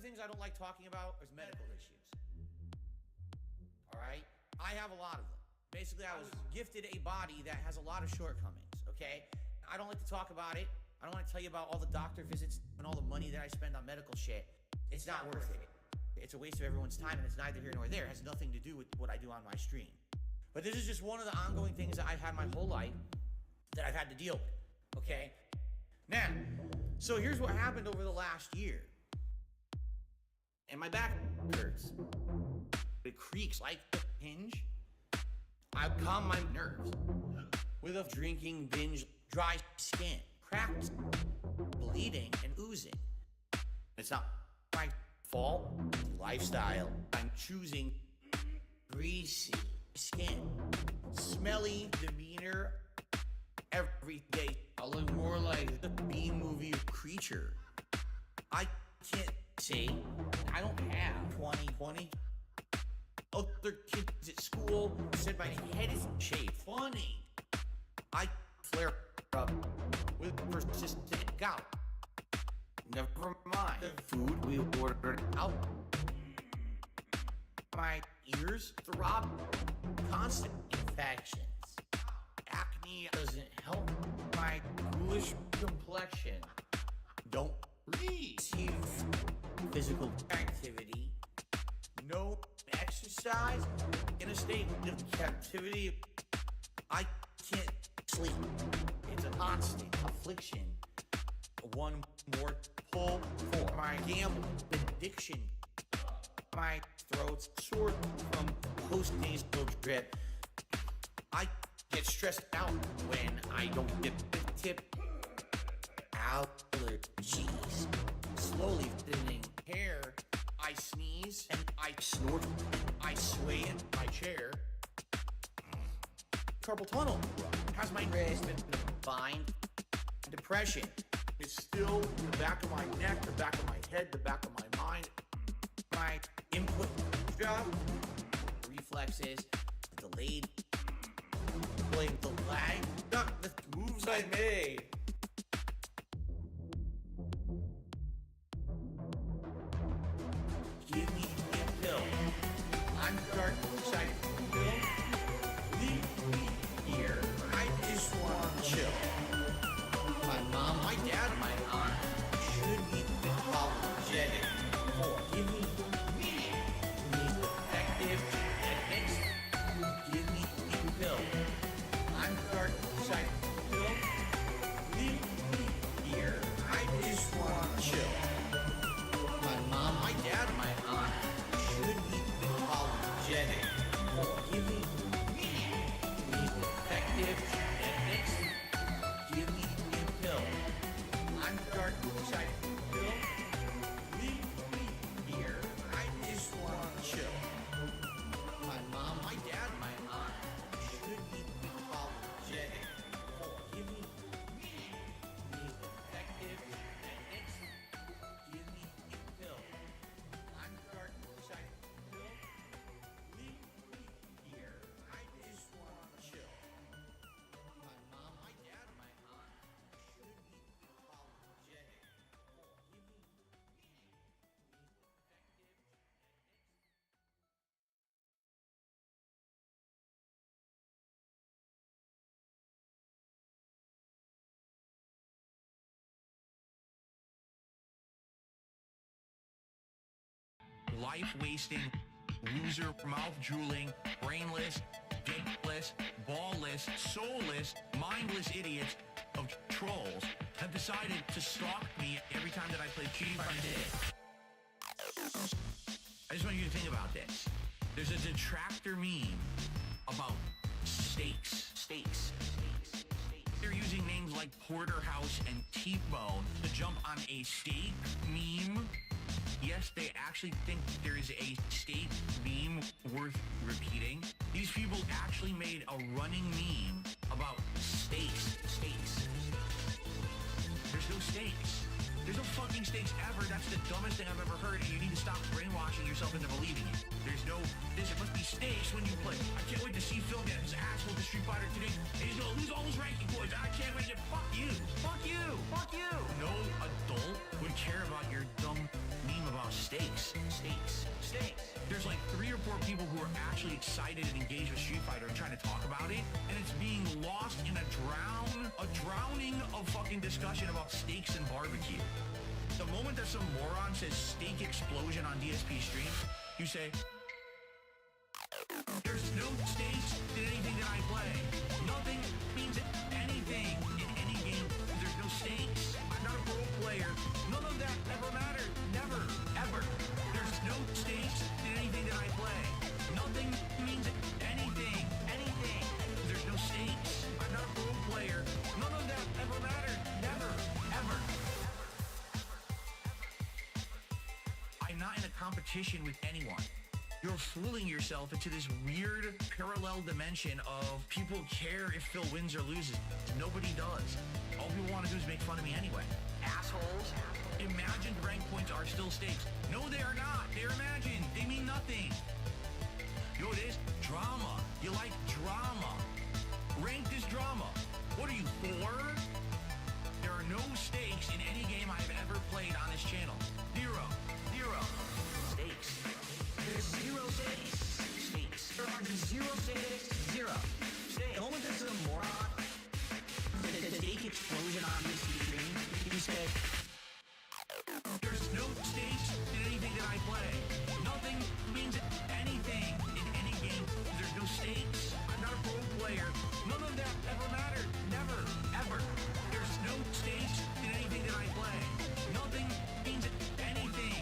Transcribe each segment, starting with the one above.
things I don't like talking about is medical issues. All right? I have a lot of them. Basically, I was gifted a body that has a lot of shortcomings, okay? I don't like to talk about it. I don't want to tell you about all the doctor visits and all the money that I spend on medical shit. It's not worth it. It's a waste of everyone's time, and it's neither here nor there. It has nothing to do with what I do on my stream. But this is just one of the ongoing things that I've had my whole life that I've had to deal with, okay? Now, so here's what happened over the last year. And my back hurts. It creaks like a hinge. I calm my nerves with a drinking binge, dry skin, cracked, bleeding, and oozing. It's not my fault, lifestyle. I'm choosing greasy skin, smelly demeanor every day. I look more like the B-movie creature. I can't say I don't have 2020. Other kids at school said my head is shaved. Funny. I flare up with persistent gout. Never mind the food we ordered out. My ears throb. Constant infections. Acne doesn't help. My bluish complexion. Don't receive physical activity. No exercise. In a state of captivity. I can't sleep. It's a constant affliction. One more pull for my gambling addiction. My throat's sore from post-nasal drip. I get stressed out when I don't get the tip. Allergies. Slowly thinning hair. I sneeze and I snort. I sway in my chair. Carpal tunnel has my wrist been bind. Depression is still the back of my neck, the back of my head, the back of my mind. My input drop, reflexes, delayed, blame the lag, not the moves I made. Give me a pill. I'm dark inside a pill. Leave me here. I just want to chill. My mom, my dad, my aunt should be apologetic for giving me effective techniques. Give me a pill. I'm dark inside a pill. Leave me here. I just want to chill. My mom, my dad, my aunt should be apologetic for giving me effective techniques. Give me a pill. I'm dark inside a pill. Leave me here. I just want to chill. My mom, my dad, my aunt should be apologetic for giving me effective techniques. Give me a pill. I'm dark inside a pill. Leave me here. I just want to chill. My mom, my dad, my aunt should be apologetic for giving me effective techniques. Life-wasting, loser, mouth-drooling, brainless, dickless, ballless, soulless, mindless idiots of trolls have decided to stalk me every time that I play Cheating by Day. I just want you to think about this. There's a detractor meme about steaks. They're using names like Porterhouse and T-Bone to jump on a steak meme. Yes, they actually think there is a steak meme worth repeating. These people actually made a running meme about steaks. There's no steaks. There's no fucking steaks ever. That's the dumbest thing I've ever heard, and you need to stop brainwashing yourself into believing it. There's no, it must be steaks when you play. I can't wait to see Phil get his ass with the Street Fighter today, and he's gonna lose all his ranking points. I can't wait to, fuck you. No adult would care about your dumb meme about steak. steaks. There's like 3 or 4 people who are actually excited and engaged with Street Fighter and trying to talk about it, and it's being lost in a drowning of fucking discussion about steaks and barbecue. The moment that some moron says steak explosion on DSP stream, you say, there's no stakes in anything that I play. Nothing means anything in any game. There's no stakes. I'm not a pro player. None of that ever mattered. Never, ever. There's no stakes in anything that I play. Nothing means anything. There's no stakes. I'm not a pro player. None of that ever mattered. Never, ever. I'm not in a competition with anyone. You're fooling yourself into this weird parallel dimension of people care if Phil wins or loses. Nobody does. All people want to do is make fun of me anyway. Assholes. Imagined rank points are still stakes. No, they are not. They're imagined. They mean nothing. You know what it is? Drama. You like drama. Ranked is drama. What are you, 4? There are no stakes in any game I've ever played on this channel. Zero. Stakes. There's 0 stakes. There are 0 stakes. 0. The moment there's a moron, the stake explosion on this stream, you say, there's no stakes in anything that I play. Nothing means anything in any game. There's no stakes. I'm not a pro player. None of that ever mattered. Never, ever. There's no stakes in anything that I play. Nothing means anything.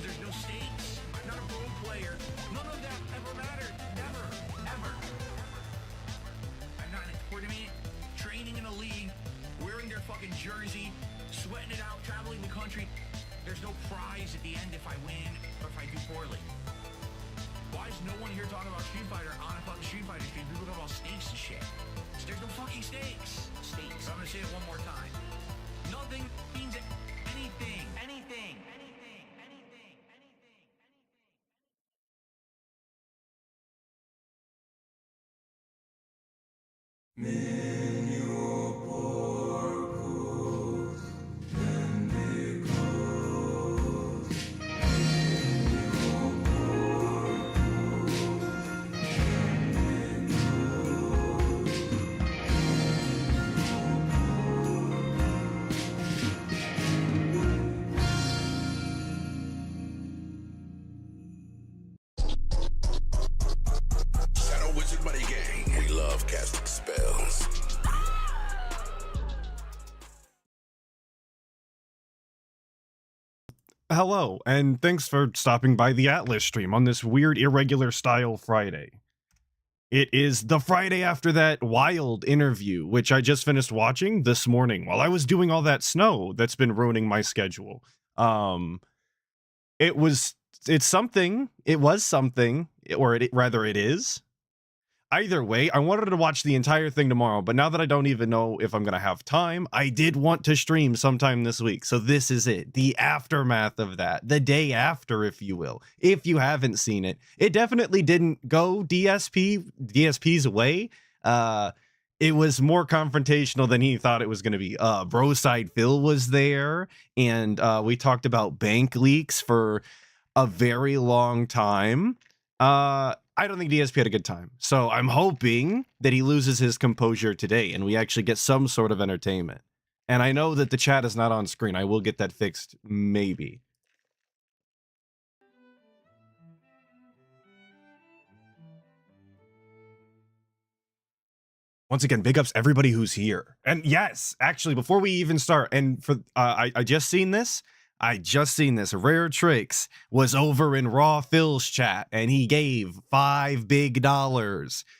There's no stakes. I'm not a pro player. None of that ever mattered. Never, ever. I'm not in a tournament, training in a league, wearing their fucking jersey, sweating it out, traveling the country. There's no prize at the end if I win or if I do poorly. Why is no one here talking about Street Fighter on a fucking Street Fighter stream? People talk about stakes and shit. There's no fucking stakes. So I'm gonna say it one more time. Nothing means anything. Hello, and thanks for stopping by the Atlas stream on this weird irregular style Friday. It is the Friday after that wild interview, which I just finished watching this morning while I was doing all that snow that's been ruining my schedule. It was something, or it is. Either way, I wanted to watch the entire thing tomorrow, but now that I don't even know if I'm going to have time, I did want to stream sometime this week. So this is it, the aftermath of that, the day after, if you will. If you haven't seen it, it definitely didn't go DSP's way. It was more confrontational than he thought it was going to be. Broside Phil was there, and we talked about bank leaks for a very long time. I don't think DSP had a good time, so I'm hoping that he loses his composure today and we actually get some sort of entertainment. And I know that the chat is not on screen. I will get that fixed, maybe. Once again, big ups everybody who's here. And yes, actually, before we even start, and for I just seen this. Rare Tricks was over in Raw Phil's chat, and he gave $5 big.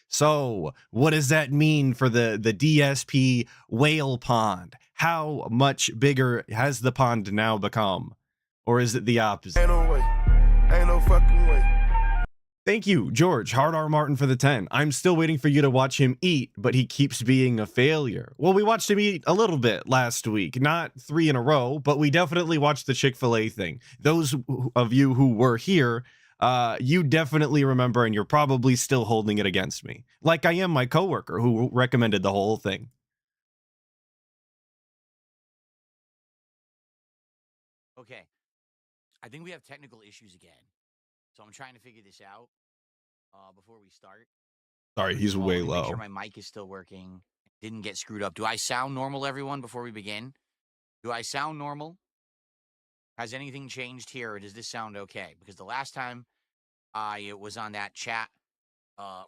So what does that mean for the DSP whale pond? How much bigger has the pond now become? Or is it the opposite? Ain't no way. Ain't no fucking way. Thank you, George, Hard R. Martin for the 10. I'm still waiting for you to watch him eat, but he keeps being a failure. Well, we watched him eat a little bit last week, not 3 in a row, but we definitely watched the Chick-fil-A thing. Those of you who were here, you definitely remember, and you're probably still holding it against me. Like I am my coworker who recommended the whole thing. Okay. I think we have technical issues again. So I'm trying to figure this out before we start. Sorry, he's way Make sure low. my mic is still working. Didn't get screwed up. Do I sound normal, everyone, before we begin? Do I sound normal? Has anything changed here, or does this sound okay? Because the last time I was on that chat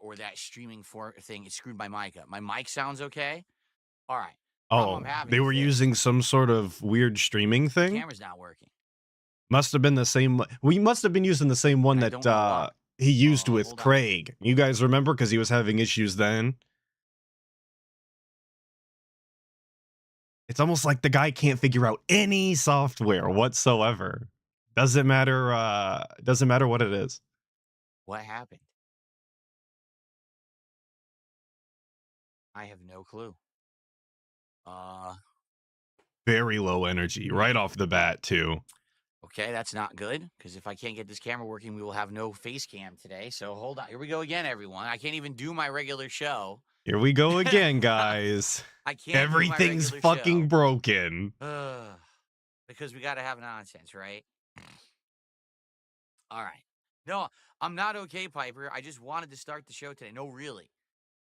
or that streaming thing, it screwed my mic up. My mic sounds okay? All right. Oh, they were using some sort of weird streaming The thing? camera's not working. Must have been the same. We must have been using the same one that he used with Craig. You guys remember? Because he was having issues then. It's almost like the guy can't figure out any software whatsoever. Doesn't matter. Doesn't matter what it is. What happened? I have no clue. Very low energy right off the bat too. Okay, that's not good, because if I can't get this camera working, we will have no face cam today. So hold on. Here we go again, everyone. I can't even do my regular show. Here we go again, guys. I can't. Everything's fucking broken. Because we got to have nonsense, right? All right. No, I'm not okay, Piper. I just wanted to start the show today. No, really.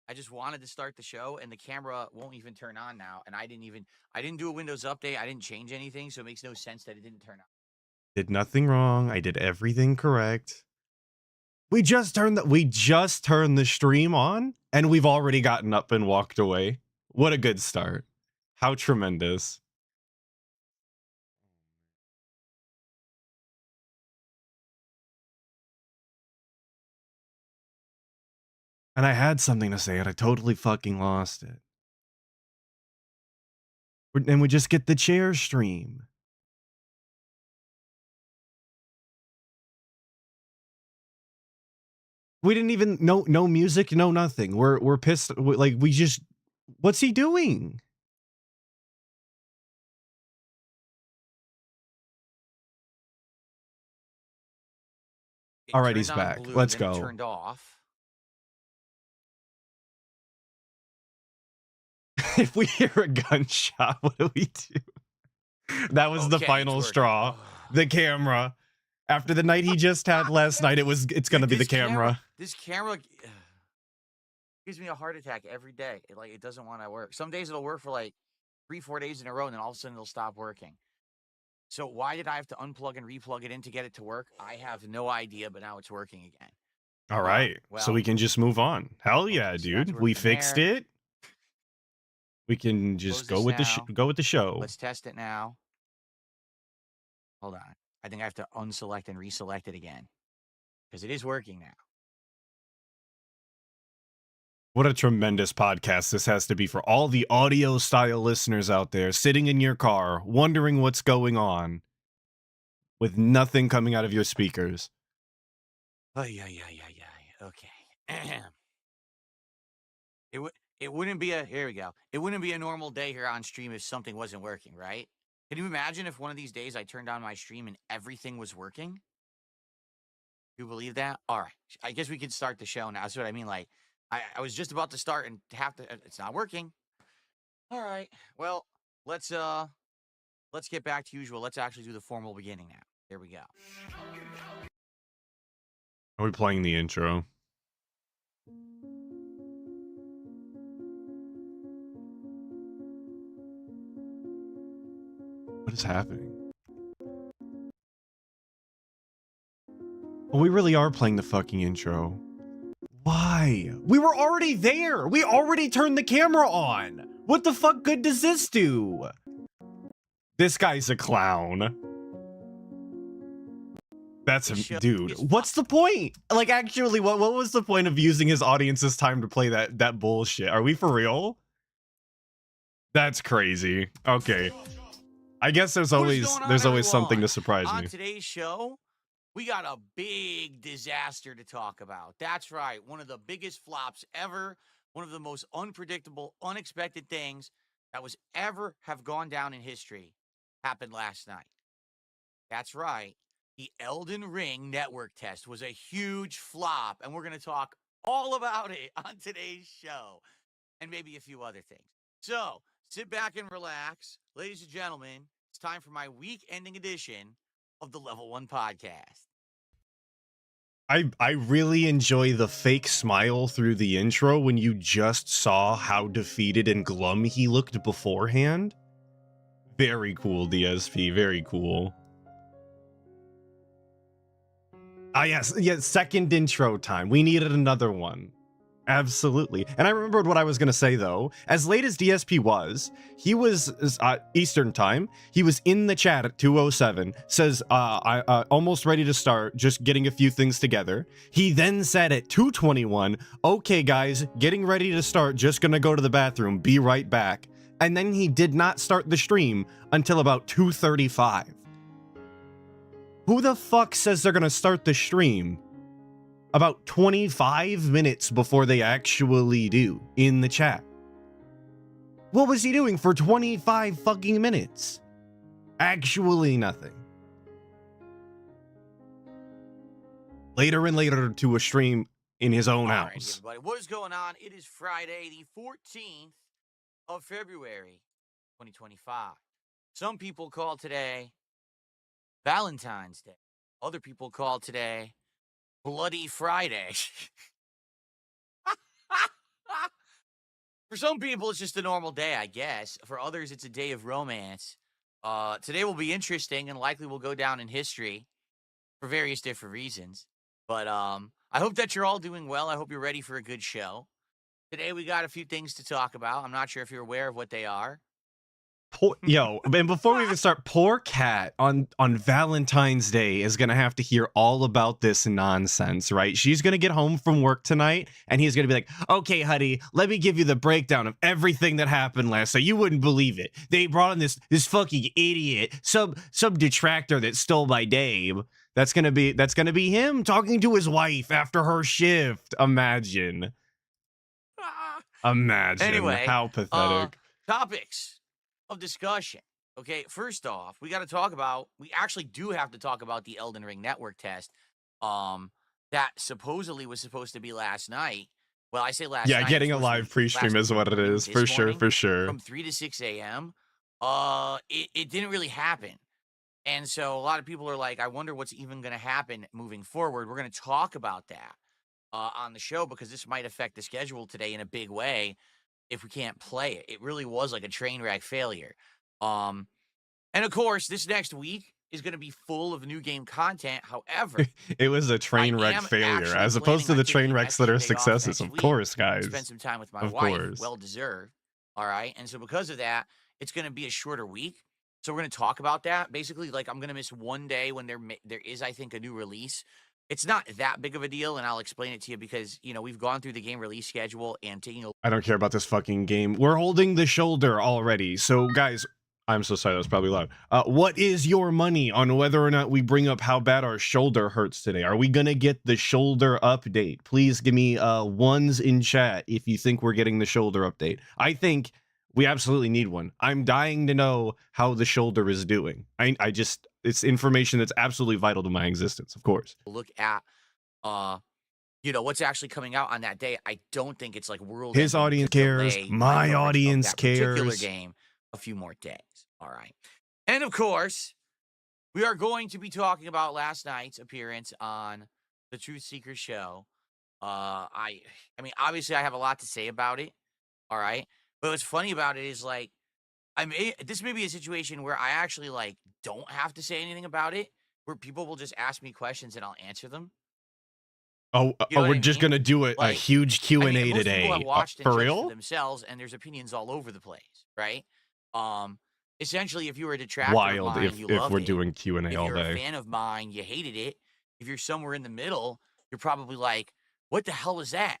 I just wanted to start the show, and the camera won't even turn on now. And I didn't do a Windows update. I didn't change anything, so it makes no sense that it didn't turn on. Did nothing wrong. I did everything correct. We just turned the stream on, and we've already gotten up and walked away. What a good start. How tremendous. And I had something to say, and I totally fucking lost it. And we just get the chair stream. We didn't even no music, no nothing. We're pissed. Like we just, what's he doing? All right, he's back. Blue, Let's then go. It turned off. If we hear a gunshot, what do we do? That was the final straw. The camera. After the night he just had last night, it's gonna be the camera. This camera gives me a heart attack every day. It doesn't want to work. Some days it'll work for like 3-4 days in a row, and then all of a sudden it'll stop working. So why did I have to unplug and replug it in to get it to work? I have no idea, but now it's working again. All right. Well, so we can just move on. Hell yeah, dude. We fixed it. We can just go with the show. Let's test it now. Hold on. I think I have to unselect and reselect it again, because it is working now. What a tremendous podcast this has to be for all the audio style listeners out there sitting in your car, wondering what's going on with nothing coming out of your speakers. Oh, yeah. Okay. It wouldn't be here we go. It wouldn't be a normal day here on stream if something wasn't working, right? Can you imagine if one of these days I turned on my stream and everything was working? You believe that? All right. I guess we could start the show now. That's what I mean. Like, I was just about to start and it's not working. All right. Well, let's get back to usual. Let's actually do the formal beginning now. Here we go. Are we playing the intro? What is happening? Well, we really are playing the fucking intro. Why? We were already there. We already turned the camera on. What the fuck good does this do? This guy's a clown. That's him, dude. What's the point? Like, actually, what was the point of using his audience's time to play that bullshit? Are we for real? That's crazy. Okay. I guess there's always something to surprise me. On today's show, we got a big disaster to talk about. That's right. One of the biggest flops ever. One of the most unpredictable, unexpected things that was ever have gone down in history happened last night. That's right. The Elden Ring network test was a huge flop, and we're going to talk all about it on today's show, and maybe a few other things. So, sit back and relax. Ladies and gentlemen, it's time for my week-ending edition of the Level 1 podcast. I really enjoy the fake smile through the intro when you just saw how defeated and glum he looked beforehand. Very cool, DSP. Very cool. Ah, yes. Second intro time. We needed another one. Absolutely. And I remembered what I was going to say, though. As late as DSP was, he was Eastern time. He was in the chat at 2:07, says, I almost ready to start, just getting a few things together. He then said at 2:21, okay, guys, getting ready to start, just going to go to the bathroom, be right back. And then he did not start the stream until about 2:35. Who the fuck says they're going to start the stream about 25 minutes before they actually do in the chat? What was he doing for 25 fucking minutes? Actually nothing. Later and later to a stream in his own house. Right, everybody, what is going on? It is Friday, the 14th of February, 2025. Some people call today Valentine's Day. Other people call today Bloody Friday. For some people, it's just a normal day, I guess. For others, it's a day of romance. Today will be interesting and likely will go down in history for various different reasons. But I hope that you're all doing well. I hope you're ready for a good show. Today, we got a few things to talk about. I'm not sure if you're aware of what they are. And before we even start, poor Kat on Valentine's Day is gonna have to hear all about this nonsense, right? She's gonna get home from work tonight and he's gonna be like, okay, honey, let me give you the breakdown of everything that happened last night. You wouldn't believe it. They brought in this fucking idiot, some detractor that stole my name. That's gonna be him talking to his wife after her shift. Imagine Anyway, how pathetic. Topics of discussion. Okay, first off, we actually do have to talk about the Elden Ring network test that supposedly was supposed to be last night. Well, I say last night. Yeah, getting a live pre-stream is what it is, for sure. From 3 to 6 a.m. It didn't really happen. And so a lot of people are like, I wonder what's even going to happen moving forward. We're going to talk about that on the show because this might affect the schedule today in a big way. If we can't play it, it really was like a train wreck failure. And of course, this next week is going to be full of new game content. However, it was a train wreck failure as opposed to the train wrecks that are successes. Of course, guys. Spend some time with my wife. Well deserved. All right. And so because of that, it's going to be a shorter week. So we're going to talk about that. Basically, like I'm going to miss one day when there is, I think, a new release. It's not that big of a deal, and I'll explain it to you because, you know, we've gone through the game release schedule and taking a... I don't care about this fucking game. We're holding the shoulder already. So, guys, I'm so sorry. That was probably loud. What is your money on whether or not we bring up how bad our shoulder hurts today? Are we going to get the shoulder update? Please give me ones in chat if you think we're getting the shoulder update. I think we absolutely need one. I'm dying to know how the shoulder is doing. I just... It's information that's absolutely vital to my existence, of course. Look at, you know, what's actually coming out on that day. I don't think it's like world. His audience cares. My audience cares. Particular game a few more days. All right. And of course, we are going to be talking about last night's appearance on the Truth Seeker show. I mean, obviously, I have a lot to say about it. All right. But what's funny about it is like, this may be a situation where I actually like don't have to say anything about it, where people will just ask me questions and I'll answer them. Oh, we're just gonna do a huge Q&A today. People have watched for real for themselves, and there's opinions all over the place, right? Essentially, if you were a detractor, wild of mine, if we're doing Q&A all day. If you're a fan of mine, you hated it. If you're somewhere in the middle, you're probably like, "What the hell is that?"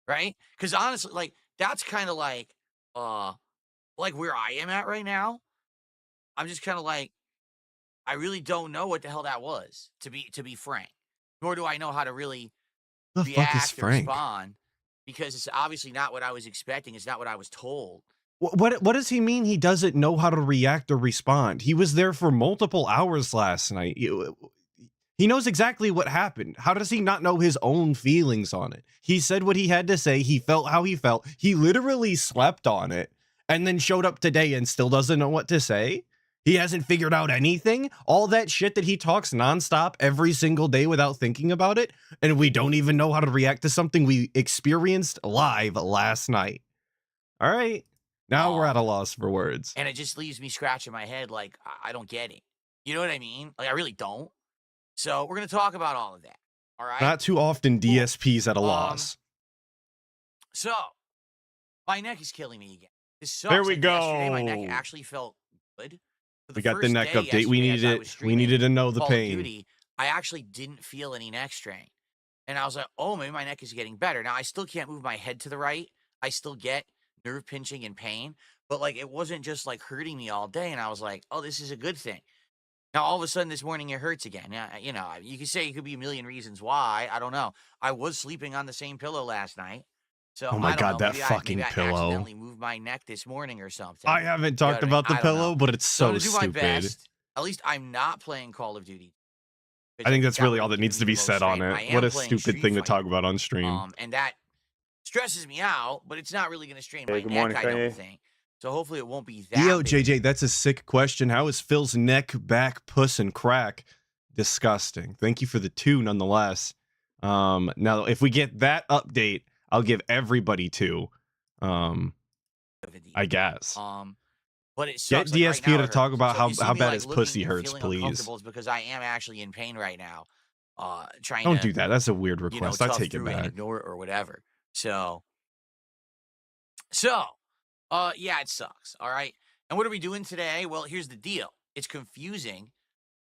Right? Because honestly, like that's kind of like where I am at right now. I'm just kind of like, I really don't know what the hell that was, to be frank. Nor do I know how to really react or respond, because it's obviously not what I was expecting. It's not what I was told. What does he mean he doesn't know how to react or respond? He was there for multiple hours last night. He knows exactly what happened. How does he not know his own feelings on it? He said what he had to say. He felt how he felt. He literally slept on it and then showed up today and still doesn't know what to say. He hasn't figured out anything. All that shit that he talks nonstop every single day without thinking about it. And we don't even know how to react to something we experienced live last night. All right. Now we're at a loss for words. And it just leaves me scratching my head like, I don't get it. You know what I mean? Like, I really don't. So we're going to talk about all of that. All right. Not too often DSP's at a loss. So my neck is killing me again. This sucks. There we go. Yesterday, my neck actually felt good. We got the neck update. We needed it. We needed to know the pain. Duty, I actually didn't feel any neck strain. And I was like, oh, maybe my neck is getting better. Now, I still can't move my head to the right. I still get nerve pinching and pain. But, like, it wasn't just, like, hurting me all day. And I was like, oh, this is a good thing. Now, all of a sudden, this morning, it hurts again. Now, you know, you could say it could be a million reasons why. I don't know. I was sleeping on the same pillow last night. So, oh my God, that maybe fucking pillow. I accidentally moved my neck this morning or something. I haven't talked about the pillow, but it's so stupid. Best. At least I'm not playing Call of Duty. I think that's really all that needs to be said on it. What a stupid thing to talk about on stream. And that stresses me out, but it's not really going to strain my neck, I don't think. So hopefully it won't be that Yo, big. JJ, that's a sick question. How is Phil's neck, back, puss, and crack? Disgusting. Thank you for the 2 nonetheless. Now, if we get that update, I'll give everybody 2. I guess. But it get sucks, DSP right now, to talk about so how bad like his pussy hurts, please. Because I am actually in pain right now. Trying Don't to do that. That's a weird request. I take it back. Ignore it or whatever. So, yeah, it sucks. All right. And what are we doing today? Well, here's the deal. It's confusing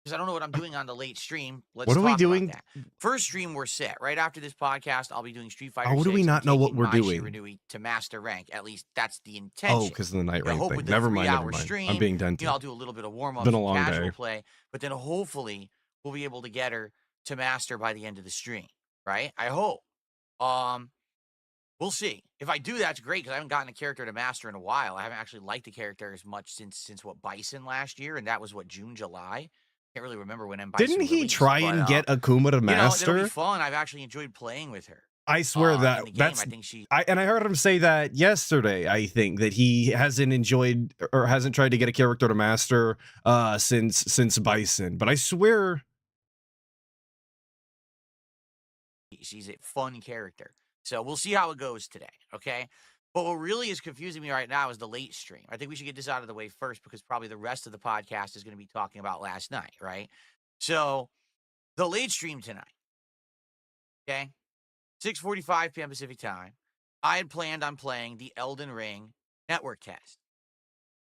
because I don't know what I'm doing on the late stream. What are we doing? That. First stream we're set. Right after this podcast, I'll be doing Street Fighter. How do we not know what we're doing? To master rank. At least that's the intention. Oh, because of the night rank thing. Never mind. Stream, I'm being dented. You know, I'll do a little bit of warm-up, been a long casual day. play, but then hopefully we'll be able to get her to master by the end of the stream. Right? I hope. We'll see. If I do, that's great because I haven't gotten a character to master in a while. I haven't actually liked the character as much since what Bison last year, and that was what June, July. Can't really remember when Bison Didn't he released, try and get Akuma to master? You know, it'll be fun. I've actually enjoyed playing with her. I swear that that's. I heard him say that yesterday. I think that he hasn't enjoyed or hasn't tried to get a character to master since Bison. But I swear, she's a fun character. So we'll see how it goes today, okay? But what really is confusing me right now is the late stream. I think we should get this out of the way first because probably the rest of the podcast is going to be talking about last night, right? So the late stream tonight, okay? 6:45 p.m. Pacific time. I had planned on playing the Elden Ring network test.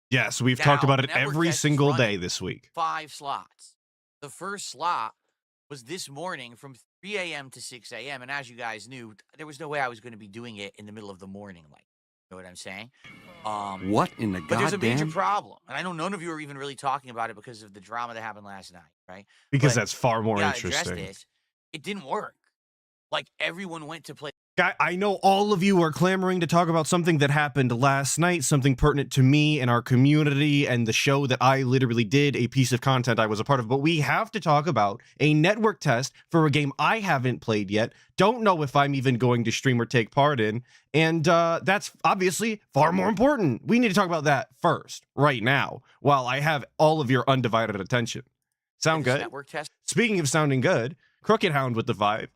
Yes, we've talked about it every single day this week. 5 slots. The first slot was this morning from 3 a.m. to 6 a.m. And as you guys knew, there was no way I was going to be doing it in the middle of the morning. Like, you know what I'm saying? What in the But there's a major goddamn? problem. And I know none of you are even really talking about it because of the drama that happened last night, right? Because But that's far more we gotta address interesting. this. It didn't work. Like, everyone went to play. I know all of you are clamoring to talk about something that happened last night, something pertinent to me and our community and the show that I literally did, a piece of content I was a part of. But we have to talk about a network test for a game I haven't played yet, don't know if I'm even going to stream or take part in, and that's obviously far more important. We need to talk about that first, right now, while I have all of your undivided attention. Sound this good? network test. Speaking of sounding good, Crooked Hound with the 5.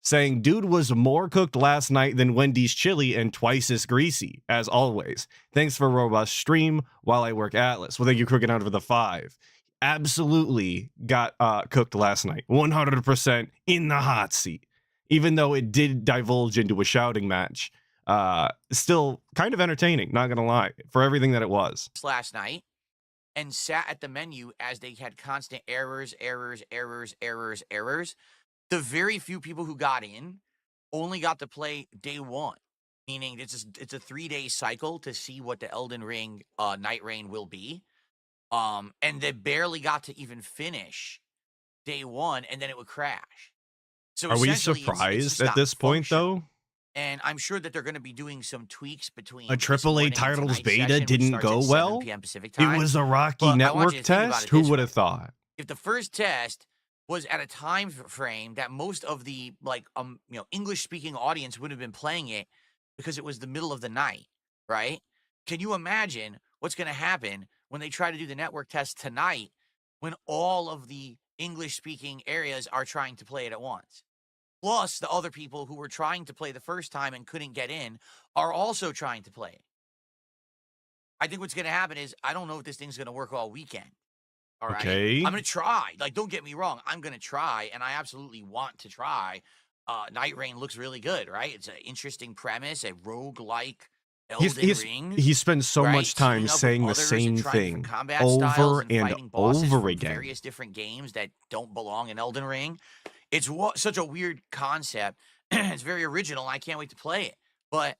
Saying, dude was more cooked last night than Wendy's chili and twice as greasy, as always. Thanks for a robust stream while I work Atlas. Well, thank you, Crooked Hound, for the 5. Absolutely got cooked last night. 100% in the hot seat. Even though it did divulge into a shouting match. Still kind of entertaining, not going to lie, for everything that it was. Last night and sat at the menu as they had constant errors. The very few people who got in only got to play day 1, meaning it's a 3-day cycle to see what the Elden Ring night rain will be. And they barely got to even finish day 1, and then it would crash. So are we essentially, surprised at this point, though? And I'm sure that they're going to be doing some tweaks between a AAA titles beta didn't go well. It was a rocky But network test. Who would have thought? If the first test was at a time frame that most of the English speaking audience would have been playing it because it was the middle of the night, right? Can you imagine what's going to happen when they try to do the network test tonight when all of the English-speaking areas are trying to play it at once. Plus, the other people who were trying to play the first time and couldn't get in are also trying to play it. I think what's going to happen is I don't know if this thing's going to work all weekend. All right. Okay. I'm going to try. Like, don't get me wrong. I'm going to try, and I absolutely want to try. Night Rain looks really good, right? It's an interesting premise, a roguelike Elden Ring. He spends so much time saying the same thing over and over again. Various different games that don't belong in Elden Ring. It's such a weird concept. It's very original. I can't wait to play it, but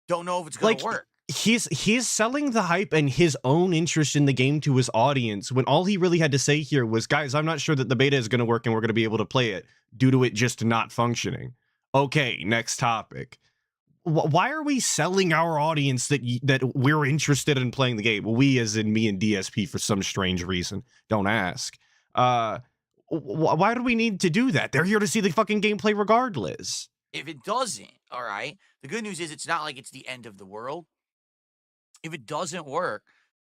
don't know if it's going to work. He's selling the hype and his own interest in the game to his audience when all he really had to say here was, guys, I'm not sure that the beta is going to work and we're going to be able to play it due to it just not functioning. Okay, next topic. Why are we selling our audience that we're interested in playing the game? Well, we as in me and DSP for some strange reason. Don't ask. Why do we need to do that? They're here to see the fucking gameplay regardless. If it doesn't, all right, the good news is it's not like it's the end of the world. If it doesn't work,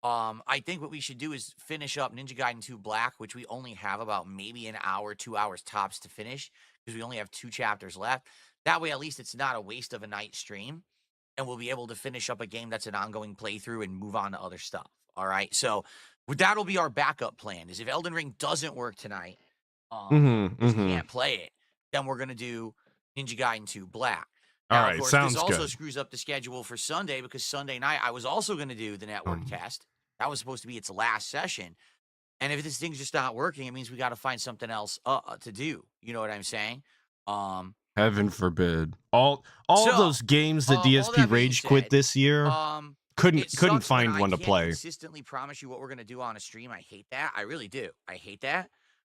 I think what we should do is finish up Ninja Gaiden 2 Black, which we only have about maybe an hour, 2 hours tops to finish because we only have 2 chapters left. That way, at least it's not a waste of a night stream, and we'll be able to finish up a game that's an ongoing playthrough and move on to other stuff. All right, so that'll be our backup plan. Is if Elden Ring doesn't work tonight, can't play it, then we're gonna do Ninja Gaiden 2 Black. Now, all right, of course, sounds this also good. screws up the schedule for Sunday because Sunday night I was also going to do the network test. That was supposed to be its last session. And if this thing's just not working, it means we got to find something else to do. You know what I'm saying? Heaven forbid. All those games that DSP rage quit this year couldn't find one to play. I can't consistently promise you what we're going to do on a stream. I hate that. I really do. I hate that.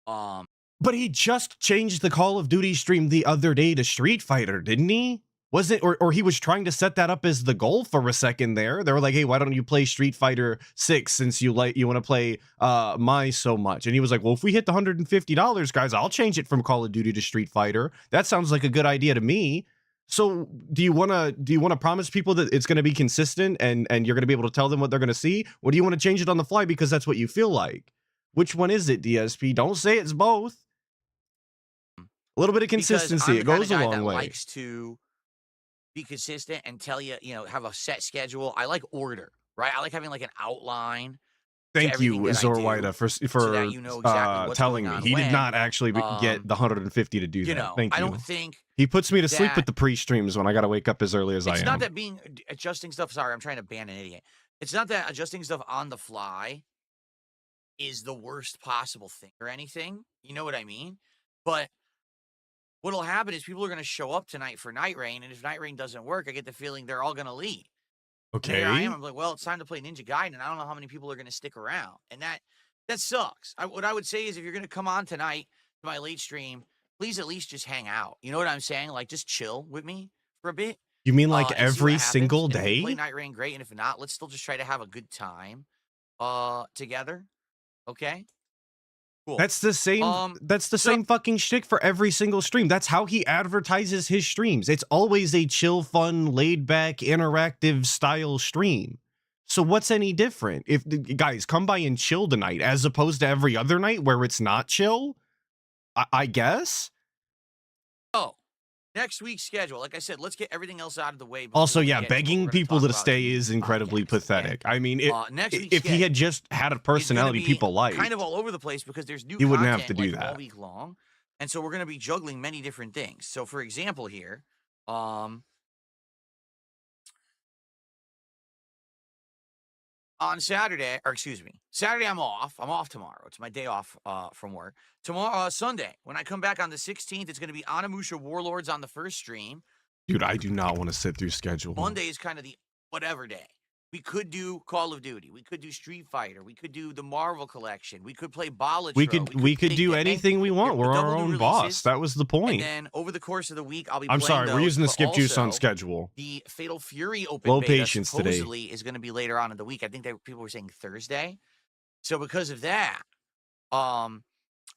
But he just changed the Call of Duty stream the other day to Street Fighter, didn't he? Was it, or he was trying to set that up as the goal for a second there. They were like, hey, why don't you play Street Fighter 6 since you want to play my so much? And he was like, well, if we hit the $150, guys, I'll change it from Call of Duty to Street Fighter. That sounds like a good idea to me. So do you want to promise people that it's going to be consistent and you're going to be able to tell them what they're going to see? Or do you want to change it on the fly because that's what you feel like? Which one is it, DSP? Don't say it's both. A little bit of consistency. It goes a long way. Likes to be consistent and tell you, have a set schedule. I like order, right? I like having like an outline. Thank you, Zorwaida, for so that you know exactly telling me. He did not actually get the 150 to do that. Thank you. I don't think he puts me to sleep with the pre-streams when I got to wake up as early as I am. It's not that adjusting stuff. Sorry, I'm trying to ban an idiot. It's not that adjusting stuff on the fly is the worst possible thing or anything. You know what I mean? But what'll happen is people are going to show up tonight for Night Rain, and if Night Rain doesn't work, I get the feeling they're all going to leave. Okay. And here I am. I'm like, well, it's time to play Ninja Gaiden, and I don't know how many people are going to stick around, and that sucks. What I would say is if you're going to come on tonight to my late stream, please at least just hang out. You know what I'm saying? Like, just chill with me for a bit. You mean like every single day? If you play Night Rain, great, and if not, let's still just try to have a good time together. Okay? Cool. That's the same. That's the same fucking shtick for every single stream. That's how he advertises his streams. It's always a chill, fun, laid back, interactive style stream. So what's any different? If guys come by and chill tonight, as opposed to every other night where it's not chill, I guess. Oh, next week's schedule. Like I said, let's get everything else out of the way. Also, yeah, begging people to stay is incredibly pathetic. I mean, if he had just had a personality people like, kind of all over the place because there's new. He wouldn't have to do that all week long, and so we're going to be juggling many different things. So, for example, here, on Saturday, Saturday I'm off. I'm off tomorrow. It's my day off from work. Tomorrow, Sunday, when I come back on the 16th, it's going to be Onimusha Warlords on the first stream. Dude, I do not want to sit through schedule. Monday is kind of the whatever day. We could do Call of Duty. We could do Street Fighter. We could do the Marvel Collection. We could play Bala. We could do anything we want. We're our own boss. That was the point. And then over the course of the week, I'll be. I'm sorry, we're using the skip juice on schedule. The Fatal Fury open low beta patience supposedly today is going to be later on in the week. I think people were saying Thursday. So because of that,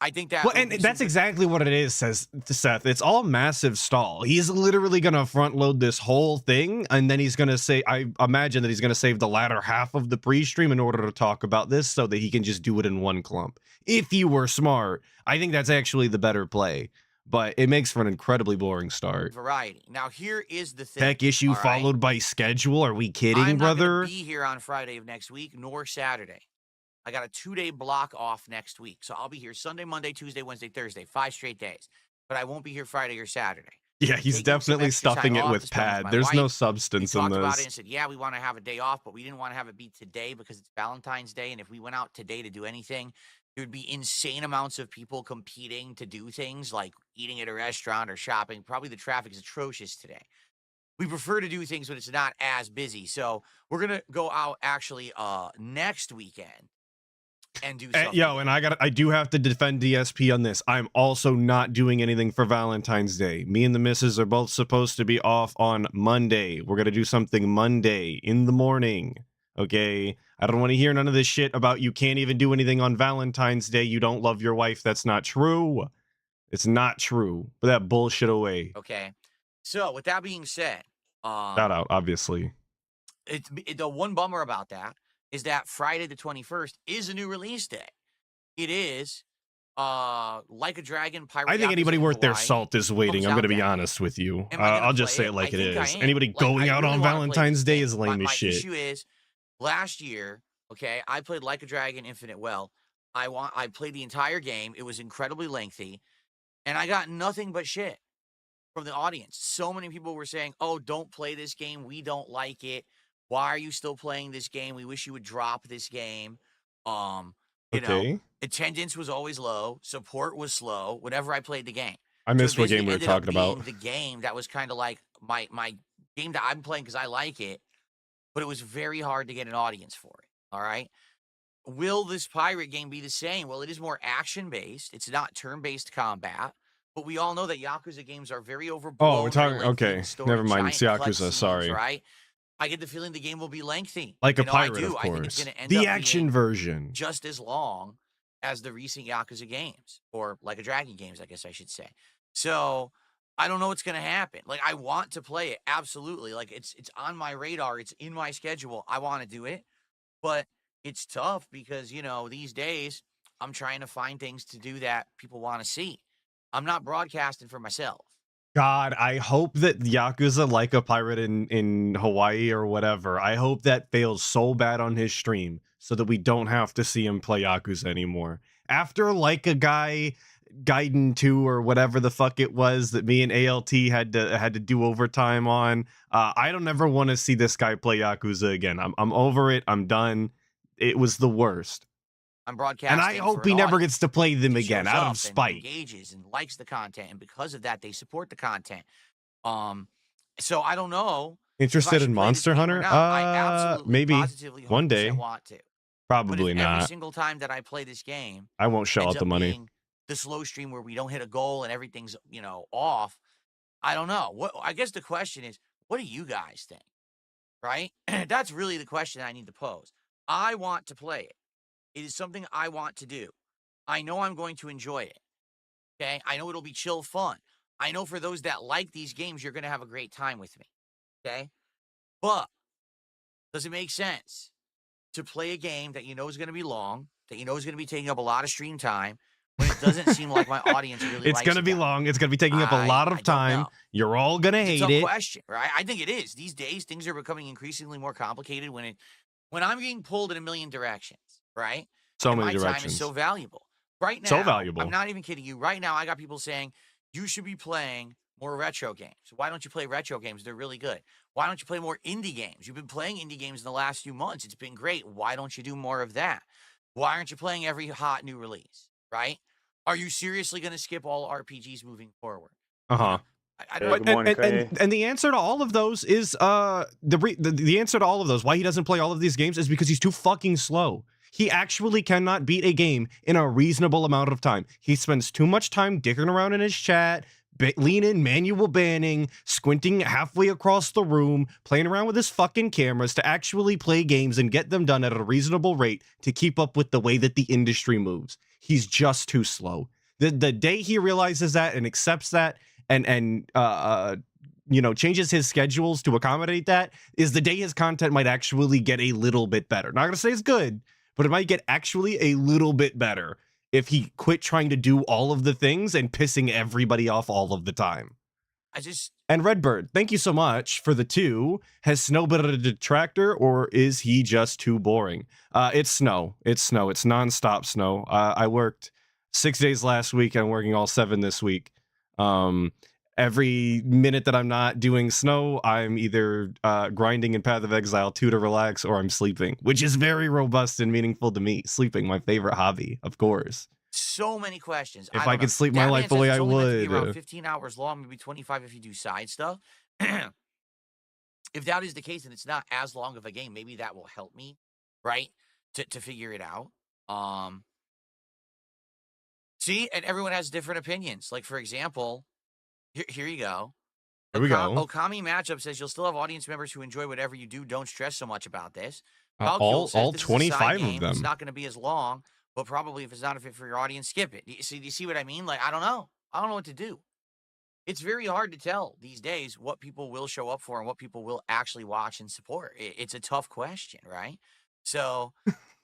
I think that. Well, and that's exactly what it is, says Seth. It's all massive stall. He's literally going to front load this whole thing, and then he's going to say, I imagine that he's going to save the latter half of the pre-stream in order to talk about this so that he can just do it in one clump. If you were smart, I think that's actually the better play, but it makes for an incredibly boring start. Variety. Now, here is the thing. Tech issue followed by schedule. Are we kidding, I'm brother? not going to be here on Friday of next week, nor Saturday. I got a 2-day block off next week. So I'll be here Sunday, Monday, Tuesday, Wednesday, Thursday, 5 straight days. But I won't be here Friday or Saturday. Yeah, he's definitely stuffing it with pad. There's no substance in this. We talked about it and said, yeah, we want to have a day off, but we didn't want to have it be today because it's Valentine's Day. And if we went out today to do anything, there would be insane amounts of people competing to do things like eating at a restaurant or shopping. Probably the traffic is atrocious today. We prefer to do things when it's not as busy. So we're going to go out actually next weekend. And do something. And I do have to defend DSP on this. I'm also not doing anything for Valentine's Day. Me and the missus are both supposed to be off on Monday. We're gonna do something Monday in the morning. Okay, I don't want to hear none of this shit about you can't even do anything on Valentine's Day. You don't love your wife. That's not true. It's not true. Put that bullshit away. Okay. So with that being said, shout out, obviously. The one bummer about that is that Friday the 21st is a new release day. It is Like a Dragon Pirate. I think anybody worth their salt is waiting. I'm going to be honest with you. I'll just say it like it is. Anybody going out on Valentine's Day is lame as shit. My issue is, last year, okay, I played Like a Dragon Infinite Well. I played the entire game. It was incredibly lengthy, and I got nothing but shit from the audience. So many people were saying, "Oh, don't play this game. We don't like it. Why are you still playing this game? We wish you would drop this game." You know, attendance was always low. Support was slow whenever I played the game. I missed what game we were talking about. The game that was kind of like my game that I'm playing because I like it, but it was very hard to get an audience for it. All right. Will this pirate game be the same? Well, it is more action-based. It's not turn-based combat. But we all know that Yakuza games are very overblown. Oh, we're talking... Okay, never mind. It's Yakuza, sorry. Right? I get the feeling the game will be lengthy. Like a pirate, of course. I think it's going to end the up action version. Just as long as the recent Yakuza games. Or Like a Dragon games, I guess I should say. So, I don't know what's going to happen. Like, I want to play it, absolutely. Like, it's on my radar. It's in my schedule. I want to do it. But it's tough because, you know, these days, I'm trying to find things to do that people want to see. I'm not broadcasting for myself. God, I hope that Yakuza Like a Pirate in Hawaii or whatever, I hope that fails so bad on his stream so that we don't have to see him play Yakuza anymore. After Like a Guy, Gaiden 2 or whatever the fuck it was that me and ALT had to do overtime on, I don't ever want to see this guy play Yakuza again. I'm over it. I'm done. It was the worst. I'm broadcasting. And I hope he never gets to play them again out of spite. And engages and likes the content, and because of that, they support the content. So I don't know. Interested in Monster Hunter? Maybe one day. Want to. Probably not. Every single time that I play this game, I won't shell out the money. The slow stream where we don't hit a goal and everything's, you know, off. I don't know. I guess the question is, what do you guys think? Right? That's really the question I need to pose. I want to play it. It is something I want to do. I know I'm going to enjoy it. Okay? I know it'll be chill fun. I know for those that like these games, you're going to have a great time with me. Okay? But does it make sense to play a game that you know is going to be long, that you know is going to be taking up a lot of stream time, when it doesn't seem like my audience really likes it? It's going to be long. It's going to be taking up a lot of time. You're all going to hate it. It's a question, right? I think it is. These days, things are becoming increasingly more complicated when I'm getting pulled in a million directions, right? So many directions. My time is so valuable. Right now, so valuable. I'm not even kidding you. Right now, I got people saying, you should be playing more retro games. Why don't you play retro games? They're really good. Why don't you play more indie games? You've been playing indie games in the last few months. It's been great. Why don't you do more of that? Why aren't you playing every hot new release, right? Are you seriously going to skip all RPGs moving forward? Uh-huh. And the answer to all of those is the answer to all of those, why he doesn't play all of these games, is because he's too fucking slow. He actually cannot beat a game in a reasonable amount of time. He spends too much time dicking around in his chat, leaning, manual banning, squinting halfway across the room, playing around with his fucking cameras to actually play games and get them done at a reasonable rate to keep up with the way that the industry moves. He's just too slow. The day he realizes that and accepts that and changes his schedules to accommodate that is the day his content might actually get a little bit better. Not gonna say it's good, but it might get actually a little bit better if he quit trying to do all of the things and pissing everybody off all of the time. And Redbird, thank you so much for the 2. Has Snow been a detractor, or is he just too boring? It's Snow. It's nonstop Snow. I worked 6 days last week. I'm working all 7 this week. Every minute that I'm not doing Snow, I'm either grinding in Path of Exile 2 to relax, or I'm sleeping, which is very robust and meaningful to me. Sleeping, my favorite hobby, of course. So many questions. If I could sleep my life the way I would. Around 15 hours long, maybe 25 if you do side stuff. If that is the case, and it's not as long of a game, maybe that will help me, right, to figure it out. See, and everyone has different opinions. Like, for example, here you go. Here we go. Okami Matchup says you'll still have audience members who enjoy whatever you do. Don't stress so much about this. All 25 of them. It's not going to be as long, but probably if it's not a fit for your audience, skip it. Do you see what I mean? Like, I don't know. I don't know what to do. It's very hard to tell these days what people will show up for and what people will actually watch and support. It's a tough question, right? So,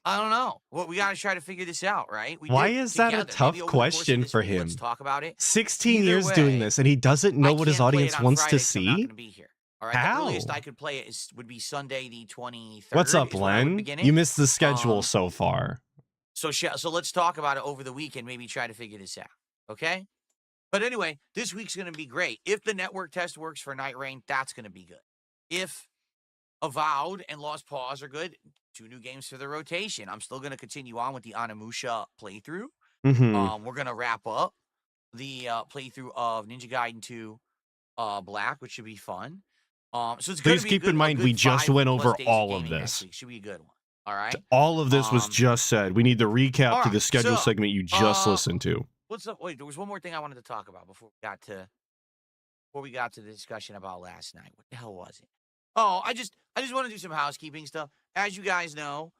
I don't know. Well, we got to try to figure this out, right? Why is that a tough question for him? Let's talk about it. 16 years doing this, and he doesn't know what his audience wants to see? I'm not going to be here. All right, How? The earliest I could play it would be Sunday the 23rd. What's up, Len? You missed the schedule so far. So let's talk about it over the weekend, maybe try to figure this out, okay? But anyway, this week's going to be great. If the network test works for Night Rain, that's going to be good. If Avowed and Lost Paws are good, 2 new games for the rotation. I'm still going to continue on with the Onimusha playthrough. We're going to wrap up the playthrough of Ninja Gaiden 2 Black, which should be fun. So it's Please keep in mind we just went over all of this. Should be a good one. All right. All of this was just said. We need the recap to the schedule segment you just listened to. What's up? Wait, there was one more thing I wanted to talk about before we got to the discussion about last night. What the hell was it? Oh, I just want to do some housekeeping stuff. As you guys know,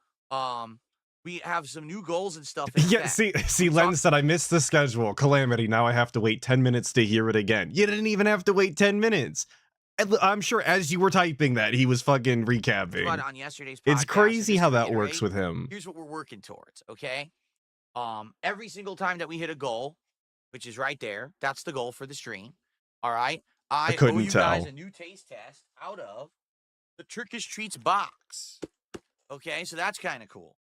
we have some new goals and stuff. Yeah, see, Len said I missed the schedule. Calamity. Now I have to wait 10 minutes to hear it again. You didn't even have to wait 10 minutes. I'm sure as you were typing that, he was fucking recapping. On yesterday's podcast, it's crazy how that works with him. Here's what we're working towards, okay? Every single time that we hit a goal, which is right there, that's the goal for the stream. All right? I couldn't owe you tell. guys a new taste test out of the Turkish Treats box. Okay, so that's kind of cool.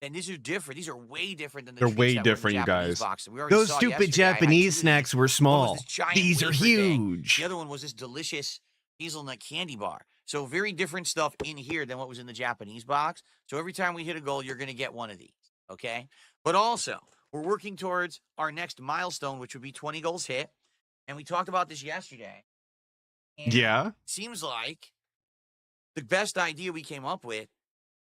And these are different. These are way different than the treats way that different, were in you Japanese guys. boxes. We already Those saw stupid yesterday. I had Japanese two of snacks these. were One small. was this giant These are wafer thing. huge. The other one was this delicious hazelnut candy bar. So very different stuff in here than what was in the Japanese box. So every time we hit a goal, you're going to get one of these, okay? But also, we're working towards our next milestone, which would be 20 goals hit. And we talked about this yesterday. And Yeah. it seems like the best idea we came up with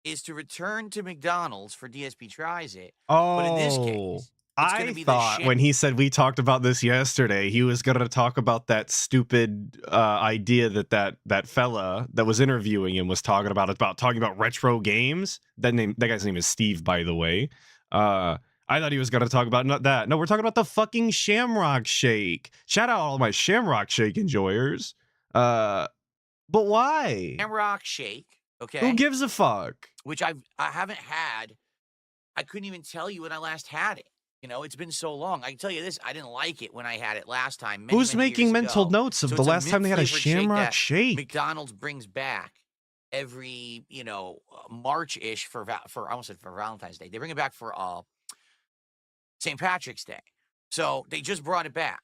is to return to McDonald's for DSP Tries It. But in this case, it's gonna I be the thought shit. when he said we talked about this yesterday, he was going to talk about that stupid idea that fella that was interviewing him was talking about talking about retro games. That guy's name is Steve, by the way. I thought he was going to talk about not that. No, we're talking about the fucking Shamrock Shake. Shout out all my Shamrock Shake enjoyers. But why? Shamrock Shake, okay? Who gives a fuck? Which I haven't had. I couldn't even tell you when I last had it. You know, it's been so long. I can tell you this, I didn't like it when I had it last time. Who's making mental notes of the last time they had a Shamrock Shake? McDonald's brings back every, March-ish for I almost said for Valentine's Day. They bring it back for St. Patrick's Day. So they just brought it back.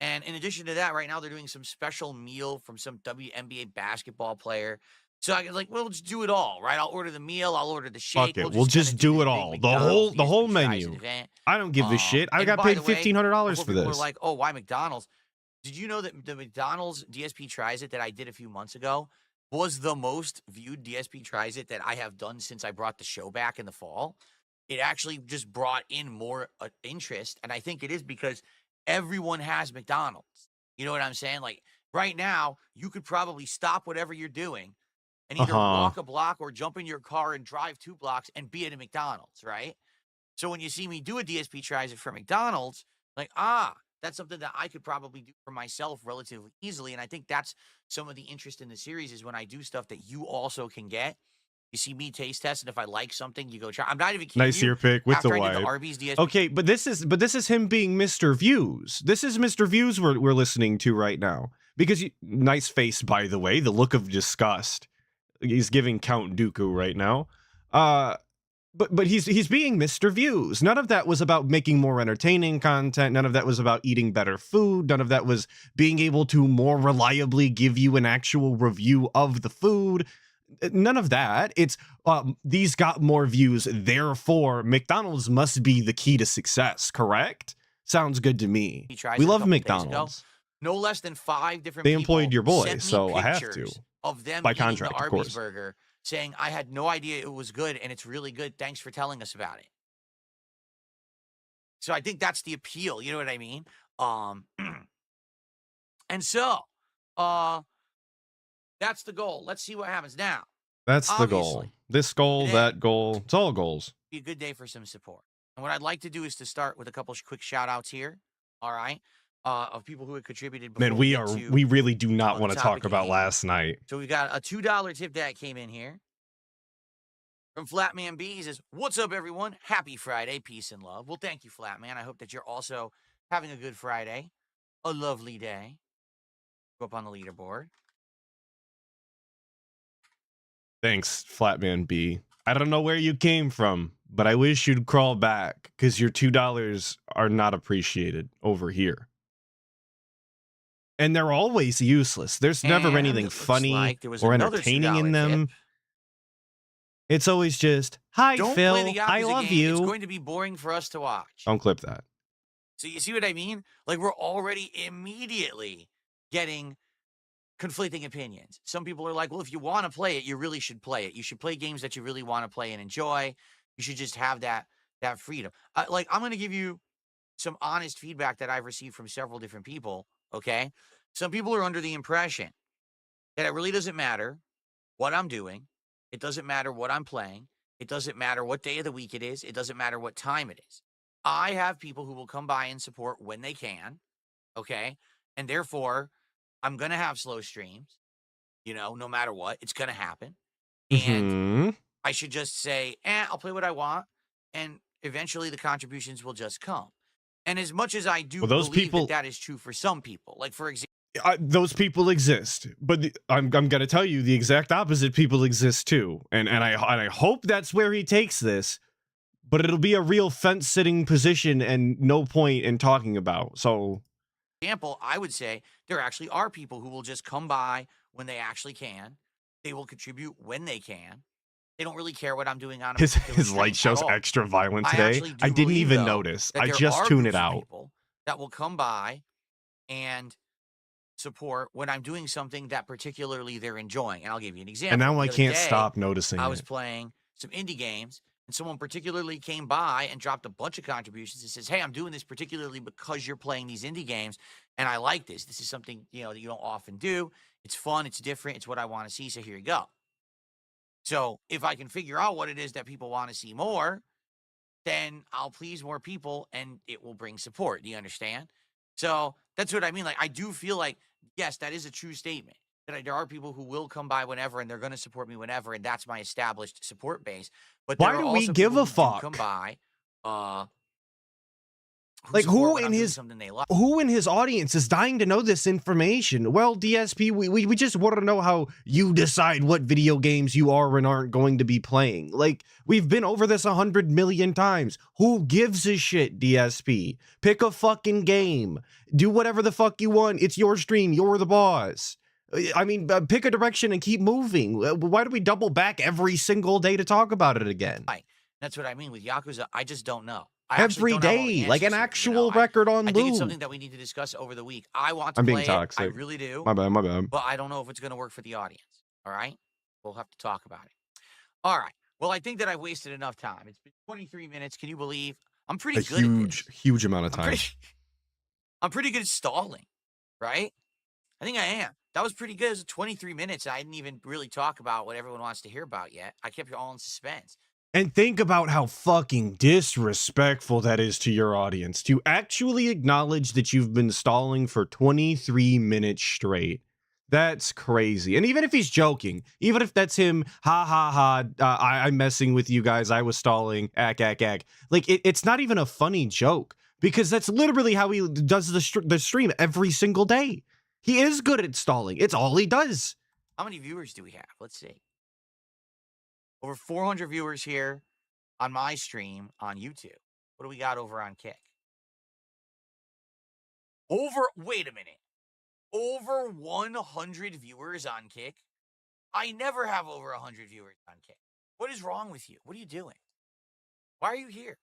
And in addition to that, right now they're doing some special meal from some WNBA basketball player. So I was like, well, let's do it all, right? I'll order the meal, I'll order the shake. Fuck it. We'll just do it all. The whole menu. I don't give a shit. I got paid $1,500 for this. People are like, oh, why McDonald's? Did you know that the McDonald's DSP Tries It that I did a few months ago was the most viewed DSP Tries It that I have done since I brought the show back in the fall? It actually just brought in more interest, and I think it is because everyone has McDonald's. You know what I'm saying? Like, right now, you could probably stop whatever you're doing and either walk a block or jump in your car and drive 2 blocks and be at a McDonald's, right? So when you see me do a DSP Tries It for McDonald's, Like, that's something that I could probably do for myself relatively easily. And I think that's some of the interest in the series is when I do stuff that you also can get. You see me taste test, and if I like something, you go try. I'm not even kidding Nice you. ear pick with After the I did the wipe. Arby's DSP, Okay, but this is him being Mr. Views. This is Mr. Views we're listening to right now. Because nice face, by the way, the look of disgust. He's giving Count Dooku right now. But he's being Mr. Views. None of that was about making more entertaining content. None of that was about eating better food. None of that was being able to more reliably give you an actual review of the food. None of that. It's these got more views, therefore McDonald's must be the key to success, correct? Sounds good to me. We love McDonald's. No less than 5 different They people employed your boy, sent me so I have to. pictures of them By eating contract, the of Arby's course. burger, saying, I had no idea it was good, and it's really good. Thanks for telling us about it. So I think that's the appeal. You know what I mean? And so, that's the goal. Let's see what happens now. That's the goal. Obviously, This goal, today- that goal. It's all goals. Be a good day for some support. And what I'd like to do is to start with a couple quick shout outs here. All right. Of people who had contributed before Man, we we really do not the want to topic talk at about hand. last night. So we've got a $2 tip that came in here from Flatman B. He says, "What's up, everyone? Happy Friday. Peace and love." Well, thank you, Flatman. I hope that you're also having a good Friday, a lovely day. Go up on the leaderboard. Thanks, Flatman B. I don't know where you came from, but I wish you'd crawl back because your $2 are not appreciated over here. And they're always useless. There's never And anything it looks funny like there was or another entertaining in $2 them. tip. It's always just, hi, Don't Phil, play the I Yakuza love game. It's you. going to be boring for us to watch. Don't clip that. So you see what I mean? Like, we're already immediately getting conflicting opinions. Some people are like, well, if you want to play it, you really should play it. You should play games that you really want to play and enjoy. You should just have that freedom. Like, I'm going to give you some honest feedback that I've received from several different people, okay? Some people are under the impression that it really doesn't matter what I'm doing. It doesn't matter what I'm playing. It doesn't matter what day of the week it is. It doesn't matter what time it is. I have people who will come by and support when they can, okay? And therefore, I'm going to have slow streams, no matter what. It's going to happen. And I should just say, I'll play what I want, and eventually the contributions will just come. And as much as I do believe that is true for some people, like, for example, those people exist, but I'm going to tell you the exact opposite people exist too. And I hope that's where he takes this, but it'll be a real fence-sitting position and no point in talking about. So, example, I would say there actually are people who will just come by when they actually can. They will contribute when they can. They don't really care what I'm doing on his light show's extra violent today. I didn't even notice. I just tuned it out. People that will come by and support when I'm doing something that particularly they're enjoying. And I'll give you an example. And now I can't day, stop noticing I was playing some indie games, and someone particularly came by and dropped a bunch of contributions and says, hey, I'm doing this particularly because you're playing these indie games, and I like this. This is something, that you don't often do. It's fun. It's different. It's what I want to see. So here you go. So if I can figure out what it is that people want to see more, then I'll please more people, and it will bring support. Do you understand? So that's what I mean. Like, I do feel like, yes, that is a true statement. That there are people who will come by whenever, and they're going to support me whenever, and that's my established support base. But why do we give a fuck? Come by, like who in his audience is dying to know this information? Well, DSP, we just want to know how you decide what video games you are and aren't going to be playing. Like, we've been over this 100 million times. Who gives a shit, DSP? Pick a fucking game. Do whatever the fuck you want. It's your stream. You're the boss. I mean, pick a direction and keep moving. Why do we double back every single day to talk about it again? Right. That's what I mean with Yakuza. I just don't know. Every day, like an actual record on loop. I think it's something that we need to discuss over the week. I want to I'm play being toxic. I really do. My bad. But I don't know if it's going to work for the audience. All right? We'll have to talk about it. All right. Well, I think that I've wasted enough time. It's been 23 minutes. Can you believe? I'm pretty good at this. Huge amount of time. I'm pretty good at stalling, right? I think I am. That was pretty good. It was 23 minutes. I didn't even really talk about what everyone wants to hear about yet. I kept you all in suspense. And think about how fucking disrespectful that is to your audience to actually acknowledge that you've been stalling for 23 minutes straight. That's crazy. And even if he's joking, even if that's him, ha ha ha, I'm messing with you guys, I was stalling, ack. Like, it's not even a funny joke, because that's literally how he does the stream every single day. He is good at stalling. It's all he does. How many viewers do we have? Let's see. Over 400 viewers here on my stream on YouTube. What do we got over on Kick? Wait a minute. Over 100 viewers on Kick? I never have over 100 viewers on Kick. What is wrong with you? What are you doing? Why are you here?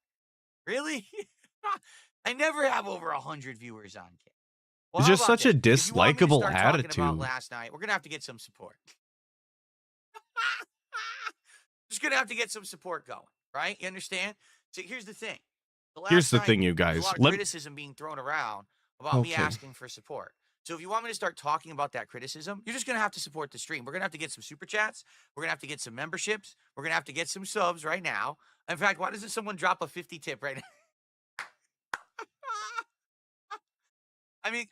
Really? I never have over 100 viewers on Kick. Well, it's just such a dislikable attitude. About last night, we're going to have to get some support. Just going to have to get some support going, right? You understand? So here's the thing. Here's the thing, you guys. There's a lot of criticism being thrown around about me asking for support. So if you want me to start talking about that criticism, you're just going to have to support the stream. We're going to have to get some super chats. We're going to have to get some memberships. We're going to have to get some subs right now. In fact, why doesn't someone drop a 50 tip right now? I mean,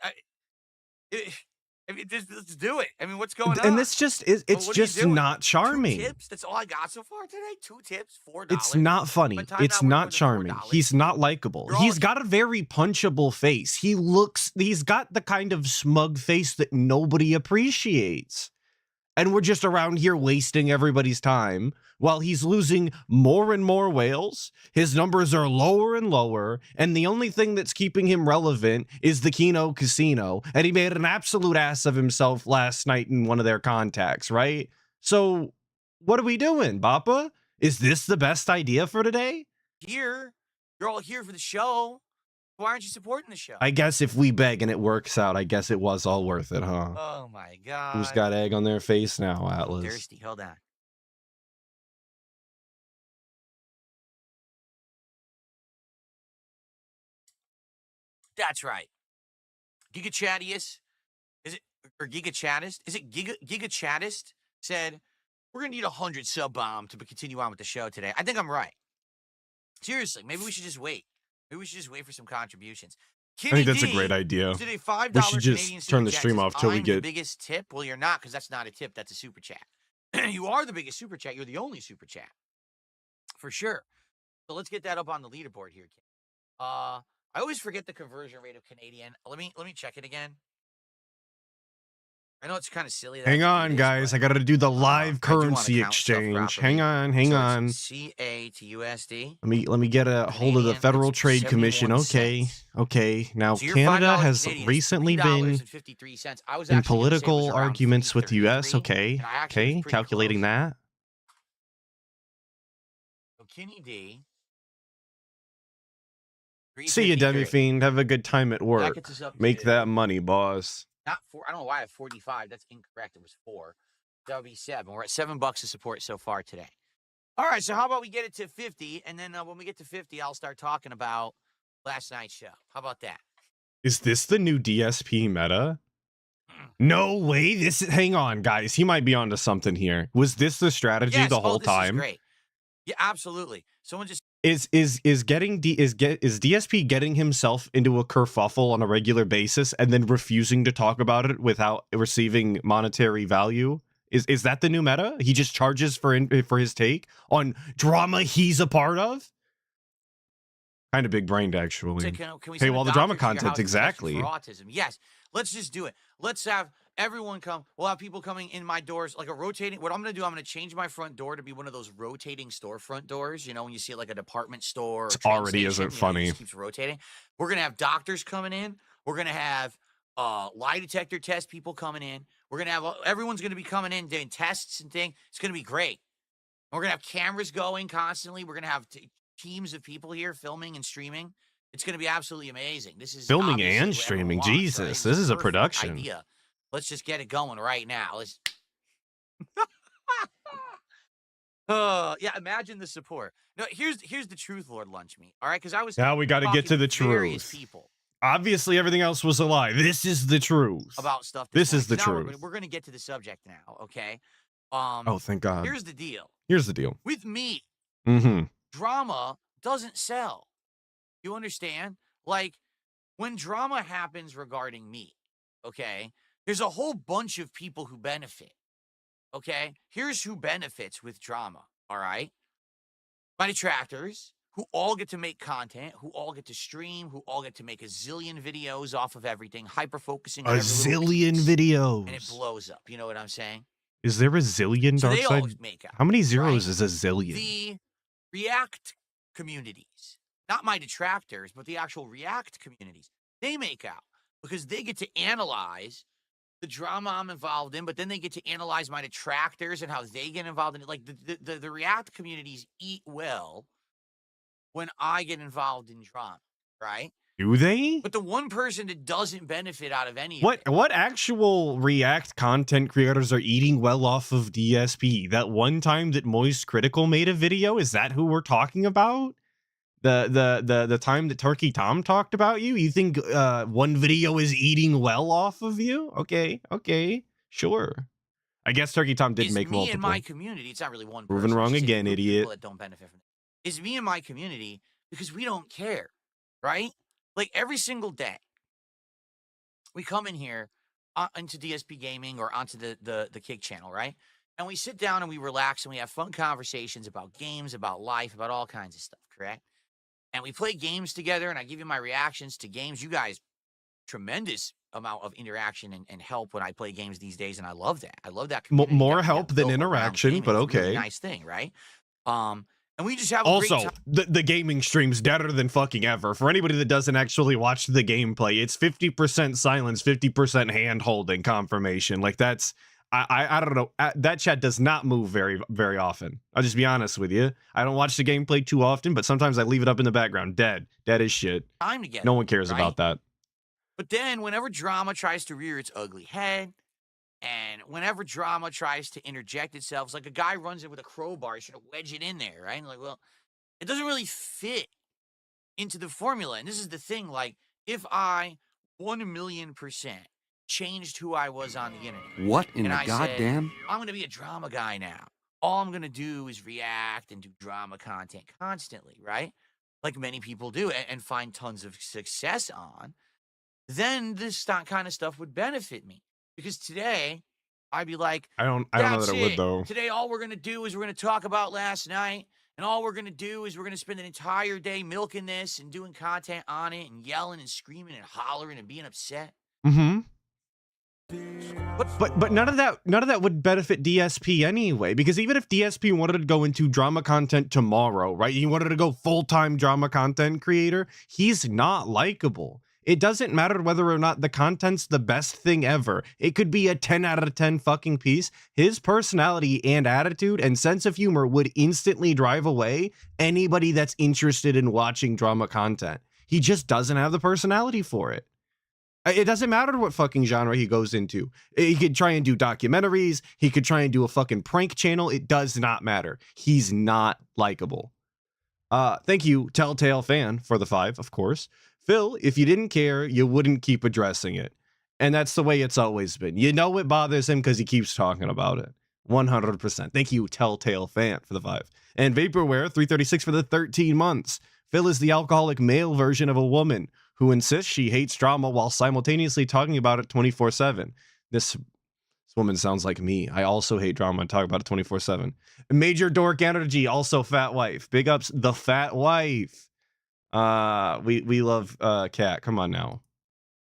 let's do it. I mean, what's going on? And this just is, it's just not charming. 2 tips? That's all I got so far today? 2 tips? $4? It's not funny. It's not charming. He's not likable. He's got a very punchable face. He's got the kind of smug face that nobody appreciates. And we're just around here wasting everybody's time while he's losing more and more whales. His numbers are lower and lower, and the only thing that's keeping him relevant is the Kino Casino, and he made an absolute ass of himself last night in one of their contacts, right? So what are we doing, Bappa? Is this the best idea for today? You're all here for the show. Why aren't you supporting the show? I guess if we beg and it works out, I guess it was all worth it, huh? Oh my God. Who's got egg on their face now, Atlas? I'm thirsty. Hold on. That's right. Giga Chattiest, is it, or Giga Chattist? Is it Giga Chattist said, we're going to need 100 sub bomb to continue on with the show today. I think I'm right. Seriously, maybe we should just wait. Maybe we should just wait for some contributions. I think that's a great idea. Did a $5 we should just turn the stream off till we get the biggest tip. Well, you're not, because that's not a tip. That's a super chat. You are the biggest super chat. You're the only super chat, for sure. So let's get that up on the leaderboard here, kid. I always forget the conversion rate of Canadian. Let me check it again. I know it's kind of silly. Hang on, guys. I got to do the live currency exchange. Hang on. CA to USD. Let me get a hold of the Federal Trade Commission. Okay. Now, so Canada has recently been in political arguments with the U.S. Okay. Calculating close. that. So Kenny D. See you, Demi Fiend. Have a good time at work. Make that money, boss. Not 4. I don't know why I have 45. That's incorrect. It was 4. That would be 7. We're at $7 of support so far today. All right. So how about we get it to 50, and then when we get to 50, I'll start talking about last night's show. How about that? Is this the new DSP meta? No way. Hang on, guys. He might be onto something here. Was this the strategy the whole time? Is great. Yeah, absolutely. Someone just is DSP getting himself into a kerfuffle on a regular basis and then refusing to talk about it without receiving monetary value? Is that the new meta? He just charges for his take on drama he's a part of? Kind of big brained, actually. Can we hey, well, the drama content, exactly. For autism. Yes, let's just do it. Let's have everyone come. We'll have people coming in my doors, like a rotating. What I'm going to do, I'm going to change my front door to be one of those rotating storefront doors. You know, when you see like a department store. It already isn't funny. It just keeps rotating. We're going to have doctors coming in. We're going to have lie detector test people coming in. We're going to have everyone's going to be coming in doing tests and things. It's going to be great. We're going to have cameras going constantly. We're going to have teams of people here filming and streaming. It's going to be absolutely amazing. This is filming and streaming. Wants, Jesus, right? this is a production. Idea. Let's just get it going right now. Let's. Yeah, imagine the support. No, here's the truth, Lord Lunch Meat. All right, because I was. Now we got to get to the truth. People. Obviously, everything else was a lie. This is the truth about stuff. This is the truth. We're going to get to the subject now. Okay. Oh, thank God. Here's the deal. Here's the deal. With me, Mm-hmm. Drama doesn't sell. You understand? Like, when drama happens regarding me, okay, there's a whole bunch of people who benefit, okay? Here's who benefits with drama, all right? My detractors, who all get to make content, who all get to stream, who all get to make a zillion videos off of everything, hyper-focusing on A every little zillion piece, videos. and it blows up. You know what I'm saying? Is there a zillion, So they Darkside? always make out. How many zeros right? is a zillion? The React communities, not my detractors, but the actual React communities, they make out because they get to analyze the drama I'm involved in, but then they get to analyze my detractors and how they get involved in it. Like the React communities eat well when I get involved in drama, right? Do they? But the one person that doesn't benefit out of any of What it, what actual React content creators are eating well off of DSP? That one time that Moist Critical made a video, is that who we're talking about? The time that Turkey Tom talked about you? You think one video is eating well off of you? Okay, sure. I guess Turkey Tom did is make me multiple. and my community. It's not really one Proven person. wrong it's just a again, group of idiot. People that don't benefit from it. Is me and my community because we don't care, right? Like every single day, we come in here into DSP Gaming or onto the Kick channel, right? And we sit down and we relax and we have fun conversations about games, about life, about all kinds of stuff, correct? And we play games together and I give you my reactions to games. You guys, tremendous amount of interaction and help when I play games these days. And I love that. I love that community. More that we help have than built around interaction, gaming. but It's a really okay. nice thing, right? And we just have a Also, great time. the gaming stream's deader than fucking ever. For anybody that doesn't actually watch the gameplay, it's 50% silence, 50% hand holding confirmation. Like that's I don't know. That chat does not move very often. I'll just be honest with you. I don't watch the gameplay too often, but sometimes I leave it up in the background, dead as shit. Time together. No one cares right? about that. But then whenever drama tries to rear its ugly head, and whenever drama tries to interject itself, it's like a guy runs in with a crowbar, you should wedge it in there, right? And like, well, it doesn't really fit into the formula. And this is the thing, like, if I 1,000,000% changed who I was on the internet. What in and the I goddamn? said, I'm going to be a drama guy now. All I'm going to do is react and do drama content constantly, right? Like many people do and find tons of success on. Then this kind of stuff would benefit me. Because today, I'd be like, I don't know that's that it would though. Today, all we're going to do is we're going to talk about last night. And all we're going to do is we're going to spend an entire day milking this and doing content on it and yelling and screaming and hollering and being upset. Mm-hmm. But none of that would benefit DSP anyway, because even if DSP wanted to go into drama content tomorrow, right? He wanted to go full-time drama content creator, he's not likable. It doesn't matter whether or not the content's the best thing ever. It could be a 10 out of 10 fucking piece. His personality and attitude and sense of humor would instantly drive away anybody that's interested in watching drama content. He just doesn't have the personality for it. It doesn't matter what fucking genre he goes into. He could try and do documentaries. He could try and do a fucking prank channel. It does not matter. He's not likable. Thank you, Telltale Fan, for the 5, of course. Phil, if you didn't care, you wouldn't keep addressing it. And that's the way it's always been. You know it bothers him because he keeps talking about it. 100%. Thank you, Telltale Fan, for the 5. And Vaporware, 336 for the 13 months. Phil is the alcoholic male version of a woman who insists she hates drama while simultaneously talking about it 24/7. This woman sounds like me. I also hate drama and talk about it 24/7. Major Dork Energy, also fat wife. Big ups, the fat wife. We love Cat. Come on now.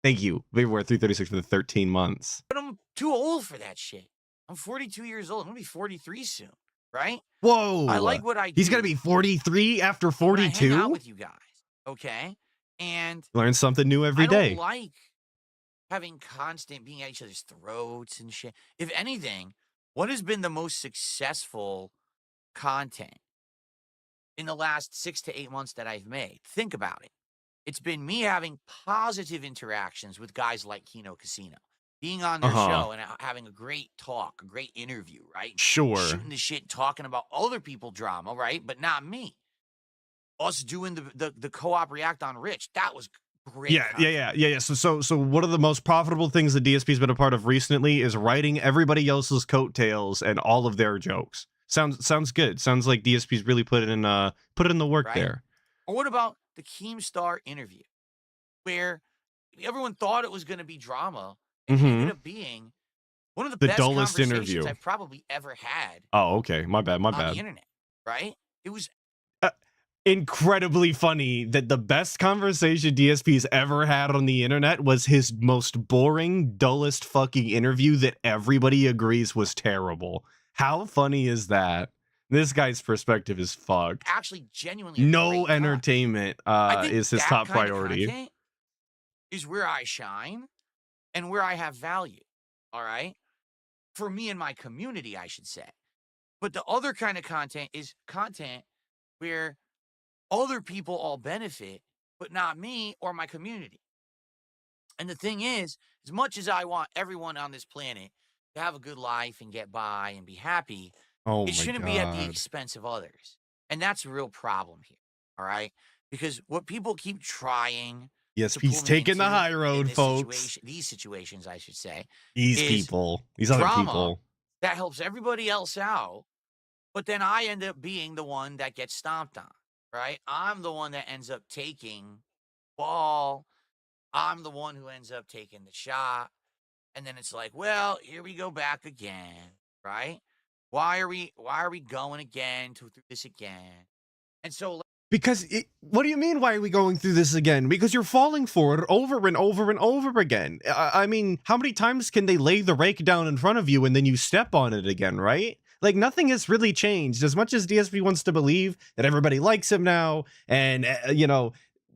Thank you. Vaporware 336 for the 13 months. But I'm too old for that shit. I'm 42 years old. I'm going to be 43 soon, right? Whoa. I like what I do. He's going to be 43 after 42? I hang out with you guys, okay? And learn something new every day. I don't like having constant being at each other's throats and shit. If anything, what has been the most successful content in the last 6 to 8 months that I've made? Think about it. It's been me having positive interactions with guys like Kino Casino, being on their show and having a great talk, a great interview, right? Sure. Shooting the shit, talking about other people drama, right? But not me. Us doing the co-op react on Rich, that was great. Yeah. So one of the most profitable things that DSP's been a part of recently is writing everybody else's coattails and all of their jokes. Sounds good. Sounds like DSP's really put in the work Right? there. Or what about the Keemstar interview, where everyone thought it was going to be drama, and it ended up being one of the best dullest conversations interview I've probably ever had Oh, okay. My bad. on the internet, right? It was incredibly funny that the best conversation DSP's ever had on the internet was his most boring, dullest fucking interview that everybody agrees was terrible. How funny is that? This guy's perspective is fucked. actually genuinely No great time. entertainment I think is his that top kind of priority. content is where I shine and where I have value, all right? For me and my community, I should say. But the other kind of content is content where other people all benefit, but not me or my community. And the thing is, as much as I want everyone on this planet to have a good life and get by and be happy, Oh it my shouldn't be at the god. expense of others. And that's a real problem here, all right? Because what people keep trying to DSP's pull me taking the into high in road, this folks. situation, these situations, I should say, These is people, these other drama people. that helps everybody else out, but then I end up being the one that gets stomped on, right? I'm the one that ends up taking ball. I'm the one who ends up taking the shot. And then it's like, well, here we go back again, right? Why are we going again through this again? And so Because what do you mean, why are we going through this again? Because you're falling for it over and over and over again. I mean, how many times can they lay the rake down in front of you and then you step on it again, right? Like, nothing has really changed. As much as DSP wants to believe that everybody likes him now and,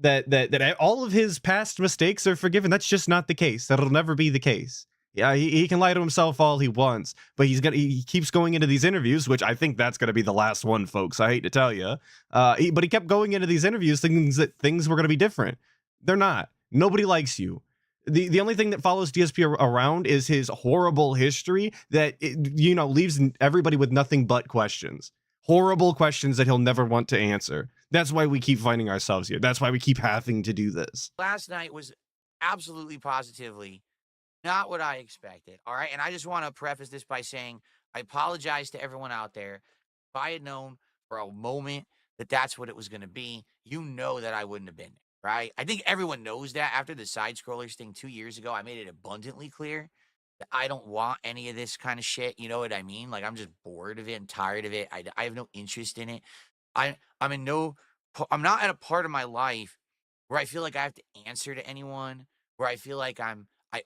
that all of his past mistakes are forgiven, that's just not the case. That'll never be the case. Yeah, he can lie to himself all he wants, but he keeps going into these interviews, which I think that's gonna be the last one, folks. I hate to tell you, but he kept going into these interviews thinking that things were gonna be different. They're not. Nobody likes you. The only thing that follows DSP around is his horrible history that leaves everybody with nothing but questions. Horrible questions that he'll never want to answer. That's why we keep finding ourselves here. That's why we keep having to do this. last night was absolutely positively not what I expected. All right. And I just want to preface this by saying I apologize to everyone out there. If I had known for a moment that that's what it was going to be, that I wouldn't have been there, right? I think everyone knows that after the side scrollers thing 2 years ago, I made it abundantly clear that I don't want any of this kind of shit. You know what I mean? Like, I'm just bored of it and tired of it. I have no interest in it. I'm not at a part of my life where I feel like I have to answer to anyone, where I feel like I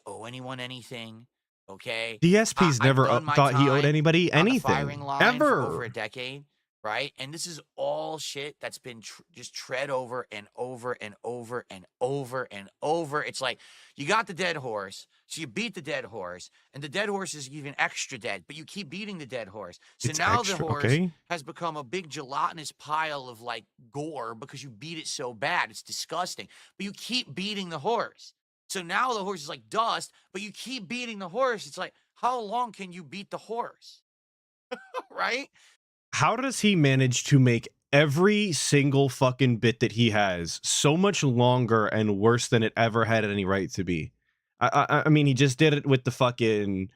owe anyone anything. Okay, DSP's I've never done my thought he owed time anybody on the anything firing line for over ever. a decade, right? And this is all shit that's been just tread over and over and over and over and over. It's like you got the dead horse, so you beat the dead horse, and the dead horse is even extra dead, but you keep beating the dead horse. So It's now extra, the horse okay? has become a big gelatinous pile of like gore because you beat it so bad. It's disgusting, but you keep beating the horse. So now the horse is like dust, but you keep beating the horse. It's like, how long can you beat the horse? Right? How does he manage to make every single fucking bit that he has so much longer and worse than it ever had any right to be? I mean, he just did it with the fucking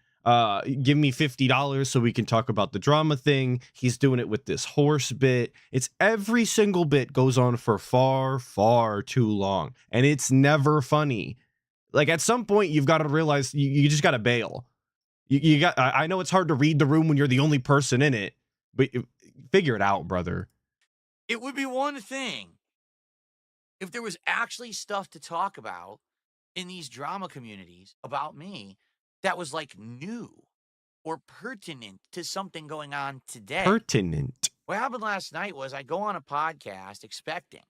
give me $50 so we can talk about the drama thing. He's doing it with this horse bit. It's every single bit goes on for far, far too long, and it's never funny. Like, at some point, you've got to realize you just got to bail. I know it's hard to read the room when you're the only person in it, but figure it out, brother. It would be one thing if there was actually stuff to talk about in these drama communities about me that was like new or pertinent to something going on today. Pertinent. What happened last night was I go on a podcast expecting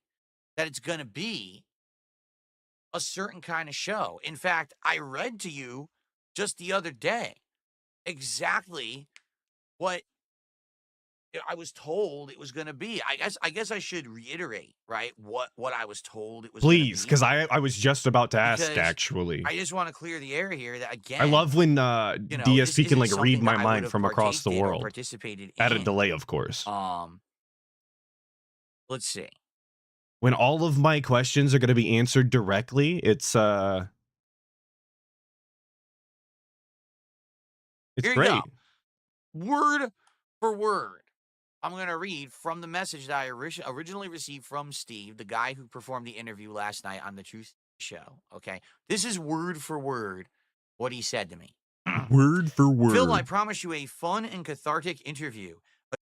that it's going to be a certain kind of show. In fact, I read to you just the other day exactly what I was told it was going to be. I guess I should reiterate, right? What I was told it was going to be. Please, because I was just about to ask, Because actually. I just want to clear the air here that again. I love when this DSP can isn't like read something my that I mind would've from across the partaked in or world participated at a in. delay, of course. Let's see. When all of my questions are going to be answered directly, it's Here you great. go. Word for word. I'm going to read from the message that I originally received from Steve, the guy who performed the interview last night on the Truth Show. Okay. This is word for word what he said to me. Word for word. Phil, I promise you a fun and cathartic interview.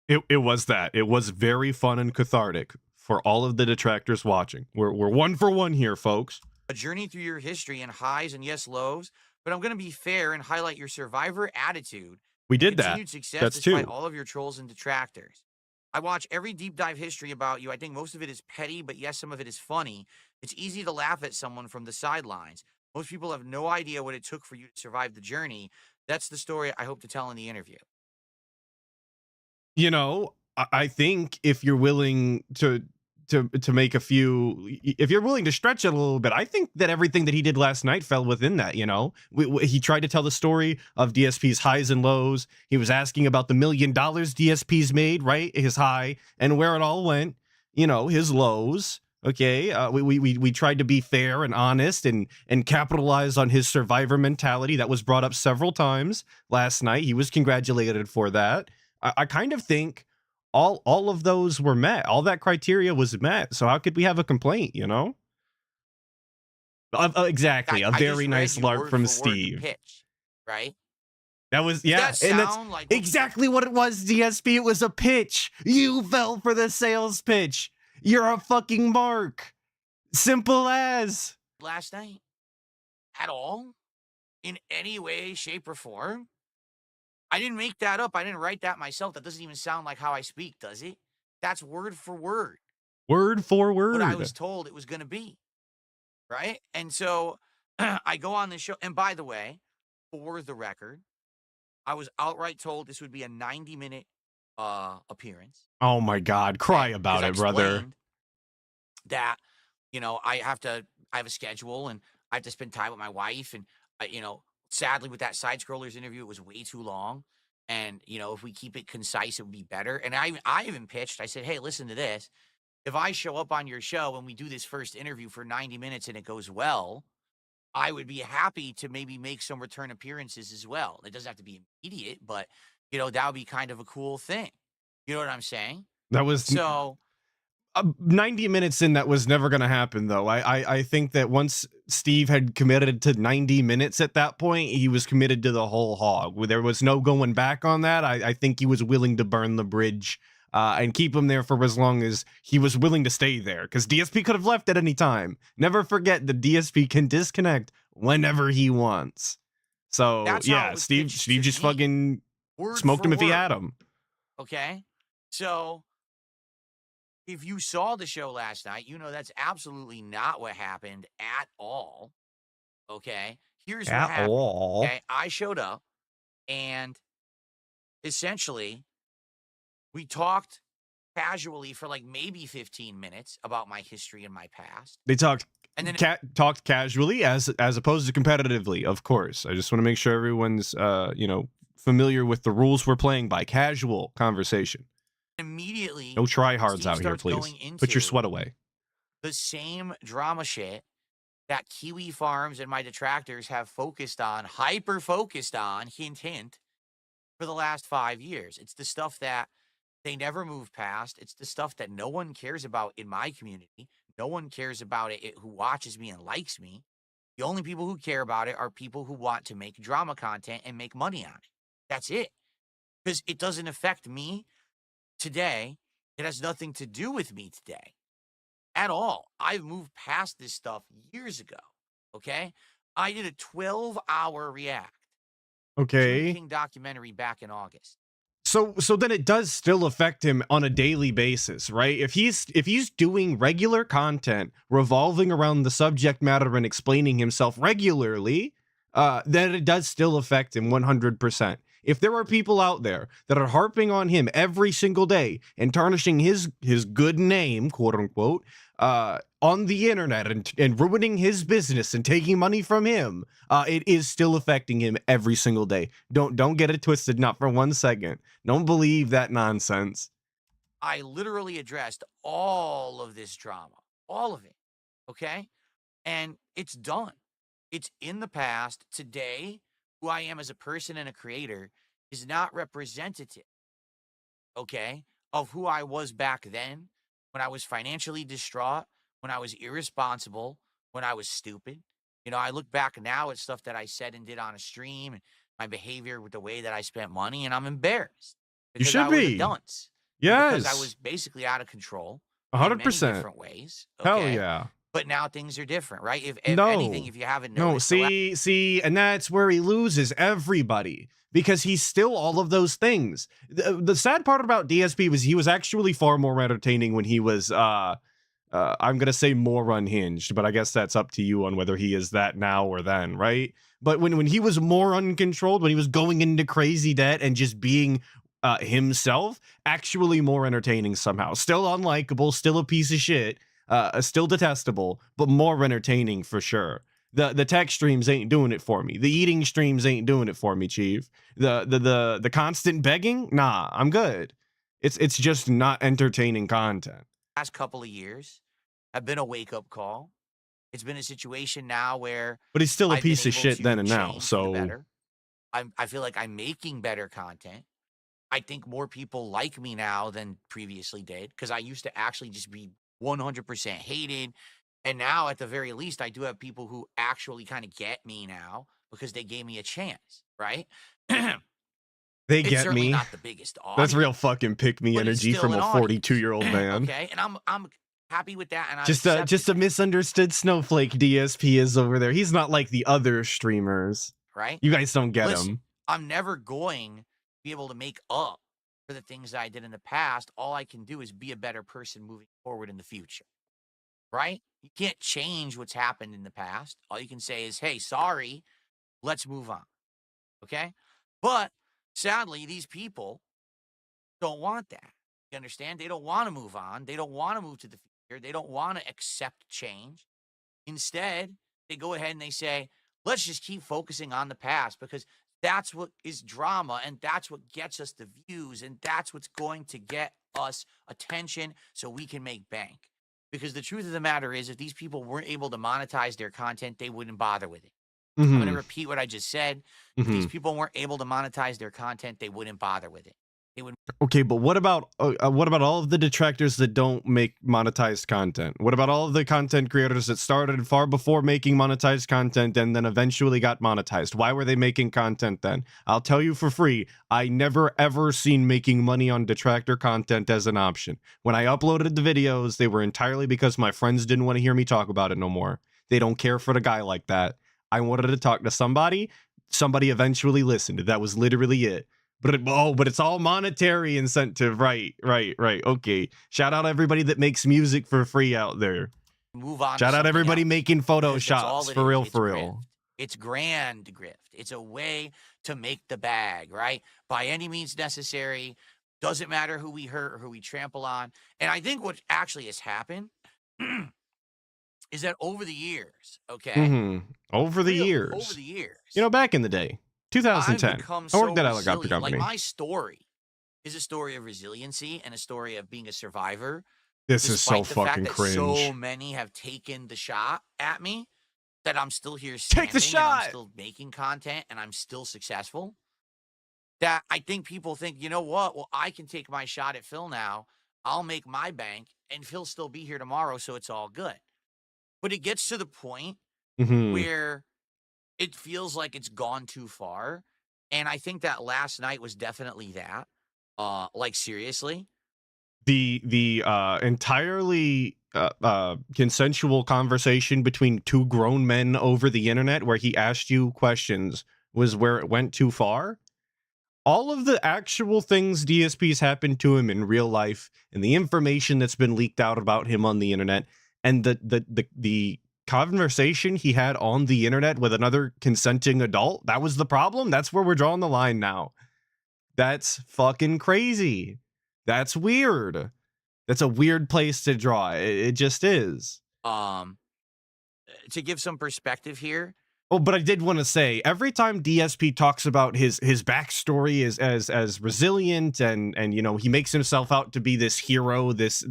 It was that. It was very fun and cathartic for all of the detractors watching. We're 1 for 1 here, folks. A journey through your history and highs and yes, lows, but I'm going to be fair and highlight your survivor attitude. We did that. Continued success That's despite two. all of your trolls and detractors. I watch every deep dive history about you. I think most of it is petty, but yes, some of it is funny. It's easy to laugh at someone from the sidelines. Most people have no idea what it took for you to survive the journey. That's the story I hope to tell in the interview. You know, I think if you're willing to make a few, if you're willing to stretch it a little bit, I think that everything that he did last night fell within that. You know, he tried to tell the story of DSP's highs and lows. He was asking about the $1 million DSP's made, right? His high and where it all went. You know, his lows. Okay, we tried to be fair and honest and capitalize on his survivor mentality that was brought up several times last night. He was congratulated for that. I kind of think all of those were met. All that criteria was met. So how could we have a complaint, you know? Exactly. A very nice lark from Steve. Pitch, right? That was, yeah. And that's like exactly what it was, DSP. It was a pitch. You fell for the sales pitch. You're a fucking mark. Simple as. Last night? At all? In any way, shape, or form? I didn't make that up. I didn't write that myself. That doesn't even sound like how I speak, does it? That's word for word. Word for word. What I was told it was going to be. Right? And so I go on this show. And by the way, for the record, I was outright told this would be a 90-minute appearance. Oh my God. Cry about it, brother. That, you know, I have a schedule and I have to spend time with my wife. And, you know, sadly with that side scrollers interview, it was way too long. And, you know, if we keep it concise, it would be better. And I even pitched, I said, hey, listen to this. If I show up on your show and we do this first interview for 90 minutes and it goes well, I would be happy to maybe make some return appearances as well. It doesn't have to be immediate, but, you know, that would be kind of a cool thing. You know what I'm saying? That was so 90 minutes in. That was never going to happen, though. I think that once Steve had committed to 90 minutes at that point, he was committed to the whole hog. There was no going back on that. I think he was willing to burn the bridge and keep him there for as long as he was willing to stay there, because DSP could have left at any time. Never forget that DSP can disconnect whenever he wants. So yeah, Steve just fucking smoked him if he had him. Okay, so if you saw the show last night, you know that's absolutely not what happened at all. Okay, here's what happened. Okay, I showed up and essentially we talked casually for like maybe 15 minutes about my history and my past. They talked and then talked casually as opposed to competitively, of course. I just want to make sure everyone's you know, familiar with the rules we're playing by. Casual conversation. Immediately, no tryhards out here, please. Put your sweat away. The same drama shit that Kiwi Farms and my detractors have focused on, hyper focused on, hint, hint, for the last 5 years. It's the stuff that they never move past. It's the stuff that no one cares about in my community. No one cares about it who watches me and likes me. The only people who care about it are people who want to make drama content and make money on it. That's it. Because it doesn't affect me today. It has nothing to do with me today at all. I've moved past this stuff years ago. Okay? I did a 12-hour react. Okay. King documentary back in August. So then it does still affect him on a daily basis, right? If he's doing regular content revolving around the subject matter and explaining himself regularly, then it does still affect him 100%. If there are people out there that are harping on him every single day and tarnishing his good name, quote unquote, on the internet and ruining his business and taking money from him, it is still affecting him every single day. Don't get it twisted, not for 1 second. Don't believe that nonsense. I literally addressed all of this drama, all of it, okay? And it's done. It's in the past. Today, who I am as a person and a creator is not representative, okay, of who I was back then, when I was financially distraught, when I was irresponsible, when I was stupid. You know, I look back now at stuff that I said and did on a stream and my behavior with the way that I spent money, and I'm embarrassed You because should I was a be. dunce. Because I Yes. was basically out of control in many 100%. different ways. Hell Okay. yeah. But now things are different, right? If No. anything, if you haven't No, noticed, the see, and that's where he loses everybody because he's still all of those things. The sad part about DSP was he was actually far more entertaining when he was I'm gonna say more unhinged, but I guess that's up to you on whether he is that now or then, right? But when he was more uncontrolled, when he was going into crazy debt and just being himself, actually more entertaining somehow. Still unlikable, still a piece of shit, still detestable, but more entertaining for sure. The tech streams ain't doing it for me. The eating streams ain't doing it for me, Chief. The constant begging, nah, I'm good. It's just not entertaining content. last couple of years have been a wake-up call. It's been a situation now where But he's still a I've been piece of able shit to then and now. change for the So better. I feel like I'm making better content. I think more people like me now than previously did, because I used to actually just be 100% hated. And now, at the very least, I do have people who actually kind of get me now because they gave me a chance, right? they It's get certainly me. not the biggest audience. That's real fucking pick me but it's energy still from an a audience. 42-year-old man. Okay, and I'm happy with that, and I Just a misunderstood snowflake DSP is over there. He's not like the other streamers. right. You guys don't get Listen, him. I'm never going to be able to make up for the things that I did in the past. All I can do is be a better person moving forward in the future, right? You can't change what's happened in the past. All you can say is, hey, sorry, let's move on, okay? But sadly, these people don't want that. You understand? They don't want to move on. They don't want to move to the future. They don't want to accept change. Instead, they go ahead and they say, let's just keep focusing on the past, because that's what is drama, and that's what gets us the views, and that's what's going to get us attention so we can make bank. Because the truth of the matter is, if these people weren't able to monetize their content, they wouldn't bother with it. I'm going to repeat what I just said. If these people weren't able to monetize their content, they wouldn't bother with it. They would. Okay, but what about all of the detractors that don't make monetized content? What about all of the content creators that started far before making monetized content and then eventually got monetized? Why were they making content then? I'll tell you for free, I never ever seen making money on detractor content as an option. When I uploaded the videos, they were entirely because my friends didn't want to hear me talk about it no more. They don't care for the guy like that. I wanted to talk to somebody. Somebody eventually listened. That was literally it. But it's all monetary incentive. Right. Okay. Shout out everybody that makes music for free out there. Move on. Shout out everybody making photoshops. For real. Grift. It's grand grift. It's a way to make the bag, right? By any means necessary. Doesn't matter who we hurt or who we trample on. And I think what actually has happened is that over the years, okay? Over the years. You know, back in the day, 2010, I worked at a helicopter company. Like, my story is a story of resiliency and a story of being a survivor. This is so fucking cringe. So many have taken the shot at me that I'm still here standing. Take the shot. I'm still making content and I'm still successful. That I think people think, you know what? Well, I can take my shot at Phil now. I'll make my bank and Phil still be here tomorrow, so it's all good. But it gets to the point where it feels like it's gone too far. And I think that last night was definitely that. Like, seriously. The entirely consensual conversation between two grown men over the internet where he asked you questions was where it went too far. All of the actual things DSP's happened to him in real life and the information that's been leaked out about him on the internet and the conversation he had on the internet with another consenting adult, that was the problem. That's where we're drawing the line now. That's fucking crazy. That's weird. That's a weird place to draw. It just is. To give some perspective here. Oh, but I did want to say, every time DSP talks about his backstory as resilient and you know, he makes himself out to be this hero, this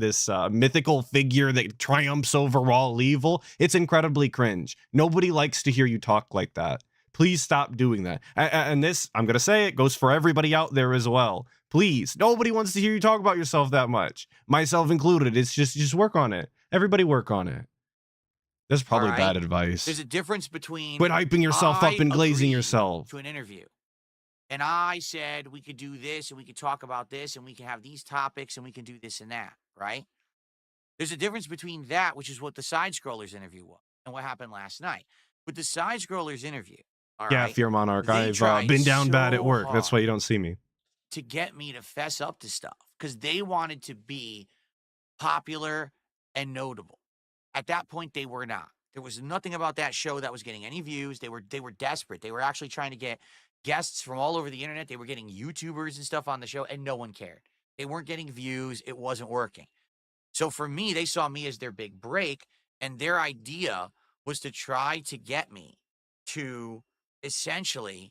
mythical figure that triumphs over all evil, it's incredibly cringe. Nobody likes to hear you talk like that. Please stop doing that. And this, I'm going to say it, goes for everybody out there as well. Please, nobody wants to hear you talk about yourself that much, myself included. It's just work on it. Everybody work on it. That's probably bad advice. There's a difference between quit hyping yourself up and glazing yourself to an interview. And I said we could do this and we could talk about this and we can have these topics and we can do this and that, right? There's a difference between that, which is what the Side Scrollers interview was, and what happened last night. With the Side Scrollers interview, Fear Monarch, I've been down bad at work. That's why you don't see me. To get me to fess up to stuff, because they wanted to be popular and notable. At that point, they were not. There was nothing about that show that was getting any views. They were desperate. They were actually trying to get guests from all over the internet. They were getting YouTubers and stuff on the show, and no one cared. They weren't getting views. It wasn't working. So for me, they saw me as their big break, and their idea was to try to get me to essentially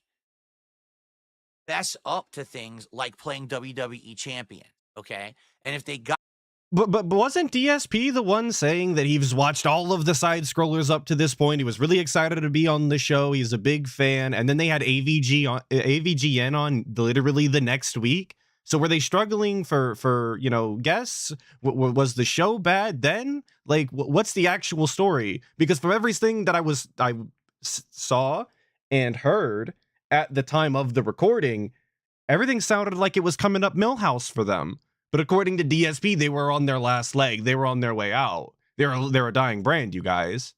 fess up to things like playing WWE Champion, okay? And if they got... But wasn't DSP the one saying that he's watched all of the Side Scrollers up to this point? He was really excited to be on the show. He's a big fan. And then they had AVGN on literally the next week. So were they struggling for guests? Was the show bad then? Like, what's the actual story? Because from everything that I saw and heard at the time of the recording, everything sounded like it was coming up Millhouse for them. But according to DSP, they were on their last leg. They were on their way out. They're a dying brand, you guys.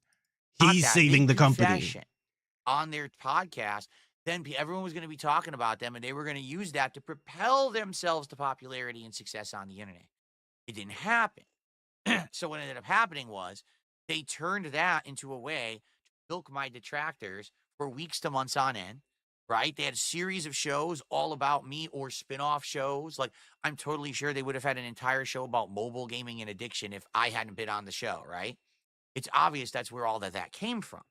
He's saving the company. On their podcast, then everyone was going to be talking about them, and they were going to use that to propel themselves to popularity and success on the internet. It didn't happen. So what ended up happening was they turned that into a way to milk my detractors for weeks to months on end. Right? They had a series of shows all about me or spin-off shows. Like, I'm totally sure they would have had an entire show about mobile gaming and addiction if I hadn't been on the show, right? It's obvious that's where all that came from.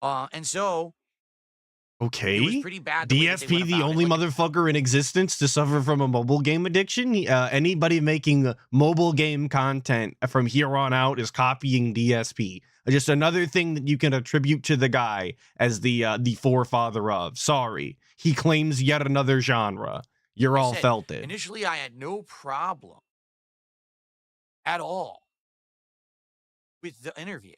And so... Okay. It was pretty bad. DSP, the only motherfucker in existence to suffer from a mobile game addiction? Anybody making mobile game content from here on out is copying DSP. Just another thing that you can attribute to the guy as the forefather of. Sorry. He claims yet another genre. You're all felt it. Initially, I had no problem at all with the interview.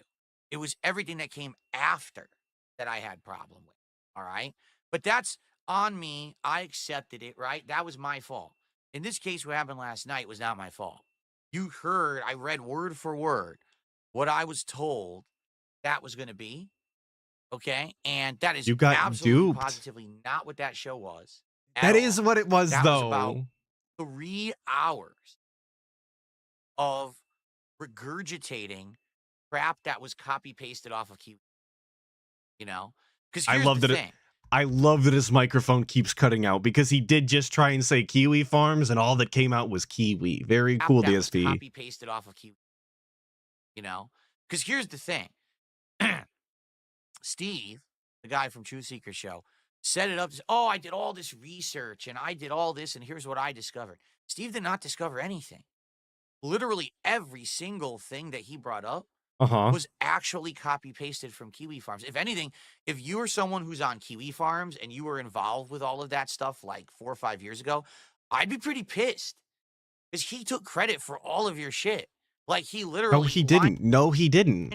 It was everything that came after that I had problem with. All right. But that's on me. I accepted it, right? That was my fault. In this case, what happened last night was not my fault. You heard, I read word for word what I was told that was going to be. Okay. And that is absolutely positively not what that show was. That is what it was, though. Was about 3 hours of regurgitating crap that was copy pasted off of Kiwi. You know? Because I love that his microphone keeps cutting out, because he did just try and say Kiwi Farms and all that came out was Kiwi. Very cool, DSP. Copy pasted off of Kiwi. You know? Because here's the thing. Steve, the guy from Truth Seeker Show, set it up. Oh, I did all this research and I did all this and here's what I discovered. Steve did not discover anything. Literally every single thing that he brought up was actually copy-pasted from Kiwi Farms. If anything, if you're someone who's on Kiwi Farms and you were involved with all of that stuff like 4 or 5 years ago, I'd be pretty pissed. Because he took credit for all of your shit. Like, he literally... No, he didn't. No, he didn't.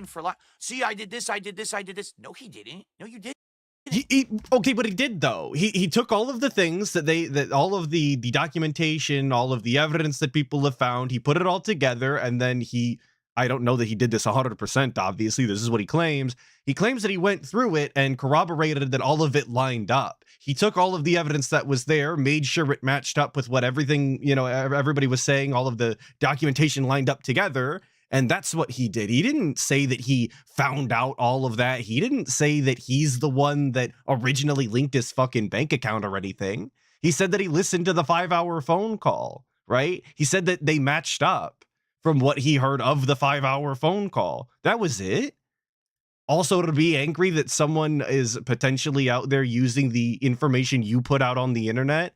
See, I did this, I did this, I did this. No, he didn't. No, you didn't. Okay, but he did, though. He took all of the things that all of the documentation, all of the evidence that people have found, he put it all together, and then I don't know that he did this 100%, obviously. This is what he claims. He claims that he went through it and corroborated that all of it lined up. He took all of the evidence that was there, made sure it matched up with what everything, everybody was saying, all of the documentation lined up together, and that's what he did. He didn't say that he found out all of that. He didn't say that he's the one that originally linked his fucking bank account or anything. He said that he listened to the 5-hour phone call, right? He said that they matched up from what he heard of the 5-hour phone call. That was it. Also, to be angry that someone is potentially out there using the information you put out on the internet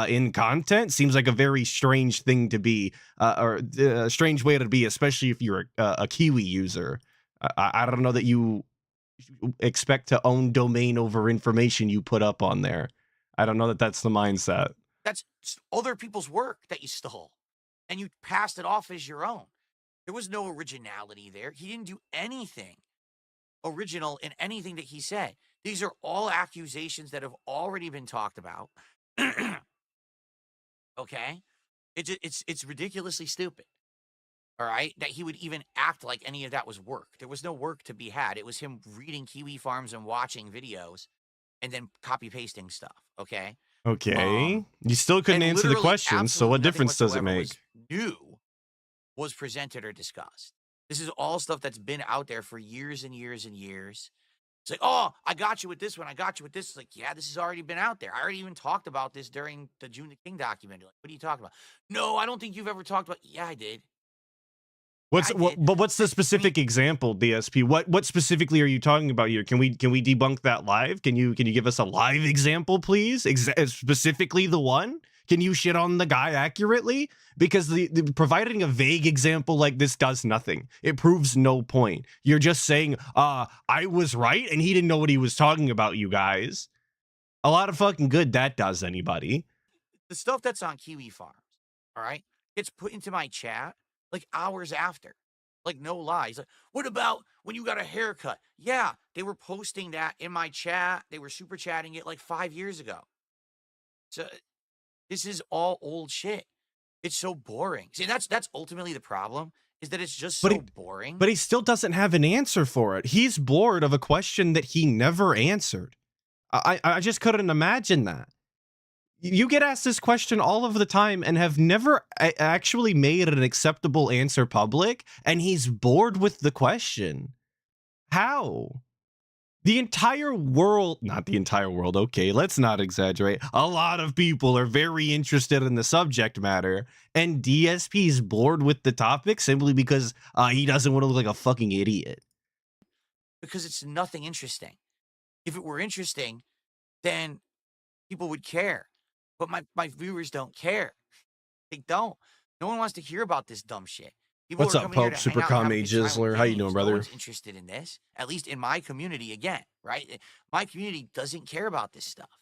in content seems like a very strange thing to be, or a strange way to be, especially if you're a Kiwi user. I don't know that you expect to own domain over information you put up on there. I don't know that that's the mindset. That's other people's work that you stole, and you passed it off as your own. There was no originality there. He didn't do anything original in anything that he said. These are all accusations that have already been talked about. Okay? It's ridiculously stupid. All right? That he would even act like any of that was work. There was no work to be had. It was him reading Kiwi Farms and watching videos and then copy pasting stuff. Okay? Okay. You still couldn't answer the question, so what difference does it make? New was presented or discussed. This is all stuff that's been out there for years and years and years. It's like, oh, I got you with this one. I got you with this. It's like, yeah, this has already been out there. I already even talked about this during the June the King documentary. Like, what are you talking about? No, I don't think you've ever talked about. Yeah, I did. But what's the specific example, DSP? What specifically are you talking about here? Can we debunk that live? Can you give us a live example, please? Specifically the one? Can you shit on the guy accurately? Because the providing a vague example like this does nothing. It proves no point. You're just saying, I was right and he didn't know what he was talking about, you guys. A lot of fucking good that does anybody. The stuff that's on Kiwi Farms, all right, gets put into my chat like hours after. Like, no lies. Like, what about when you got a haircut? Yeah, they were posting that in my chat. They were super chatting it like 5 years ago. So this is all old shit. It's so boring. See, that's ultimately the problem, is that it's just so boring. But he still doesn't have an answer for it. He's bored of a question that he never answered. I just couldn't imagine that. You get asked this question all of the time and have never actually made an acceptable answer public, and he's bored with the question. How? The entire world, not the entire world, okay, let's not exaggerate. A lot of people are very interested in the subject matter, and DSP's bored with the topic simply because he doesn't want to look like a fucking idiot. Because it's nothing interesting. If it were interesting, then people would care. But my viewers don't care. They don't. No one wants to hear about this dumb shit. People What's up, Pope Super Kame Jizzler? How you doing, brother? No one's interested in this. At least in my community, again, right? My community doesn't care about this stuff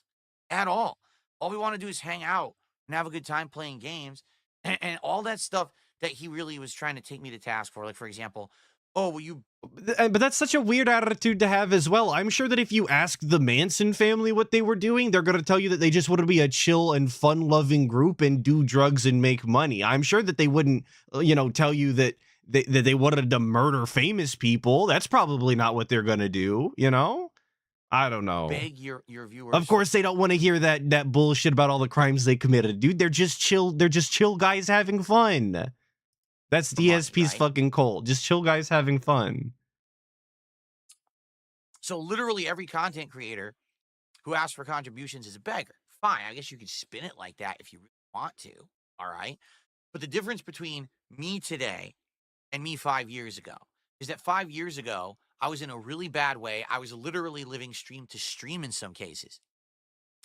at all. All we want to do is hang out and have a good time playing games, and all that stuff that he really was trying to take me to task for. Like, for example, oh, well, you... But that's such a weird attitude to have as well. I'm sure that if you ask the Manson family what they were doing, they're going to tell you that they just want to be a chill and fun-loving group and do drugs and make money. I'm sure that they wouldn't, tell you that they wanted to murder famous people. That's probably not what they're going to do, I don't know. Beg your viewers. Of course, they don't want to hear that bullshit about all the crimes they committed, dude. They're just chill guys having fun. That's DSP's fucking cult. Just chill guys having fun. So literally every content creator who asks for contributions is a beggar. Fine, I guess you could spin it like that if you really want to, all right? But the difference between me today and me 5 years ago is that 5 years ago, I was in a really bad way. I was literally living stream to stream in some cases.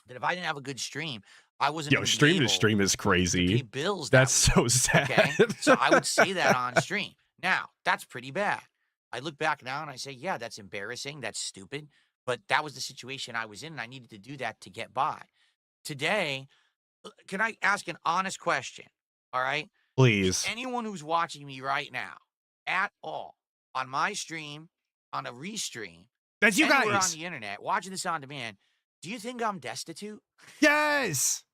That if I didn't have a good stream, I wasn't. Stream to stream is crazy. To pay bills. That's so sad. Okay? So I would say that on stream. Now, that's pretty bad. I look back now and I say, yeah, that's embarrassing. That's stupid. But that was the situation I was in, and I needed to do that to get by. Today, can I ask an honest question? All right? Please. Anyone who's watching me right now, at all, on my stream, on a restream, that's you guys on the internet, watching this on demand, do you think I'm destitute? Yes.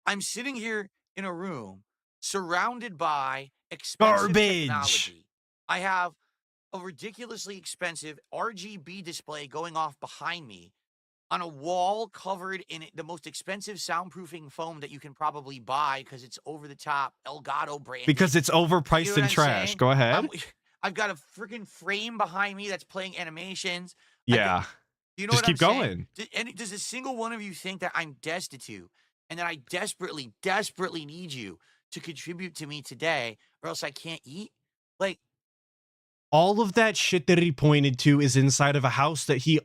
I'm sitting here in a room surrounded by expensive technology. I have a ridiculously expensive RGB display going off behind me on a wall covered in the most expensive soundproofing foam that you can probably buy because it's over the top Elgato brand. Because it's overpriced and trash. Go ahead. I've got a freaking frame behind me that's playing animations. Yeah. You know just what keep I'm going. And does a single one of you think that I'm destitute and that I desperately, desperately need you to contribute to me today or else I can't eat? Like, All of that shit that he pointed to is inside of a house that he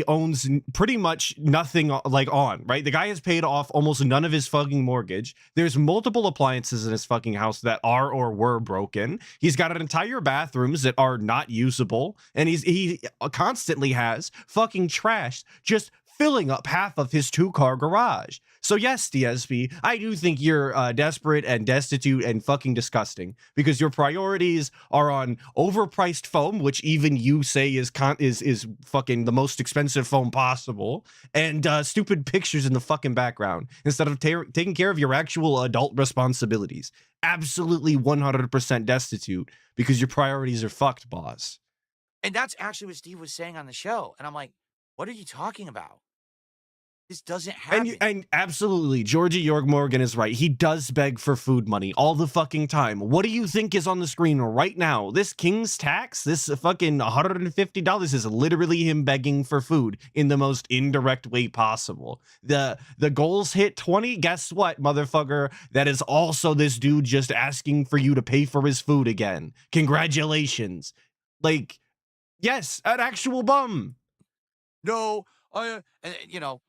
owns pretty much nothing on, right? The guy has paid off almost none of his fucking mortgage. There's multiple appliances in his fucking house that are or were broken. He's got an entire bathrooms that are not usable, and he constantly has fucking trash just filling up half of his 2-car garage. So yes, DSP, I do think you're desperate and destitute and fucking disgusting, because your priorities are on overpriced foam, which even you say is fucking the most expensive foam possible, and stupid pictures in the fucking background instead of taking care of your actual adult responsibilities. Absolutely 100% destitute, because your priorities are fucked, boss. And that's actually what Steve was saying on the show. And I'm like, what are you talking about? This doesn't happen. And absolutely, Georgie York Morgan is right. He does beg for food money all the fucking time. What do you think is on the screen right now? This King's Tax, this fucking $150 is literally him begging for food in the most indirect way possible. The goals hit 20. Guess what, motherfucker? That is also this dude just asking for you to pay for his food again. Congratulations. Like, yes, an actual bum. No, you know,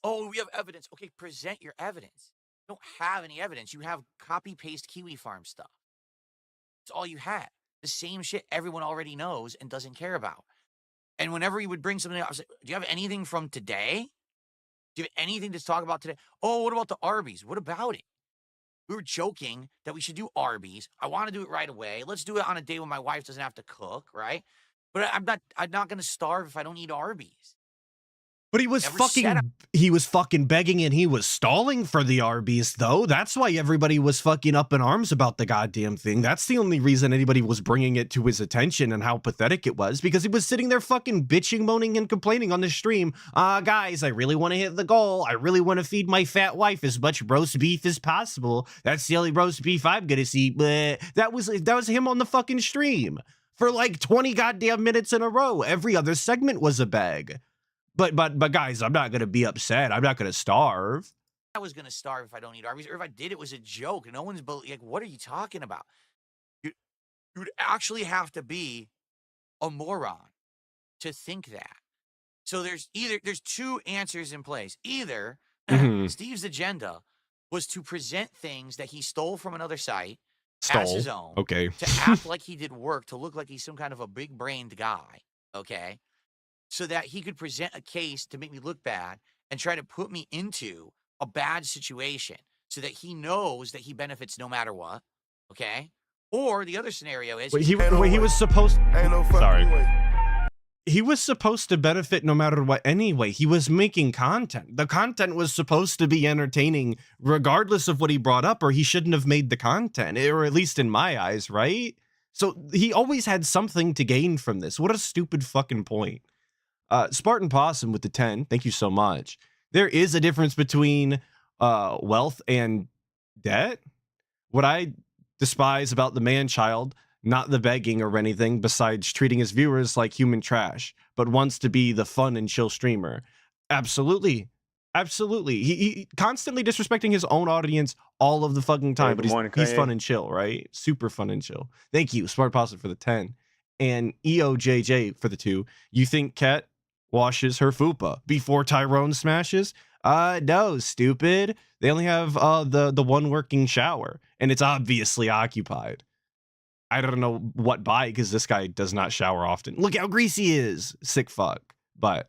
oh, we have evidence. Okay, present your evidence. You don't have any evidence. You have copy-paste Kiwi Farm stuff. It's all you had. The same shit everyone already knows and doesn't care about. And whenever you would bring something up, I was like, do you have anything from today? Do you have anything to talk about today? Oh, what about the Arby's? What about it? We were joking that we should do Arby's. I want to do it right away. Let's do it on a day when my wife doesn't have to cook, right? But I'm not going to starve if I don't eat Arby's. But he was fucking begging, and he was stalling for the Arby's, though. That's why everybody was fucking up in arms about the goddamn thing. That's the only reason anybody was bringing it to his attention and how pathetic it was, because he was sitting there fucking bitching, moaning, and complaining on the stream. Guys, I really want to hit the goal. I really want to feed my fat wife as much roast beef as possible. That's the only roast beef I'm gonna see. But that was him on the fucking stream for like 20 goddamn minutes in a row. Every other segment was a beg. But guys, I'm not gonna be upset. I'm not gonna starve. I was gonna starve if I don't eat Arby's, or if I did, it was a joke. No one's like, what are you talking about? You would actually have to be a moron to think that. So there's two answers in place. Either Steve's agenda was to present things that he stole from another site as his own, okay, to act like he did work, to look like he's some kind of a big-brained guy, okay? So that he could present a case to make me look bad and try to put me into a bad situation so that he knows that he benefits no matter what, okay? Or the other scenario is... he was supposed... Ain't no fucking way. He was supposed to benefit no matter what anyway. He was making content. The content was supposed to be entertaining regardless of what he brought up, or he shouldn't have made the content, or at least in my eyes, right? So he always had something to gain from this. What a stupid fucking point. Spartan Possum with the 10, thank you so much. There is a difference between wealth and debt. What I despise about the man-child, not the begging or anything, besides treating his viewers like human trash, but wants to be the fun and chill streamer. Absolutely. Absolutely. He constantly disrespecting his own audience all of the fucking time, Hey, but he's fun and chill, right? Super fun and chill. Thank you, Smart Possum, for the 10. And EOJJ for the 2. You think Kat washes her fupa before Tyrone smashes? No, stupid. They only have the one working shower, and it's obviously occupied. I don't know what by, because this guy does not shower often. Look how greasy he is. Sick fuck. But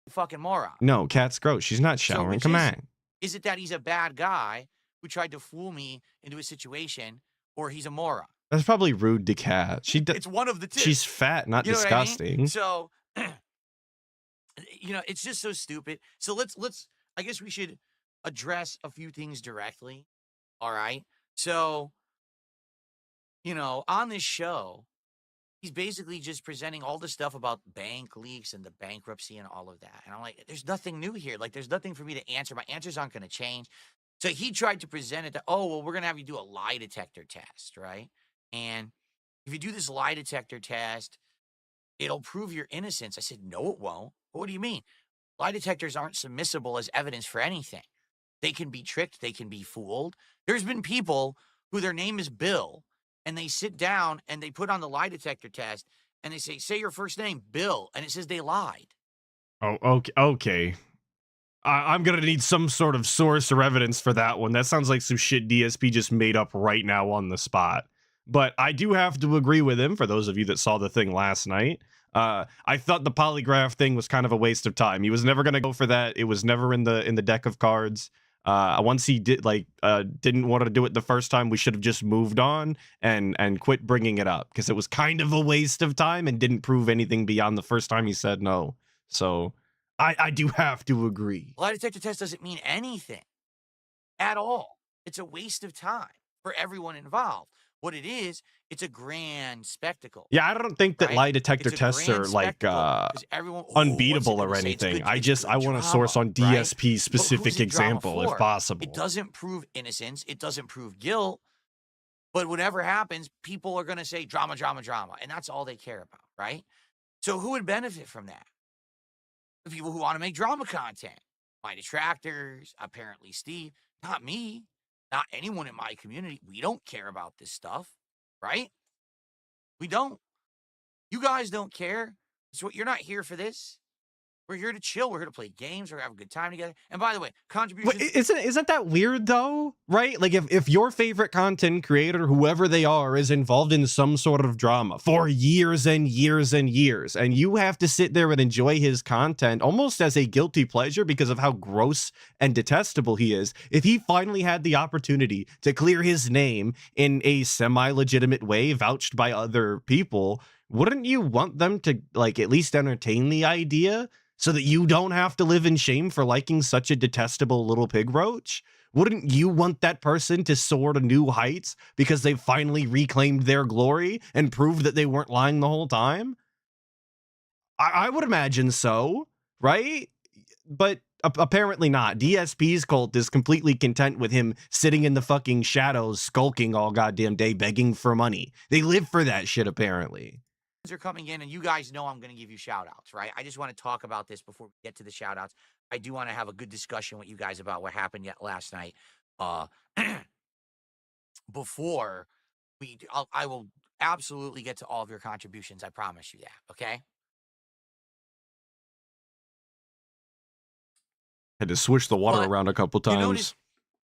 fucking moron. no, Kat's gross. She's not showering. Come on. Is it that he's a bad guy who tried to fool me into a situation, or he's a moron? That's probably rude to Kat. It's one of the two. She's fat, not disgusting. I mean? So, it's just so stupid. So let's. I guess we should address a few things directly. All right. So, on this show, he's basically just presenting all the stuff about bank leaks and the bankruptcy and all of that. And I'm like, there's nothing new here. Like, there's nothing for me to answer. My answers aren't going to change. So he tried to present it that, we're going to have you do a lie detector test, right? And if you do this lie detector test, it'll prove your innocence. I said, no, it won't. What do you mean? Lie detectors aren't submissible as evidence for anything. They can be tricked. They can be fooled. There's been people who their name is Bill, and they sit down and they put on the lie detector test and they say your first name, Bill, and it says they lied. Oh, okay. I'm gonna need some sort of source or evidence for that one. That sounds like some shit DSP just made up right now on the spot. But I do have to agree with him, for those of you that saw the thing last night. I thought the polygraph thing was kind of a waste of time. He was never gonna go for that. It was never in the deck of cards. Once he didn't want to do it the first time, we should have just moved on and quit bringing it up, because it was kind of a waste of time and didn't prove anything beyond the first time he said no. So I do have to agree. Lie detector test doesn't mean anything at all. It's a waste of time for everyone involved. What it is, it's a grand spectacle. Yeah, I don't think that right? lie detector It's a tests are grand like spectacle, 'cause everyone, unbeatable what's it or gonna say? It's anything. good- I it's just good I want a source drama, on DSP right? But who's specific it drama example if for? possible. It doesn't prove innocence. It doesn't prove guilt. But whatever happens, people are going to say drama, drama, drama. And that's all they care about, right? So who would benefit from that? The people who want to make drama content. My detractors, apparently Steve, not me, not anyone in my community. We don't care about this stuff, right? We don't. You guys don't care. So you're not here for this. We're here to chill. We're here to play games. We're have a good time together. And by the way, contributions. Wait, isn't that weird though? Right? Like if your favorite content creator, whoever they are, is involved in some sort of drama for years and years and years, and you have to sit there and enjoy his content almost as a guilty pleasure because of how gross and detestable he is. If he finally had the opportunity to clear his name in a semi-legitimate way, vouched by other people, wouldn't you want them to like at least entertain the idea? So that you don't have to live in shame for liking such a detestable little pig roach? Wouldn't you want that person to soar to new heights because they finally reclaimed their glory and proved that they weren't lying the whole time? I would imagine so, right? But apparently not. DSP's cult is completely content with him sitting in the fucking shadows, skulking all goddamn day, begging for money. They live for that shit, apparently. Are coming in, and you guys know I'm going to give you shout outs, right? I just want to talk about this before we get to the shout outs. I do want to have a good discussion with you guys about what happened last night. Before I will absolutely get to all of your contributions. I promise you that. Okay. Had to switch the water around a couple times. You notice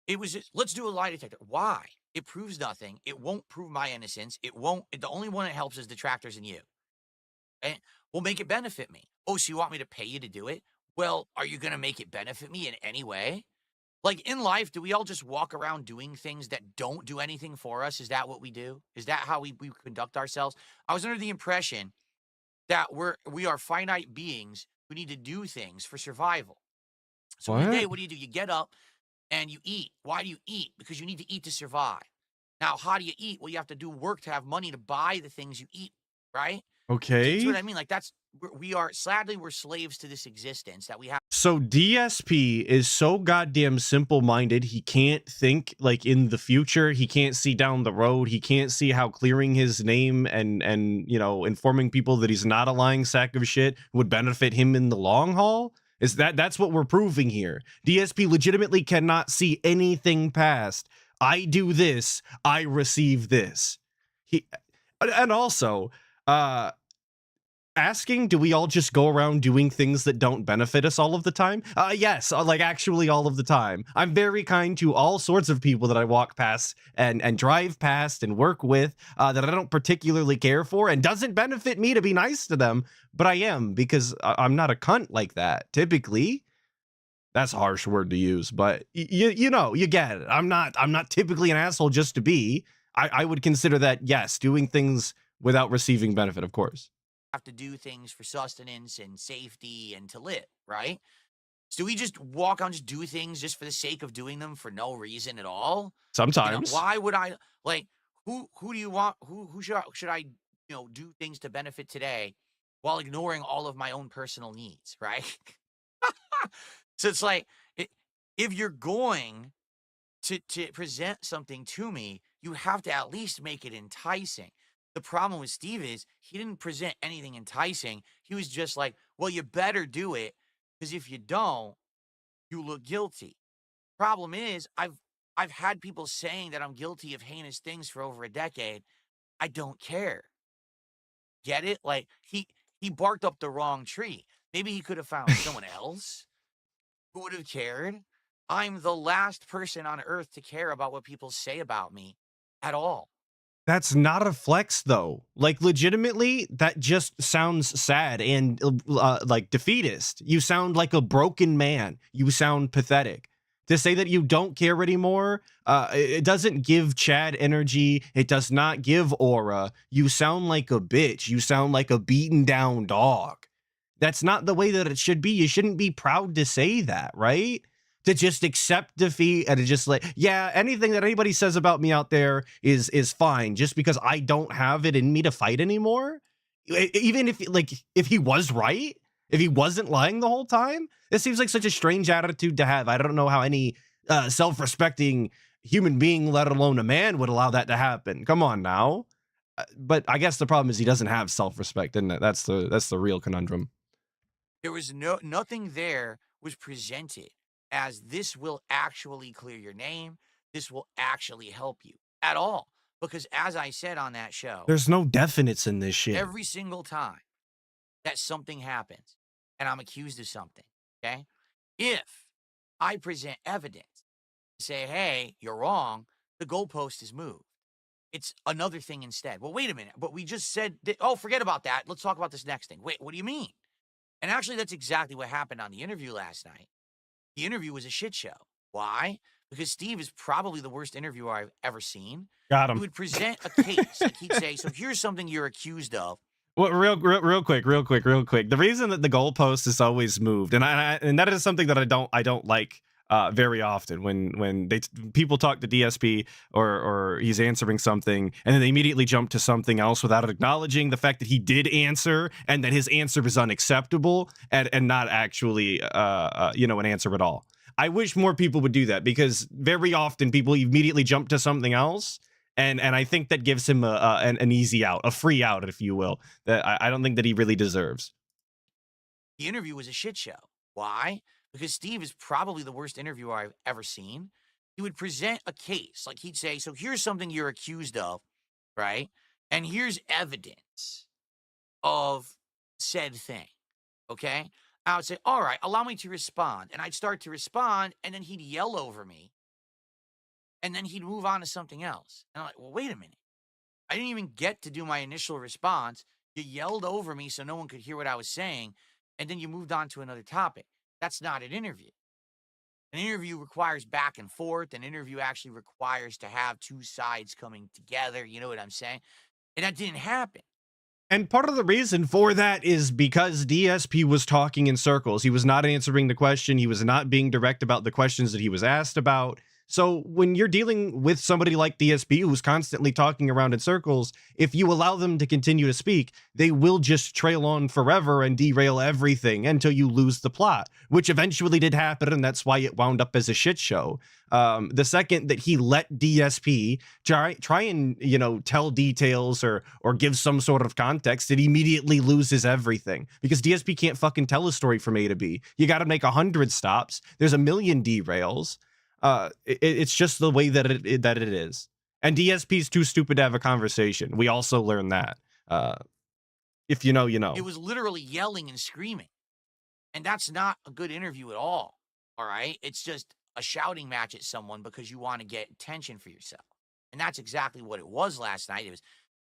it was just, let's do a lie detector. Why? It proves nothing. It won't prove my innocence. It won't. The only one that helps is detractors and you. And will make it benefit me. Oh, so you want me to pay you to do it? Well, are you going to make it benefit me in any way? Like in life, do we all just walk around doing things that don't do anything for us? Is that what we do? Is that how we conduct ourselves? I was under the impression that we are finite beings who need to do things for survival. So in the day, what do? You get up and you eat. Why do you eat? Because you need to eat to survive. Now, how do you eat? Well, you have to do work to have money to buy the things you eat, right? Okay. See what I mean? Like sadly, we're slaves to this existence that we have. So DSP is so goddamn simple-minded. He can't think like in the future. He can't see down the road. He can't see how clearing his name and informing people that he's not a lying sack of shit would benefit him in the long haul. That's what we're proving here. DSP legitimately cannot see anything past I do this, I receive this. And also, asking, do we all just go around doing things that don't benefit us all of the time? Yes, like actually all of the time. I'm very kind to all sorts of people that I walk past and drive past and work with that I don't particularly care for, and doesn't benefit me to be nice to them, but I am, because I'm not a cunt like that, typically. That's a harsh word to use, but you know, you get it. I'm not typically an asshole just to be. I would consider that, yes, doing things without receiving benefit, of course. Have to do things for sustenance and safety and to live, right? So we just walk on, just do things just for the sake of doing them for no reason at all. Sometimes. Why would I like who do you want? Who should I do things to benefit today while ignoring all of my own personal needs, right? So it's like, if you're going to present something to me, you have to at least make it enticing. The problem with Steve is he didn't present anything enticing. He was just like, well, you better do it, because if you don't, you look guilty. Problem is, I've I've had people saying that I'm guilty of heinous things for over a decade. I don't care. Get it? Like, he barked up the wrong tree. Maybe he could have found someone else who would have cared. I'm the last person on earth to care about what people say about me at all. That's not a flex, though. Like, legitimately, that just sounds sad and like defeatist. You sound like a broken man. You sound pathetic. To say that you don't care anymore, it doesn't give Chad energy. It does not give aura. You sound like a bitch. You sound like a beaten down dog. That's not the way that it should be. You shouldn't be proud to say that, right? To just accept defeat and to just like, yeah, anything that anybody says about me out there is fine, just because I don't have it in me to fight anymore. Even if he was right, if he wasn't lying the whole time, this seems like such a strange attitude to have. I don't know how any self-respecting human being, let alone a man, would allow that to happen. Come on now. But I guess the problem is he doesn't have self-respect, isn't it? That's the real conundrum. There was nothing there was presented as this will actually clear your name. This will actually help you at all. Because as I said on that show, there's no definites in this shit. Every single time that something happens and I'm accused of something, okay? If I present evidence, say, hey, you're wrong, the goalpost is moved. It's another thing instead. Well, wait a minute. But we just said, oh, forget about that. Let's talk about this next thing. Wait, what do you mean? And actually, that's exactly what happened on the interview last night. The interview was a shit show. Why? Because Steve is probably the worst interviewer I've ever seen. Got him. He would present a case. Like he'd say, so here's something you're accused of. Well, real quick. The reason that the goalpost is always moved, and that is something that I don't like very often when people talk to DSP or he's answering something and then they immediately jump to something else without acknowledging the fact that he did answer and that his answer is unacceptable and not actually an answer at all. I wish more people would do that, because very often people immediately jump to something else. And I think that gives him an easy out, a free out, if you will, that I don't think that he really deserves. The interview was a shit show. Why? Because Steve is probably the worst interviewer I've ever seen. He would present a case. Like he'd say, so here's something you're accused of, right? And here's evidence of said thing, okay? I would say, all right, allow me to respond. And I'd start to respond, and then he'd yell over me. And then he'd move on to something else. And I'm like, well, wait a minute. I didn't even get to do my initial response. You yelled over me so no one could hear what I was saying. And then you moved on to another topic. That's not an interview. An interview requires back and forth. An interview actually requires to have two sides coming together. You know what I'm saying? And that didn't happen. And part of the reason for that is because DSP was talking in circles. He was not answering the question. He was not being direct about the questions that he was asked about. So when you're dealing with somebody like DSP who's constantly talking around in circles, if you allow them to continue to speak, they will just trail on forever and derail everything until you lose the plot, which eventually did happen, and that's why it wound up as a shit show. The second that he let DSP try and tell details or give some sort of context, it immediately loses everything, because DSP can't fucking tell a story from A to B. You got to make 100 stops. There's a million derails. It's just the way that it is. And DSP's too stupid to have a conversation. We also learned that. If you know, you know. It was literally yelling and screaming. And that's not a good interview at all. All right? It's just a shouting match at someone because you want to get attention for yourself. And that's exactly what it was last night. It was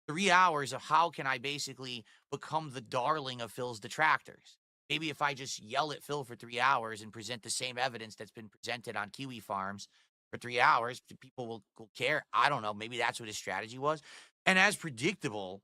3 hours of how can I basically become the darling of Phil's detractors. Maybe if I just yell at Phil for 3 hours and present the same evidence that's been presented on Kiwi Farms for 3 hours, people will care. I don't know. Maybe that's what his strategy was. And as predictable,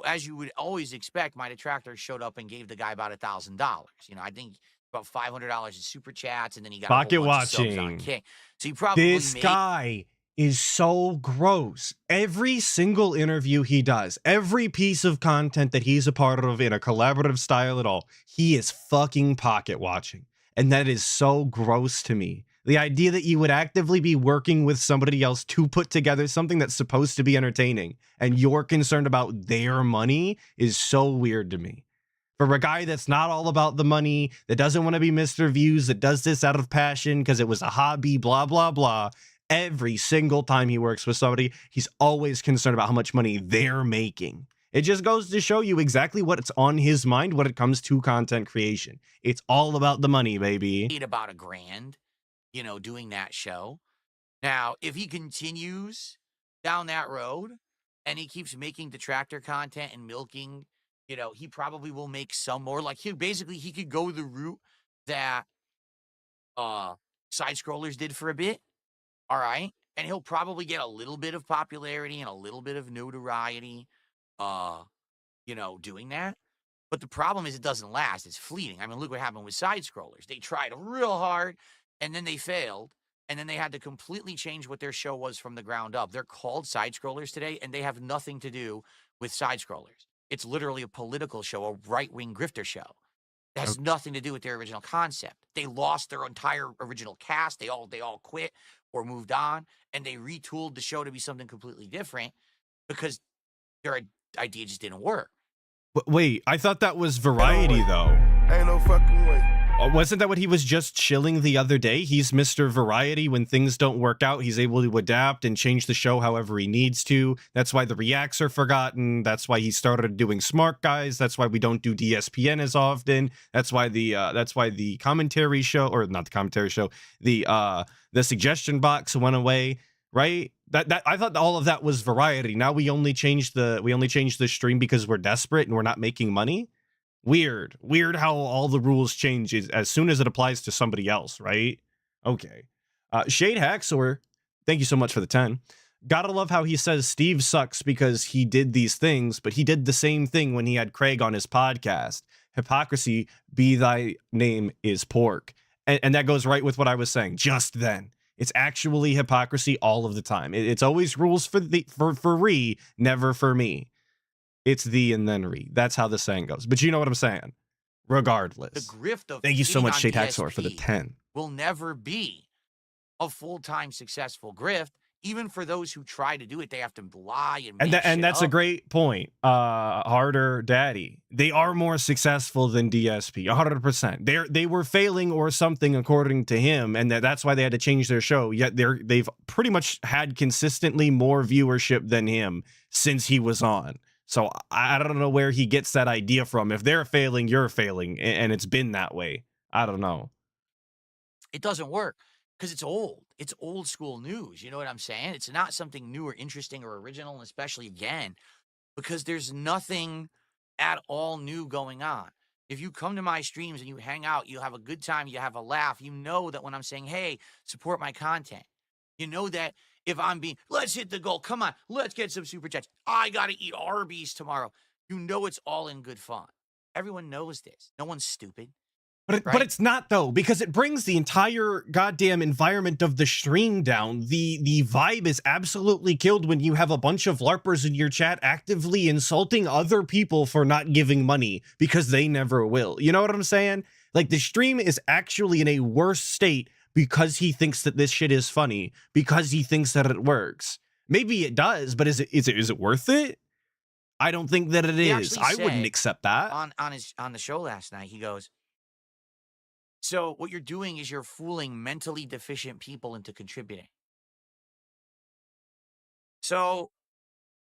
as you would always expect, my detractor showed up and gave the guy about $1,000. I think about $500 in super chats, and then he got pocket a whole bunch watching. of subs on King. So he probably guy is so gross. Every single interview he does, every piece of content that he's a part of in a collaborative style at all, he is fucking pocket watching. And that is so gross to me. The idea that you would actively be working with somebody else to put together something that's supposed to be entertaining and you're concerned about their money is so weird to me. For a guy that's not all about the money, that doesn't want to be Mr. Views, that does this out of passion because it was a hobby, blah, blah, blah. Every single time he works with somebody, he's always concerned about how much money they're making. It just goes to show you exactly what's on his mind when it comes to content creation. It's all about the money, baby. Need about $1,000, you know, doing that show. Now, if he continues down that road and he keeps making detractor content and milking, you know, he probably will make some more. Like he could go the route that side scrollers did for a bit. All right. And he'll probably get a little bit of popularity and a little bit of notoriety, you know, doing that. But the problem is it doesn't last. It's fleeting. I mean, look what happened with side scrollers. They tried real hard and then they failed. And then they had to completely change what their show was from the ground up. They're called side scrollers today, and they have nothing to do with side scrollers. It's literally a political show, a right-wing grifter show. It has nothing to do with their original concept. They lost their entire original cast. They all quit or moved on, and they retooled the show to be something completely different because their idea just didn't work. Wait, I thought that was Variety, though. Ain't no fucking way. Wasn't that what he was just chilling the other day? He's Mr. Variety. When things don't work out, he's able to adapt and change the show however he needs to. That's why the reacts are forgotten. That's why he started doing Smart Guys. That's why we don't do DSPN as often. That's why the commentary show, or not the commentary show, the suggestion box went away, right? That I thought all of that was Variety. Now we only change the stream because we're desperate and we're not making money. Weird how all the rules change as soon as it applies to somebody else, right? Okay. Shade Haxor, thank you so much for the 10. Gotta love how he says Steve sucks because he did these things, but he did the same thing when he had Craig on his podcast. Hypocrisy, be thy name is pork. And that goes right with what I was saying just then. It's actually hypocrisy all of the time. It's always rules for re, never for me. It's thee and then re. That's how the saying goes. But you know what I'm saying. Regardless. The grift of thank you so much, Shade DSP Haxor, for the 10. Will never be a full-time successful grift. Even for those who try to do it, they have to lie and that's a great point. Harder Daddy. They are more successful than DSP, 100%. They were failing or something according to him, and that's why they had to change their show. Yet they've pretty much had consistently more viewership than him since he was on. So I don't know where he gets that idea from. If they're failing, you're failing, and it's been that way. I don't know. It doesn't work because it's old. It's old school news. You know what I'm saying? It's not something new or interesting or original, and especially again, because there's nothing at all new going on. If you come to my streams and you hang out, you have a good time, you have a laugh, you know that when I'm saying, hey, support my content, you know that if I'm being, let's hit the goal. Come on, let's get some super chats. I got to eat Arby's tomorrow. You know it's all in good fun. Everyone knows this. No one's stupid. But it's not, though, because it brings the entire goddamn environment of the stream down. The vibe is absolutely killed when you have a bunch of LARPers in your chat actively insulting other people for not giving money because they never will. You know what I'm saying? Like, the stream is actually in a worse state because he thinks that this shit is funny, because he thinks that it works. Maybe it does, but is it worth it? I don't think that it is. I wouldn't accept that. On the show last night, he goes, so what you're doing is you're fooling mentally deficient people into contributing. So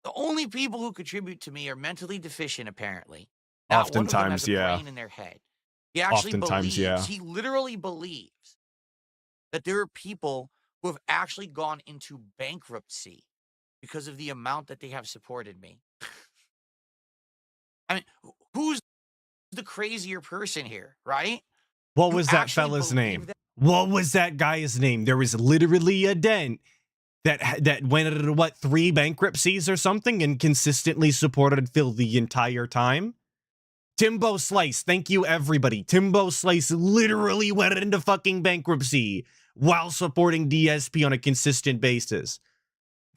the only people who contribute to me are mentally deficient, apparently. Not Oftentimes, one of them has a yeah. brain in their head. He actually Oftentimes, yeah. He literally believes that there are people who have actually gone into bankruptcy because of the amount that they have supported me. I mean, who's the crazier person here, right? What was that fella's name? What was that guy's name? There was literally a dent that went into, what, 3 bankruptcies or something and consistently supported Phil the entire time? Timbo Slice. Thank you, everybody. Timbo Slice literally went into fucking bankruptcy while supporting DSP on a consistent basis.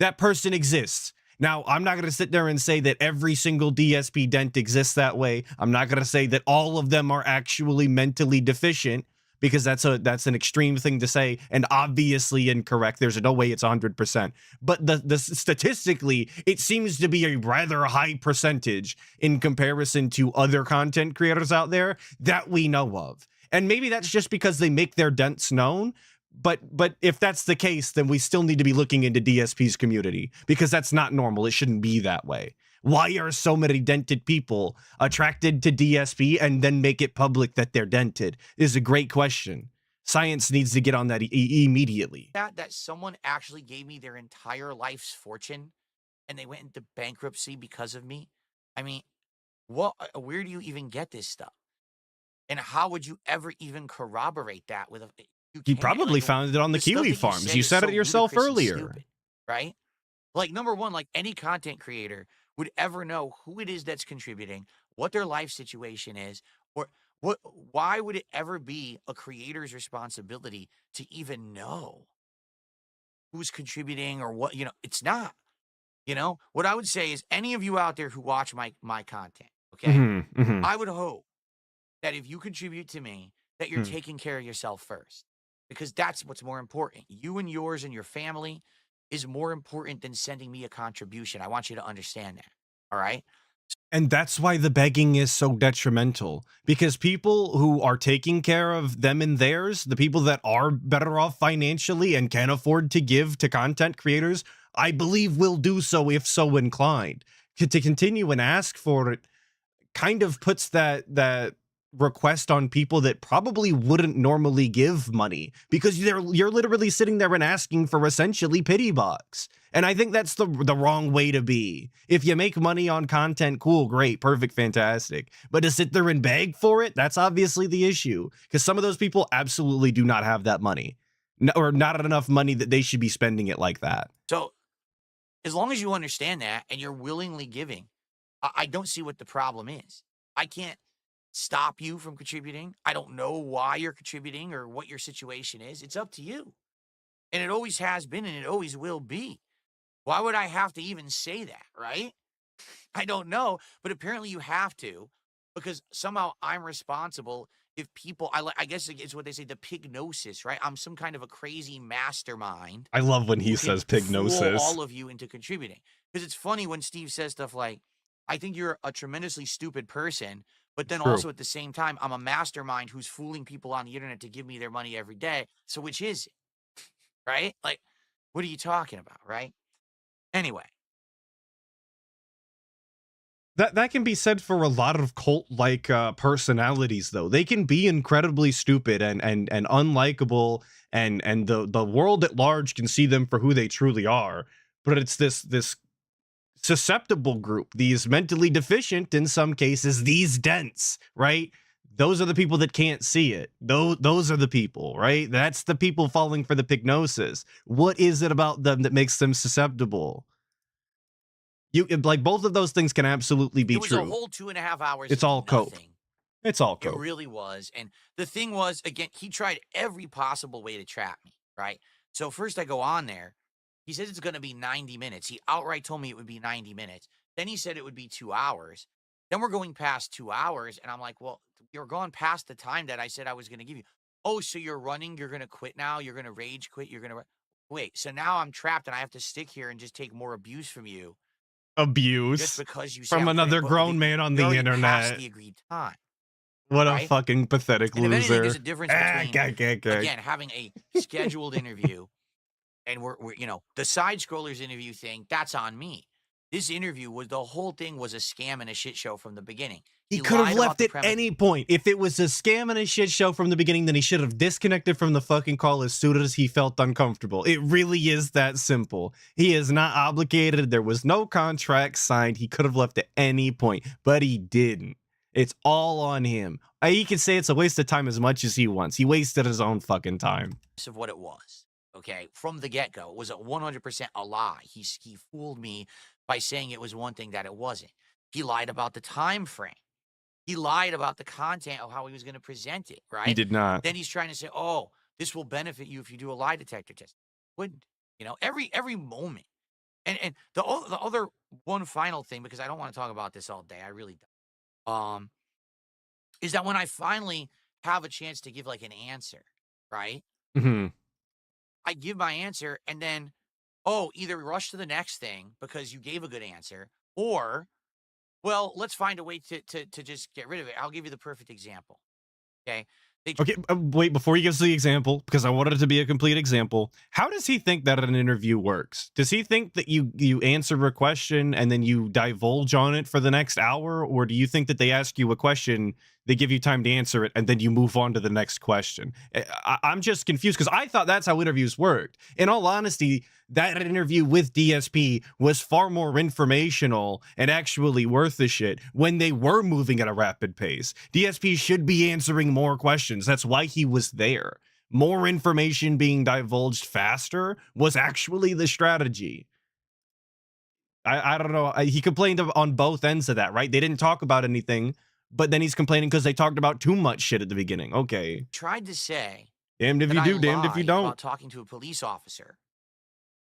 That person exists. Now, I'm not going to sit there and say that every single DSP dent exists that way. I'm not going to say that all of them are actually mentally deficient, because that's an extreme thing to say and obviously incorrect. There's no way it's 100%. But the statistically, it seems to be a rather high percentage in comparison to other content creators out there that we know of. And maybe that's just because they make their dents known. But if that's the case, then we still need to be looking into DSP's community, because that's not normal. It shouldn't be that way. Why are so many dented people attracted to DSP and then make it public that they're dented is a great question. Science needs to get on that immediately. That someone actually gave me their entire life's fortune and they went into bankruptcy because of me. I mean, where do you even get this stuff? And how would you ever even corroborate that with a... You probably found it on the Kiwi farms. You said it yourself earlier. Stupid, right? Like, number one, like any content creator would ever know who it is that's contributing, what their life situation is, or why would it ever be a creator's responsibility to even know who's contributing or what, it's not. What I would say is any of you out there who watch my content, okay, I would hope that if you contribute to me, that you're taking care of yourself first, because that's what's more important. You and yours and your family is more important than sending me a contribution. I want you to understand that. All right. And that's why the begging is so detrimental, because people who are taking care of them and theirs, the people that are better off financially and can afford to give to content creators, I believe will do so if so inclined. To continue and ask for it kind of puts that request on people that probably wouldn't normally give money, because you're literally sitting there and asking for essentially pity box. And I think that's the wrong way to be. If you make money on content, cool, great, perfect, fantastic. But to sit there and beg for it, that's obviously the issue, because some of those people absolutely do not have that money, or not enough money that they should be spending it like that. So as long as you understand that and you're willingly giving, I don't see what the problem is. I can't stop you from contributing. I don't know why you're contributing or what your situation is. It's up to you. And it always has been and it always will be. Why would I have to even say that, right? I don't know, but apparently you have to, because somehow I'm responsible if people, I guess it's what they say, the pignosis, right? I'm some kind of a crazy mastermind. I love when he says pignosis. Fool all of you into contributing. Because it's funny when Steve says stuff like, I think you're a tremendously stupid person, but then also at the same time, I'm a mastermind who's fooling people on the internet to give me their money every day. So which is it? Right? Like, what are you talking about, right? Anyway. That can be said for a lot of cult-like personalities, though. They can be incredibly stupid and unlikable, and the world at large can see them for who they truly are. But it's this susceptible group, these mentally deficient in some cases, these dense, right? Those are the people that can't see it. Those are the people, right? That's the people falling for the pignosis. What is it about them that makes them susceptible? Like, both of those things can absolutely be true. It was a whole 2.5 hours. It's all cope. It's all cope. It really was. And the thing was, again, he tried every possible way to trap me, right? So first I go on there. He says it's going to be 90 minutes. He outright told me it would be 90 minutes. Then he said it would be 2 hours. Then we're going past 2 hours. And I'm like, well, you're going past the time that I said I was going to give you. Oh, so you're running. You're going to quit now. You're going to rage quit. You're going to wait. So now I'm trapped and I have to stick here and just take more abuse from you. Abuse? Just because you from another grown man on the internet. Past the agreed time. What a fucking pathetic loser. If anything, there's a difference between, again, having a scheduled interview and we're the side scrollers interview thing, that's on me. This interview the whole thing was a scam and a shit show from the beginning. He could have left at any point. If it was a scam and a shit show from the beginning, then he should have disconnected from the fucking call as soon as he felt uncomfortable. It really is that simple. He is not obligated. There was no contract signed. He could have left at any point, but he didn't. It's all on him. He can say it's a waste of time as much as he wants. He wasted his own fucking time. Of what it was, okay, from the get-go, it was a 100% a lie. He fooled me by saying it was one thing that it wasn't. He lied about the time frame. He lied about the content of how he was going to present it, right? He did not. Then he's trying to say, oh, this will benefit you if you do a lie detector test. Wouldn't, every moment. And the other one final thing, because I don't want to talk about this all day, I really don't, is that when I finally have a chance to give like an answer, right? Mm-hmm. I give my answer and then, either rush to the next thing because you gave a good answer, or, well, let's find a way to just get rid of it. I'll give you the perfect example. Okay. Okay, wait, before he gives the example, because I wanted it to be a complete example, how does he think that an interview works? Does he think that you answer a question and then you divulge on it for the next hour? Or do you think that they ask you a question, they give you time to answer it, and then you move on to the next question? I'm just confused, because I thought that's how interviews worked. In all honesty, that interview with DSP was far more informational and actually worth the shit when they were moving at a rapid pace. DSP should be answering more questions. That's why he was there. More information being divulged faster was actually the strategy. I don't know. He complained on both ends of that, right? They didn't talk about anything, but then he's complaining because they talked about too much shit at the beginning. Okay. Tried to say Damned if that you do, I damned if you lied don't. about talking to a police officer.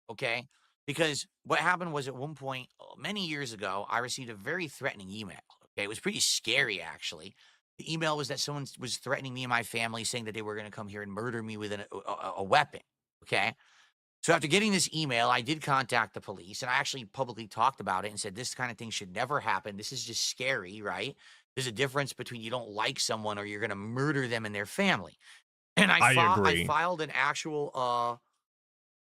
Okay? Because what happened was at one point, many years ago, I received a very threatening email. Okay? It was pretty scary, actually. The email was that someone was threatening me and my family, saying that they were going to come here and murder me with a weapon. Okay? So after getting this email, I did contact the police, and I actually publicly talked about it and said, this kind of thing should never happen. This is just scary, right? There's a difference between you don't like someone or you're going to murder them and their family. And I agree. I filed an actual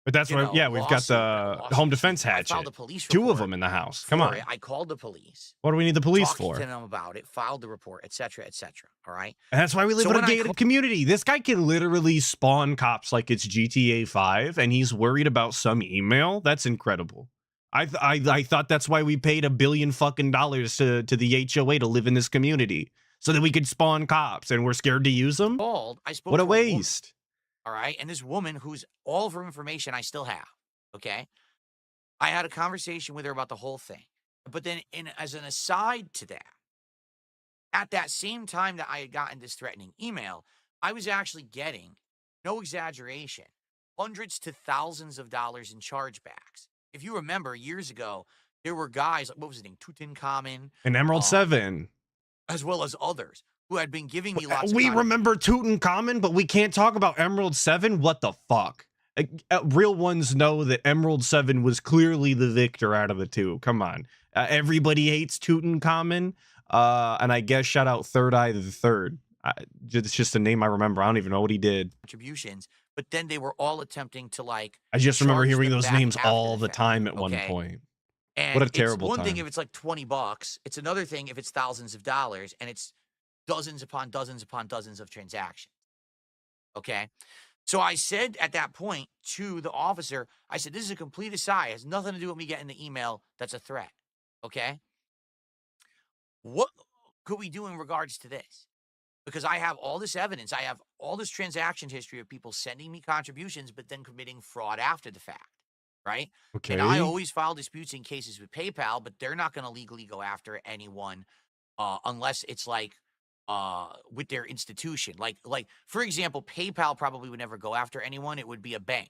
But that's why, yeah, we've got the home defense I hatchet. filed a police Two report of them in the house. Come for on. it. I called the police. What do we need the police Talked for? to them about it, filed the report, etc., etc. All right. And that's why we live So in a when I gated community. This guy can literally spawn cops like it's GTA 5, and he's worried about some email. That's incredible. I thought that's why we paid $1 billion fucking dollars to the HOA to live in this community, so that we could spawn cops, and we're scared to use them. I spoke What to a waste. All right. And this woman, who's all of her information I still have. Okay. I had a conversation with her about the whole thing. But then, as an aside to that, at that same time that I had gotten this threatening email, I was actually getting, no exaggeration, hundreds to thousands of dollars in chargebacks. If you remember, years ago, there were guys, what was his name, Tutankhamun, And Emerald 7. as well as others, who had been giving me lots of We money. remember Tutankhamun, but we can't talk about Emerald 7? What the fuck? Real ones know that Emerald 7 was clearly the victor out of the two. Come on. Everybody hates Tutankhamun. And I guess shout out Third Eye the Third. It's just a name I remember. I don't even know what he did. Contributions, but then they were all attempting to, like, I just remember charge hearing them those back names after all the fact, time at one okay? point. And What a it's terrible one thing time. if it's like $20. It's another thing if it's thousands of dollars and it's dozens upon dozens upon dozens of transactions. Okay. So I said at that point to the officer, I said, this is a complete aside. It has nothing to do with me getting the email that's a threat. Okay. What could we do in regards to this? Because I have all this evidence. I have all this transaction history of people sending me contributions, but then committing fraud after the fact. Right. Okay. And I always file disputes in cases with PayPal, but they're not going to legally go after anyone unless it's like with their institution. Like for example, PayPal probably would never go after anyone. It would be a bank.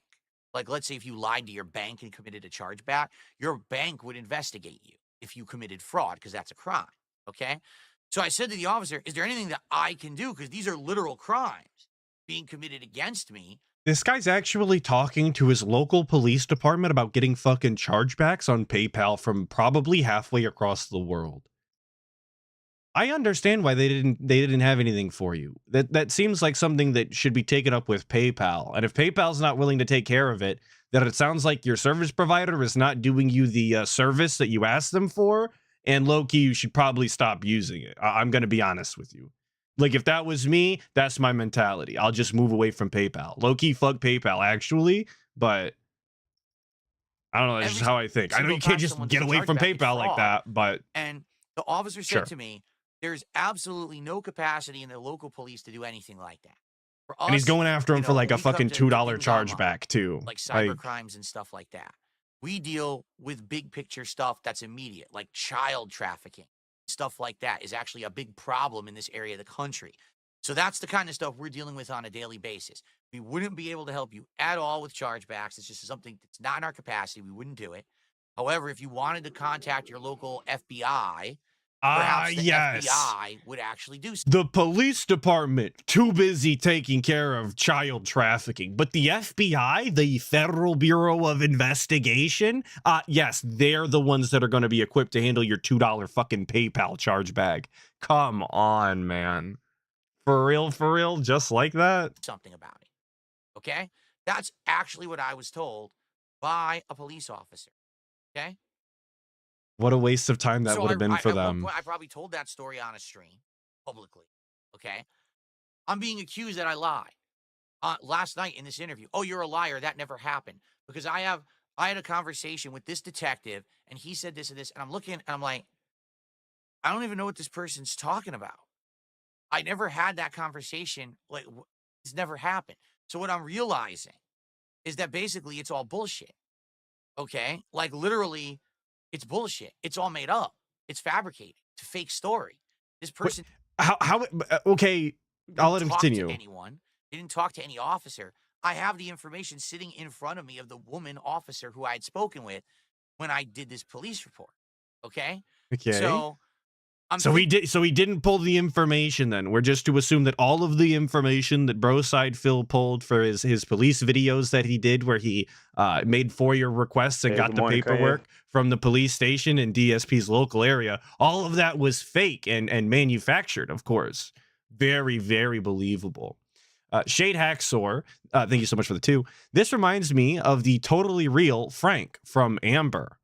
Like, let's say if you lied to your bank and committed a chargeback, your bank would investigate you if you committed fraud, because that's a crime. Okay. So I said to the officer, is there anything that I can do? Because these are literal crimes being committed against me. This guy's actually talking to his local police department about getting fucking chargebacks on PayPal from probably halfway across the world. I understand why they didn't have anything for you. That seems like something that should be taken up with PayPal. And if PayPal's not willing to take care of it, then it sounds like your service provider is not doing you the service that you asked them for. And low-key, you should probably stop using it. I'm going to be honest with you. Like, if that was me, that's my mentality. I'll just move away from PayPal. Low-key, fuck PayPal, actually. But I don't know. That's just how I think. I know you can't just get away from PayPal like that, but... And the officer said to me, there's absolutely no capacity in the local police to do anything like that. For us, and he's going after him for like a fucking $2 chargeback, too. Like cyber crimes and stuff like that. We deal with big picture stuff that's immediate, like child trafficking. Stuff like that is actually a big problem in this area of the country. So that's the kind of stuff we're dealing with on a daily basis. We wouldn't be able to help you at all with chargebacks. It's just something that's not in our capacity. We wouldn't do it. However, if you wanted to contact your local FBI, perhaps the FBI would actually do something. The police department, too busy taking care of child trafficking. But the FBI, the Federal Bureau of Investigation, yes, they're the ones that are going to be equipped to handle your $2 fucking PayPal chargeback. Come on, man. For real, just like that? Something about it. Okay? That's actually what I was told by a police officer. Okay? What a waste of time that So would have been for at one them. point, I probably told that story on a stream publicly. Okay? I'm being accused that I lied. Last night in this interview, oh, you're a liar. That never happened. Because I had a conversation with this detective, and he said this and this, and I'm looking, and I'm like, I don't even know what this person's talking about. I never had that conversation. Like, it's never happened. So what I'm realizing is that basically it's all bullshit. Okay? Like, literally, it's bullshit. It's all made up. It's fabricated. It's a fake story. This person Okay, I'll let him talk continue. to anyone. He didn't talk to any officer. I have the information sitting in front of me of the woman officer who I had spoken with when I did this police report. Okay? Okay. So he didn't pull the information then. We're just to assume that all of the information that Broside Phil pulled for his police videos that he did where he made FOIA requests and got the paperwork from the police station in DSP's local area, all of that was fake and manufactured, of course. Very, very believable. Shade Hacksaw, thank you so much for the 2. This reminds me of the totally real Frank from Amber.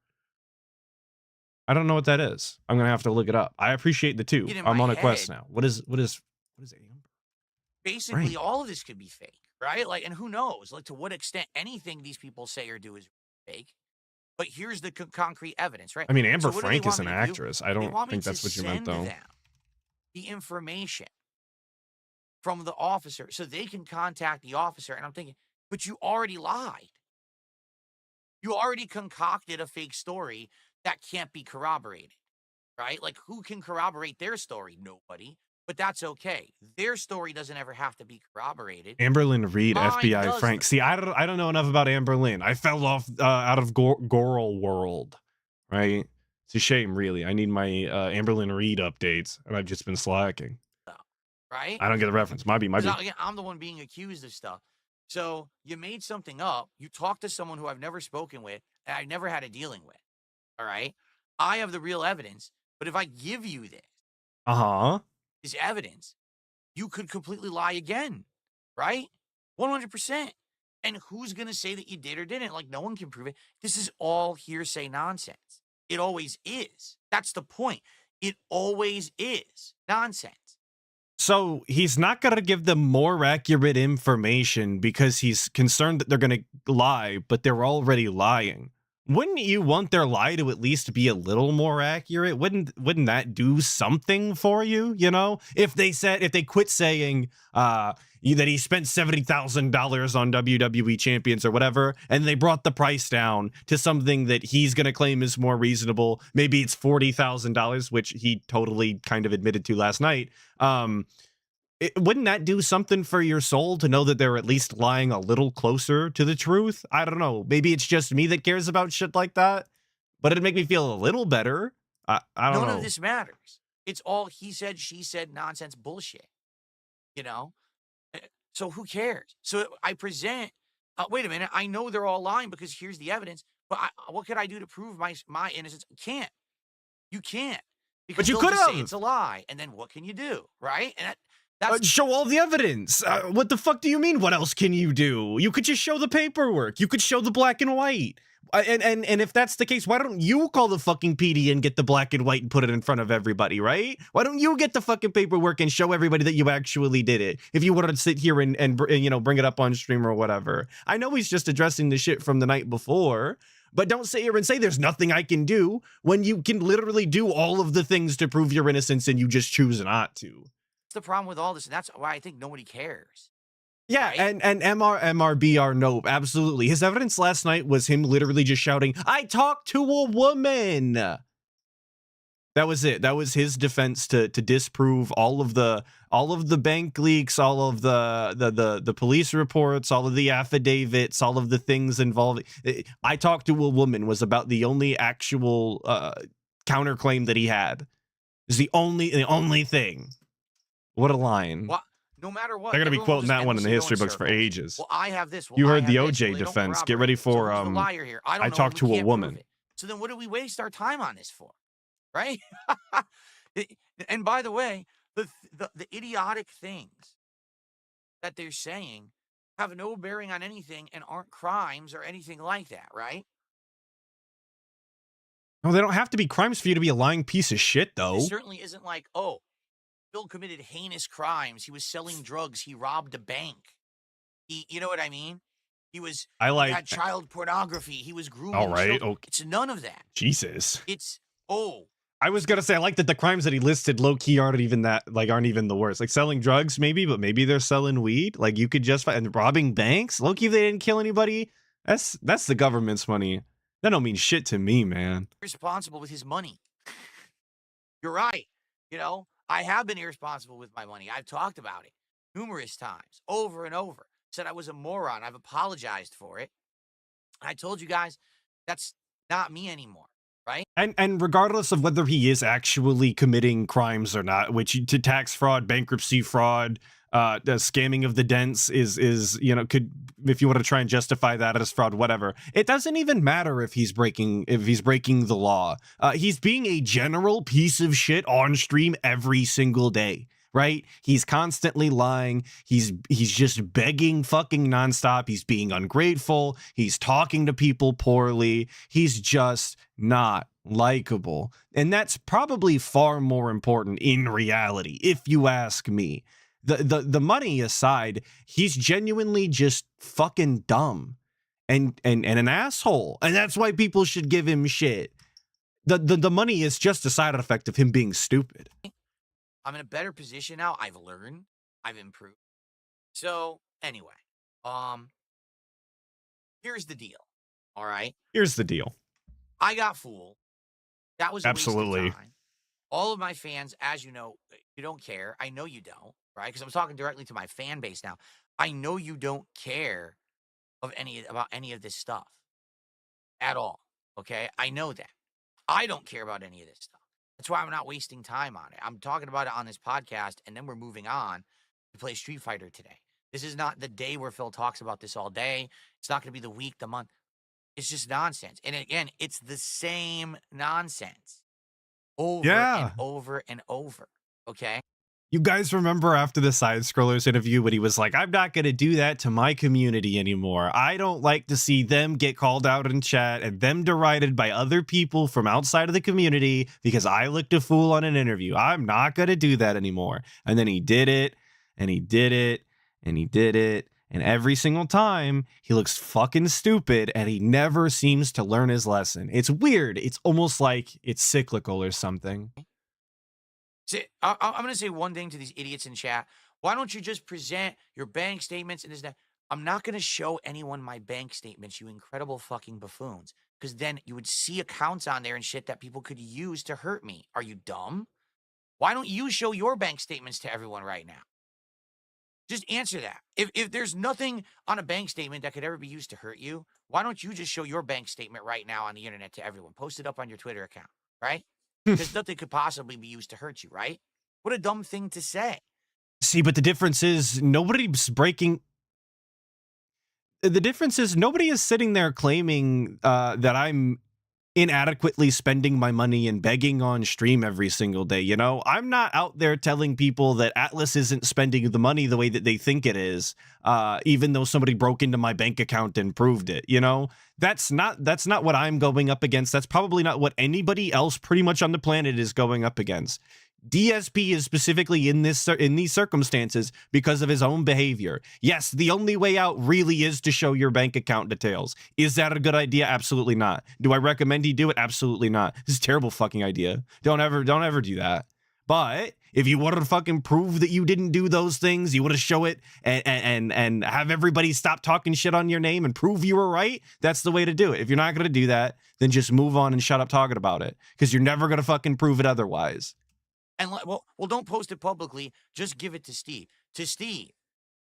I don't know what that is. I'm gonna have to look it up. I appreciate the 2. I'm on a quest now. What is Amber? Basically, Frank. all of this could be fake, right? Like, and who knows? Like, to what extent anything these people say or do is fake. But here's the concrete evidence, right? I mean, Amber So Frank is an actress. I don't think that's what you meant, though. Them the information from the officer so they can contact the officer. And I'm thinking, but you already lied. You already concocted a fake story that can't be corroborated, right? Like, who can corroborate their story? Nobody. But that's okay. Their story doesn't ever have to be corroborated. Amberlyn Reed, Mine FBI does. Frank. See, I don't know enough about Amberlyn. I fell off out of Goral World, right? It's a shame, really. I need my Amberlyn Reed updates, and I've just been slacking. Right? I don't get the reference. Might be. Again, I'm the one being accused of stuff. So you made something up. You talked to someone who I've never spoken with, and I've never had a dealing with. All right? I have the real evidence, but if I give you this, this evidence, you could completely lie again, right? 100%. And who's going to say that you did or didn't? Like, no one can prove it. This is all hearsay nonsense. It always is. That's the point. It always is nonsense. So he's not going to give them more accurate information because he's concerned that they're going to lie, but they're already lying. Wouldn't you want their lie to at least be a little more accurate? Wouldn't that do something for you? You know, if they quit saying that he spent $70,000 on WWE champions or whatever, and they brought the price down to something that he's going to claim is more reasonable. Maybe it's $40,000, which he totally kind of admitted to last night. Wouldn't that do something for your soul to know that they're at least lying a little closer to the truth? I don't know. Maybe it's just me that cares about shit like that, but it'd make me feel a little better. I don't know. None of this matters. It's all he said, she said, nonsense bullshit. You know? So who cares? So I present, wait a minute, I know they're all lying because here's the evidence, but what could I do to prove my innocence? Can't. You can't. Because but you could have. It's a lie. And then what can you do? Right? And show all the evidence. What the fuck do you mean? What else can you do? You could just show the paperwork. You could show the black and white. And if that's the case, why don't you call the fucking PD and get the black and white and put it in front of everybody, right? Why don't you get the fucking paperwork and show everybody that you actually did it? If you wanted to sit here and you know, bring it up on stream or whatever. I know he's just addressing the shit from the night before, but don't sit here and say there's nothing I can do when you can literally do all of the things to prove your innocence and you just choose not to. The problem with all this, and that's why I think nobody cares. Yeah, right? and MRBR, nope, absolutely. His evidence last night was him literally just shouting, "I talked to a woman." That was it. That was his defense to disprove all of the bank leaks, all of the police reports, all of the affidavits, all of the things involving. "I talked to a woman" was about the only actual counterclaim that he had. Is the only thing. What a line. Well, no matter what. They're going to be quoting that one in the history books for ages. Well, I have this. Well, you heard the OJ defense. Get ready for, so who's the liar here? I talked to a woman. So then what do we waste our time on this for? Right? And by the way, The idiotic things that they're saying have no bearing on anything and aren't crimes or anything like that, right? No, they don't have to be crimes for you to be a lying piece of shit, though. It certainly isn't like, oh, Bill committed heinous crimes. He was selling drugs. He robbed a bank. You know what I mean? He had child pornography. He was grooming. All right. Okay. It's none of that. Jesus. I was gonna say, I like that the crimes that he listed low key aren't even the worst. Like selling drugs, maybe, but maybe they're selling weed. Like you could just and robbing banks. Low key, if they didn't kill anybody, that's the government's money. That don't mean shit to me, man. Irresponsible with his money. You're right. I have been irresponsible with my money. I've talked about it numerous times, over and over. Said I was a moron. I've apologized for it. I told you guys that's not me anymore, right? And regardless of whether he is actually committing crimes or not, which to tax fraud, bankruptcy fraud, the scamming of the dents is could, if you want to try and justify that as fraud, whatever. It doesn't even matter if he's breaking the law. He's being a general piece of shit on stream every single day. Right? He's constantly lying. He's just begging fucking nonstop. He's being ungrateful. He's talking to people poorly. He's just not likable. And that's probably far more important in reality, if you ask me. The money aside, he's genuinely just fucking dumb and an asshole. And that's why people should give him shit. The money is just a side effect of him being stupid. I'm in a better position now. I've learned. I've improved. So anyway, here's the deal. All right. Here's the deal. I got fooled. That was a absolutely waste of time. All of my fans, as you know, you don't care. I know you don't, right? Because I'm talking directly to my fan base now. I know you don't care about any of this stuff at all. Okay, I know that. I don't care about any of this stuff. That's why I'm not wasting time on it. I'm talking about it on this podcast, and then we're moving on to play Street Fighter today. This is not the day where Phil talks about this all day. It's not going to be the week, the month. It's just nonsense. And again, it's the same nonsense over and over and over. Okay? You guys remember after the Side Scrollers interview when he was like, I'm not going to do that to my community anymore. I don't like to see them get called out in chat and them derided by other people from outside of the community because I looked a fool on an interview. I'm not going to do that anymore. And then he did it, and he did it, and he did it. And every single time, he looks fucking stupid, and he never seems to learn his lesson. It's weird. It's almost like it's cyclical or something. I'm going to say one thing to these idiots in chat. Why don't you just present your bank statements and this and that? I'm not going to show anyone my bank statements, you incredible fucking buffoons, because then you would see accounts on there and shit that people could use to hurt me. Are you dumb? Why don't you show your bank statements to everyone right now? Just answer that. If there's nothing on a bank statement that could ever be used to hurt you, why don't you just show your bank statement right now on the internet to everyone? Post it up on your Twitter account, right? Because nothing could possibly be used to hurt you, right? What a dumb thing to say. See, but the difference is nobody is sitting there claiming that I'm inadequately spending my money and begging on stream every single day. You know, I'm not out there telling people that Atlas isn't spending the money the way that they think it is, even though somebody broke into my bank account and proved it. You know, that's not what I'm going up against. That's probably not what anybody else pretty much on the planet is going up against. DSP is specifically in these circumstances because of his own behavior. Yes, the only way out really is to show your bank account details. Is that a good idea? Absolutely not. Do I recommend he do it? Absolutely not. This is a terrible fucking idea. Don't ever do that. But if you wanted to fucking prove that you didn't do those things, you want to show it and have everybody stop talking shit on your name and prove you were right, that's the way to do it. If you're not going to do that, then just move on and shut up talking about it, because you're never going to fucking prove it otherwise. And well, don't post it publicly. Just give it to Steve. To Steve,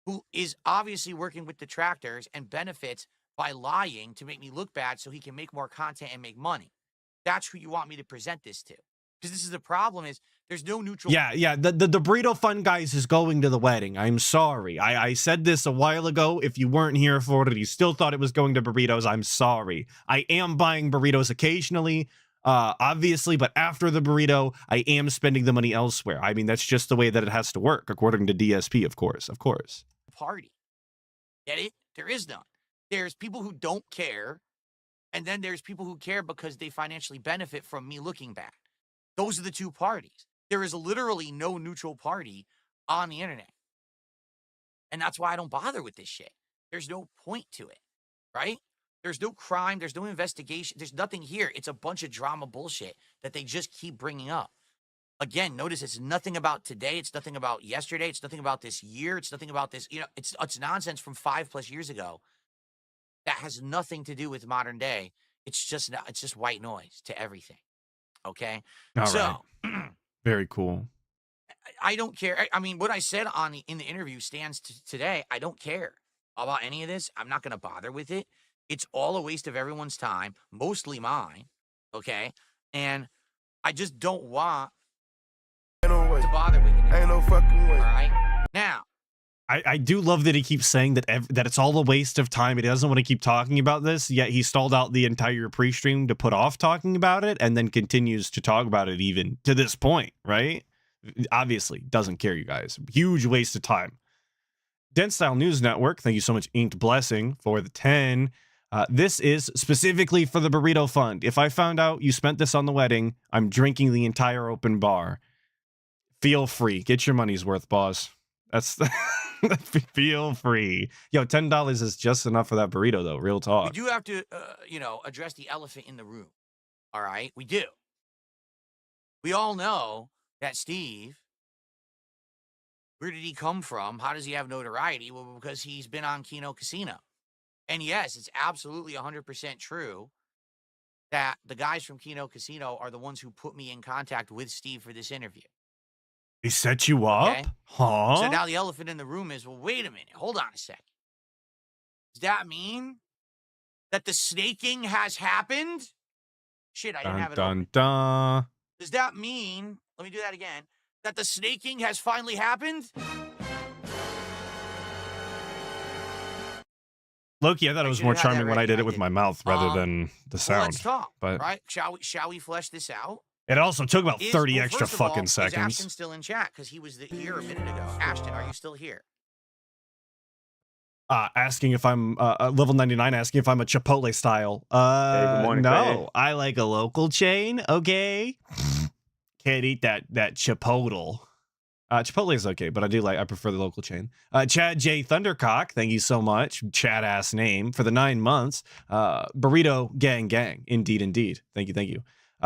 who is obviously working with detractors and benefits by lying to make me look bad so he can make more content and make money. That's who you want me to present this to. Because this is the problem, is there's no neutral. Yeah. The Burrito Fun Guys is going to the wedding. I'm sorry. I said this a while ago. If you weren't here for it and you still thought it was going to burritos, I'm sorry. I am buying burritos occasionally. obviously, but after the burrito, I am spending the money elsewhere. I mean, that's just the way that it has to work, according to DSP, of course. Party. Get it? There is none. There's people who don't care, and then there's people who care because they financially benefit from me looking bad. Those are the two parties. There is literally no neutral party on the internet. And that's why I don't bother with this shit. There's no point to it, right? There's no crime. There's no investigation. There's nothing here. It's a bunch of drama bullshit that they just keep bringing up. Again, notice it's nothing about today. It's nothing about yesterday. It's nothing about this year. It's nothing about this. You know, it's nonsense from 5+ years ago that has nothing to do with modern day. It's just white noise to everything. Okay. All right. Very cool. I don't care. I mean, what I said in the interview stands today. I don't care about any of this. I'm not going to bother with it. It's all a waste of everyone's time, mostly mine. Okay. And I just don't want to bother with it. Ain't no fucking way. All right. Now, I do love that he keeps saying that that it's all a waste of time. He doesn't want to keep talking about this, yet he stalled out the entire pre-stream to put off talking about it and then continues to talk about it even to this point, right? Obviously, doesn't care, you guys. Huge waste of time. Den Style News Network, thank you so much, Inked Blessing, for the 10. This is specifically for the Burrito Fund. If I found out you spent this on the wedding, I'm drinking the entire open bar. Feel free. Get your money's worth, boss. That's feel free. Yo, $10 is just enough for that burrito, though. Real talk. we do have to, address the elephant in the room. All right? We do. We all know that Steve, where did he come from? How does he have notoriety? Well, because he's been on Kino Casino. And yes, it's absolutely 100% true that the guys from Kino Casino are the ones who put me in contact with Steve for this interview. They set you up? Okay. Huh? So now the elephant in the room is, well, wait a minute. Hold on a second. Does that mean that the snaking has happened? Shit, I didn't have it open. Dun. Does that mean, let me do that again, that the snaking has finally happened? Loki, I thought it was more charming when I did it with my mouth rather than the Well, sound. let's talk, but right? Shall we flesh this out? it also took about 30 Well, extra first of all, fucking Is seconds. Ashton still in chat? Because he was here a minute ago. Ashton, are you still here? Asking if I'm level 99, asking if I'm a Chipotle style. good morning, No, I like a local chain. Okay, can't eat that Chipotle. Chipotle is okay, but I prefer the local chain. Chad J Thundercock, thank you so much, Chad ass name, for the 9 months. Burrito gang, indeed. Thank you.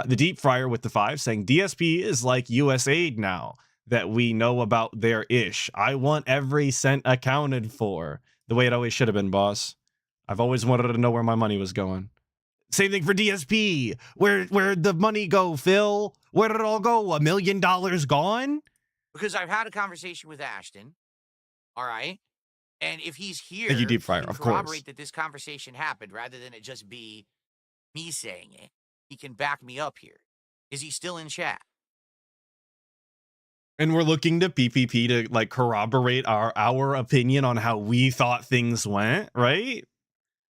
The Deep Fryer with the 5 saying DSP is like USAID now that we know about their ish. I want every cent accounted for. The way it always should have been, boss. I've always wanted to know where my money was going. Same thing for DSP. Where'd the money go, Phil? Where did it all go? $1 million gone? Because I've had a conversation with Ashton, all right? And if he's here, Thank you, Deep Fryer, he can of course. corroborate that this conversation happened rather than it just be me saying it. He can back me up here. Is he still in chat? And we're looking to PPP to like corroborate our opinion on how we thought things went, right?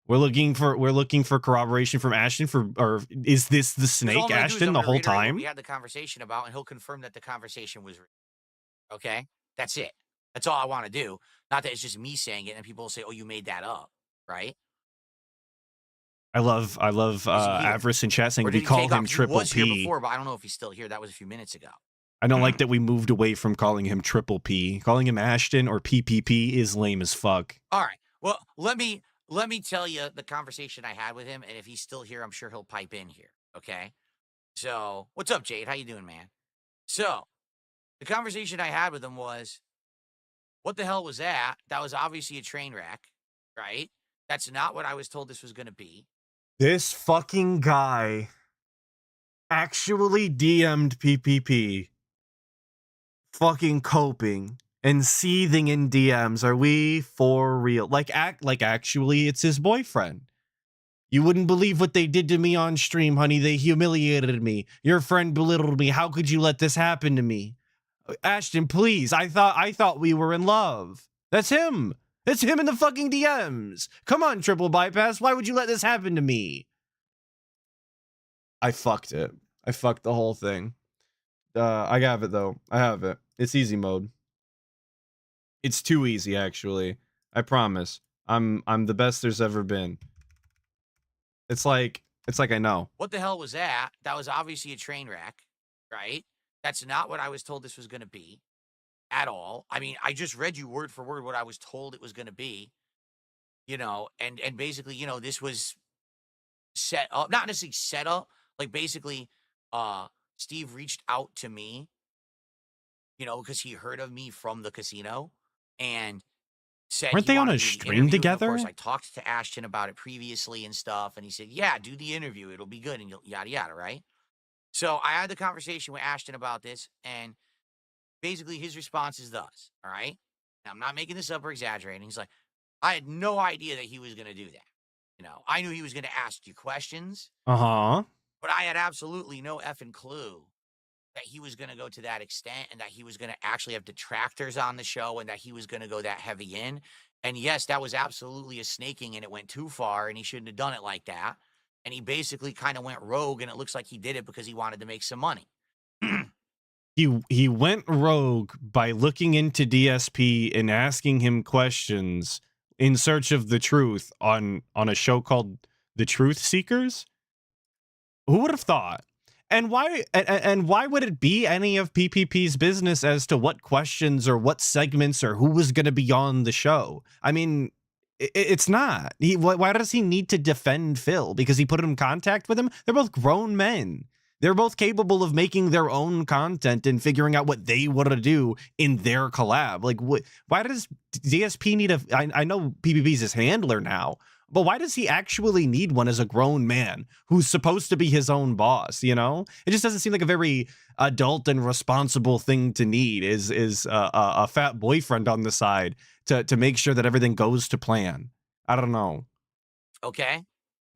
We're looking for corroboration from Ashton or is this the 'Cause all I'm snake gonna do is Ashton I'm the gonna whole reiterate what time? we had the conversation about, and he'll confirm that the conversation was real. Okay? That's it. That's all I want to do. Not that it's just me saying it and people will say, oh, you made that up, right? I love Avarice in chat saying Or did we he call take him off? He Triple was here P. before, but I don't know if he's still here. That was a few minutes ago. I don't like that we moved away from calling him Triple P. Calling him Ashton or PPP is lame as fuck. All right. Well, let me tell you the conversation I had with him, and if he's still here, I'm sure he'll pipe in here. Okay. So, what's up, Jade? How you doing, man? So, the conversation I had with him was, what the hell was that? That was obviously a train wreck, right? That's not what I was told this was going to be. This fucking guy actually DM'd PPP. Fucking coping and seething in DMs. Are we for real? Like actually it's his boyfriend. You wouldn't believe what they did to me on stream, honey. They humiliated me. Your friend belittled me. How could you let this happen to me? Ashton, please. I thought we were in love. That's him. It's him in the fucking DMs. Come on, Triple Bypass. Why would you let this happen to me? I fucked it. I fucked the whole thing. I have it though. I have it. It's easy mode. It's too easy, actually. I promise. I'm the best there's ever been. It's like I know. What the hell was that? That was obviously a train wreck, right? That's not what I was told this was going to be at all. I mean, I just read you word for word what I was told it was going to be, you know, and basically, you know, this was set up, not necessarily set up, like basically Steve reached out to me, you know, because he heard of me from the casino and said Weren't he they on wanted a to do the stream interview. together? And of course, I talked to Ashton about it previously and stuff, and he said, "Yeah, do the interview; it'll be good," and yada yada, right? So I had the conversation with Ashton about this, and basically his response is thus, all right? Now, I'm not making this up or exaggerating. He's like, I had no idea that he was going to do that. You know, I knew he was going to ask you questions, Uh-huh. but I had absolutely no effing clue that he was going to go to that extent and that he was going to actually have detractors on the show and that he was going to go that heavy in. And yes, that was absolutely a snaking and it went too far and he shouldn't have done it like that. And he basically kind of went rogue and it looks like he did it because he wanted to make some money. He went rogue by looking into DSP and asking him questions in search of the truth on a show called The Truth Seekers. Who would have thought? And why would it be any of PPP's business as to what questions or what segments or who was going to be on the show? I mean, it's not. Why does he need to defend Phil? Because he put him in contact with him? They're both grown men. They're both capable of making their own content and figuring out what they want to do in their collab. Like, why does DSP need I know PPP's his handler now, but why does he actually need one as a grown man who's supposed to be his own boss, you know? It just doesn't seem like a very adult and responsible thing to need is a fat boyfriend on the side to make sure that everything goes to plan. I don't know. Okay.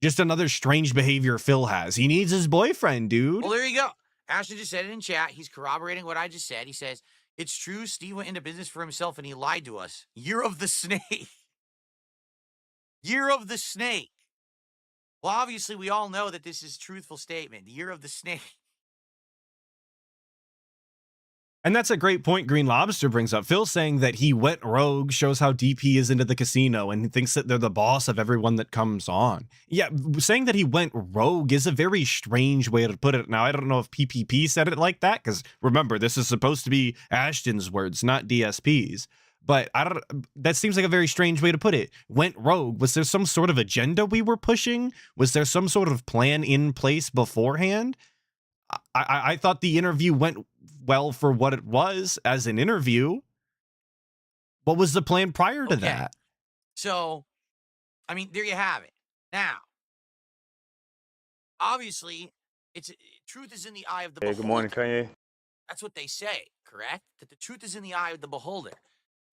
Just another strange behavior Phil has. He needs his boyfriend, dude. Well, there you go. Ashton just said it in chat. He's corroborating what I just said. He says, it's true. Steve went into business for himself and he lied to us. Year of the snake. Year of the snake. Well, obviously, we all know that this is a truthful statement. The year of the snake. And that's a great point Green Lobster brings up. Phil saying that he went rogue shows how deep he is into the casino and he thinks that they're the boss of everyone that comes on. Yeah, saying that he went rogue is a very strange way to put it. Now, I don't know if PPP said it like that, because remember, this is supposed to be Ashton's words, not DSP's. But that seems like a very strange way to put it. Went rogue. Was there some sort of agenda we were pushing? Was there some sort of plan in place beforehand? I thought the interview went well for what it was as an interview. What was the plan prior to that? So, I mean, there you have it. Now, obviously, truth is in the eye of the beholder. Good morning, Kanye. That's what they say, correct? That the truth is in the eye of the beholder.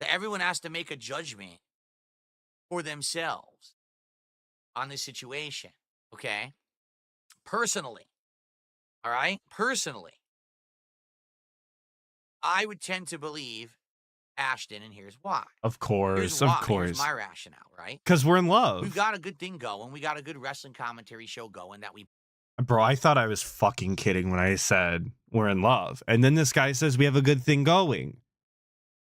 That everyone has to make a judgment for themselves on this situation, okay? Personally, all right? Personally, I would tend to believe Ashton, and here's why. Of course, Here's of why. course. Here's my rationale, right? Because we're in love. We've got a good thing going. We got a good wrestling commentary show going that we... Bro, I thought I was fucking kidding when I said we're in love. And then this guy says we have a good thing going.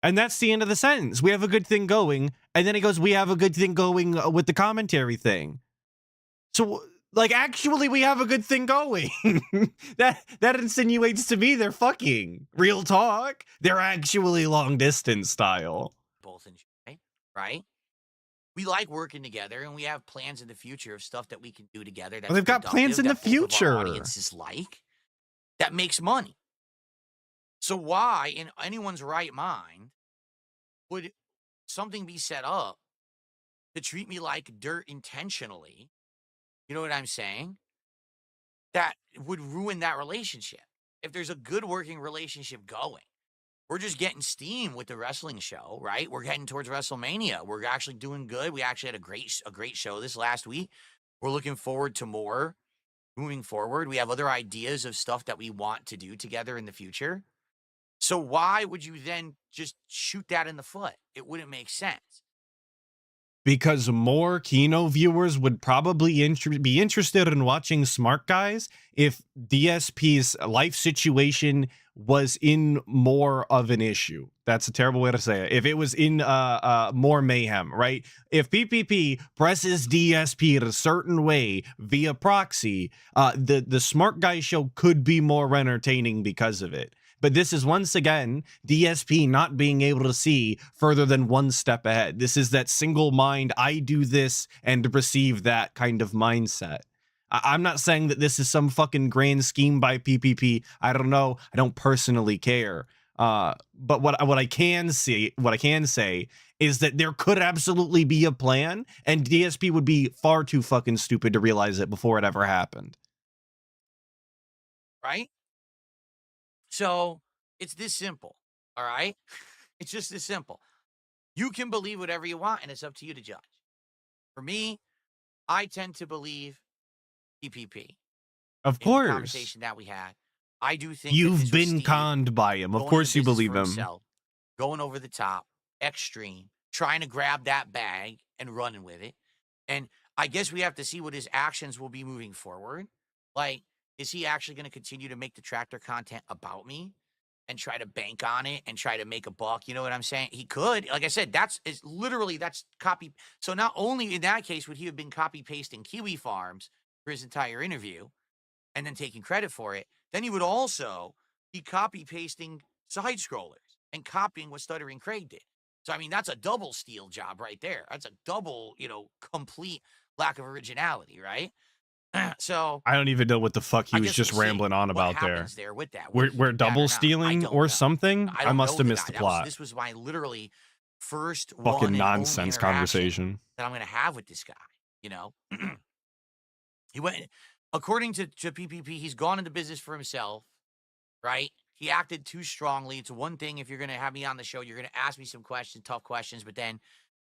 And that's the end of the sentence. We have a good thing going. And then he goes, we have a good thing going with the commentary thing. So, like, actually, we have a good thing going. that insinuates to me they're fucking. Real talk. They're actually long distance style. Both enjoy, right? We like working together, and we have plans in the future of stuff that we can do together. That's Well, they've got plans in the that both of our future. audiences like that makes money. So why, in anyone's right mind, would something be set up to treat me like dirt intentionally? You know what I'm saying? That would ruin that relationship. If there's a good working relationship going, we're just getting steam with the wrestling show, right? We're heading towards WrestleMania. We're actually doing good. We actually had a great show this last week. We're looking forward to more moving forward. We have other ideas of stuff that we want to do together in the future. So why would you then just shoot that in the foot? It wouldn't make sense. Because more Kino viewers would probably be interested in watching Smart Guys if DSP's life situation was in more of an issue. That's a terrible way to say it. If it was in more mayhem, right? If PPP presses DSP in a certain way via proxy, the Smart Guy show could be more entertaining because of it. But this is once again DSP not being able to see further than one step ahead. This is that single mind, I do this and receive that kind of mindset. I'm not saying that this is some fucking grand scheme by PPP. I don't know. I don't personally care. But what I can say is that there could absolutely be a plan, and DSP would be far too fucking stupid to realize it before it ever happened. Right? So it's this simple, all right? It's just this simple. You can believe whatever you want, and it's up to you to judge. For me, I tend to believe PPP. Of In the course. conversation that we had, I do think You've been conned by him. Of course you believe him. Going over the top, extreme, trying to grab that bag and running with it. And I guess we have to see what his actions will be moving forward. Like, is he actually going to continue to make detractor content about me and try to bank on it and try to make a buck? You know what I'm saying? He could. Like I said, that's copy. So not only in that case would he have been copy pasting Kiwi Farms for his entire interview and then taking credit for it, then he would also be copy pasting side scrollers and copying what Stuttering Craig did. So, I mean, that's a double steal job right there. That's a double, complete lack of originality, right? So I don't even know what the fuck he was just rambling on about there. With that. We're double stealing or something? I must have missed the plot. This was my literally first fucking nonsense conversation that I'm going to have with this guy, He went, according to PPP, he's gone into business for himself, right? He acted too strongly. It's one thing if you're going to have me on the show, you're going to ask me some questions, tough questions, but then,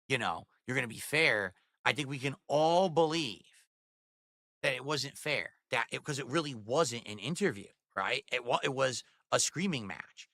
you're going to be fair. I think we can all believe that it wasn't fair, because it really wasn't an interview, right? It was a screaming match.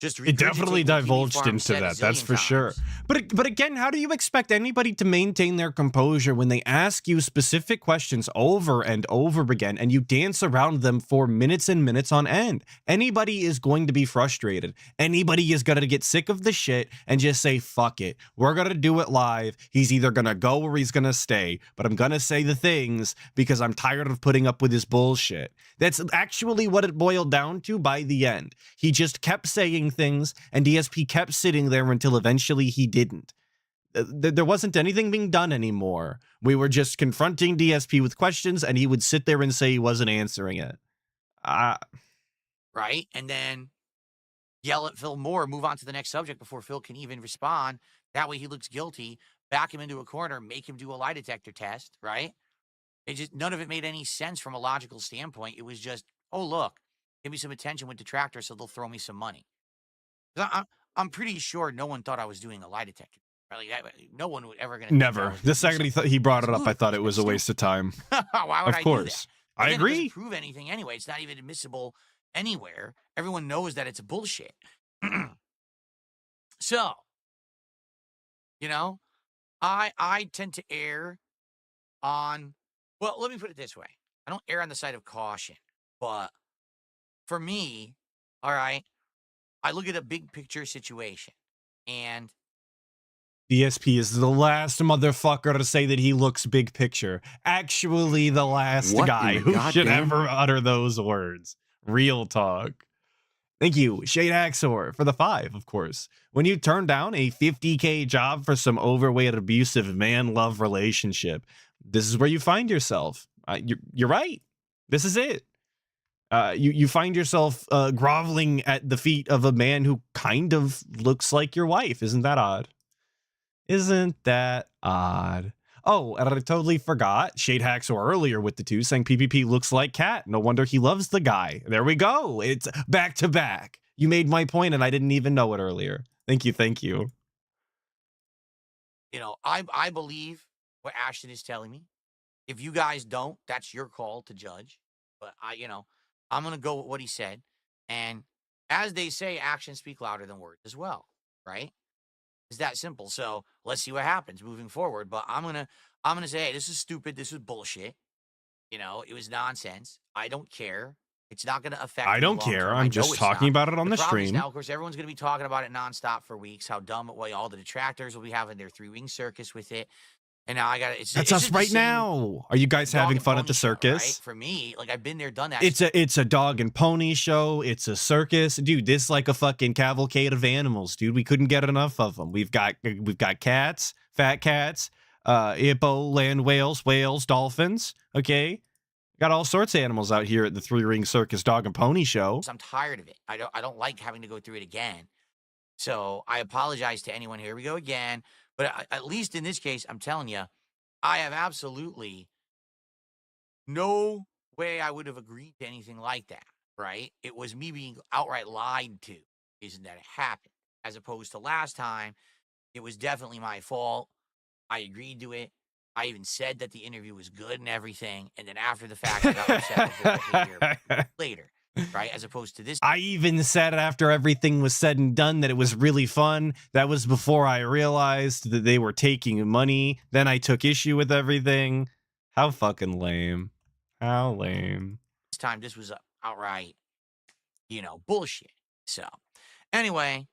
It definitely divulged into that, that's for sure. But again, how do you expect anybody to maintain their composure when they ask you specific questions over and over again and you dance around them for minutes and minutes on end? Anybody is going to be frustrated. Anybody is going to get sick of the shit and just say, fuck it. We're going to do it live. He's either going to go or he's going to stay, but I'm going to say the things because I'm tired of putting up with his bullshit. That's actually what it boiled down to by the end. He just kept saying things and DSP kept sitting there until eventually he didn't. There wasn't anything being done anymore. We were just confronting DSP with questions and he would sit there and say he wasn't answering it. Right? And then yell at Phil more, move on to the next subject before Phil can even respond. That way he looks guilty, back him into a corner, make him do a lie detector test, right? None of it made any sense from a logical standpoint. It was just, oh, look, give me some attention with detractor so they'll throw me some money. I'm pretty sure no one thought I was doing a lie detector. Right? No one would ever going to. Never. The second he brought it up, I thought it was a waste of time. Why would I do that? I agree. It doesn't prove anything anyway. It's not even admissible anywhere. Everyone knows that it's a bullshit. So, I tend to err on. Well, let me put it this way. I don't err on the side of caution, but for me, all right, I look at a big picture situation, and DSP is the last motherfucker to say that he looks big picture. Actually, the last guy who should ever utter those words. Real talk. Thank you, Shade Axor, for the 5, of course. When you turn down a $50K job for some overweight, abusive man-love relationship, this is where you find yourself. You're right. This is it. You find yourself groveling at the feet of a man who kind of looks like your wife. Isn't that odd? Isn't that odd? Oh, and I totally forgot. Shade Haxor earlier with the 2 saying PPP looks like Cat. No wonder he loves the guy. There we go. It's back to back. You made my point and I didn't even know it earlier. Thank you. Thank you. I believe what Ashton is telling me. If you guys don't, that's your call to judge. But I'm going to go with what he said. And as they say, actions speak louder than words as well, right? It's that simple. So let's see what happens moving forward. But I'm gonna say, hey, this is stupid. This is bullshit. You know, it was nonsense. I don't care. It's not going to affect I me don't long care. term. I I'm know just it's talking not. about it on the problem is stream. now, of course, everyone's going to be talking about it nonstop for weeks. How dumb it was. All the detractors will be having their 3-ring circus with it. And now I got it. That's us right now. Are you guys having fun at the circus? Right? For me, like I've been there, done that. It's a dog and pony show. It's a circus, dude. This is like a fucking cavalcade of animals, dude. We couldn't get enough of them. We've got cats, fat cats, hippo, land whales, dolphins. Okay, got all sorts of animals out here at the 3-ring circus dog and pony show. I'm tired of it. I don't like having to go through it again. So I apologize to anyone. Here we go again. But at least in this case, I'm telling you, I have absolutely no way I would have agreed to anything like that, right? It was me being outright lied to, isn't that it happened? As opposed to last time, it was definitely my fault. I agreed to it. I even said that the interview was good and everything. And then after the fact, I got upset with the behavior later. Right, as opposed to this. I even said after everything was said and done that it was really fun. That was before I realized that they were taking money. Then I took issue with everything. How fucking lame. How lame. This time, this was outright, bullshit. So, anyway,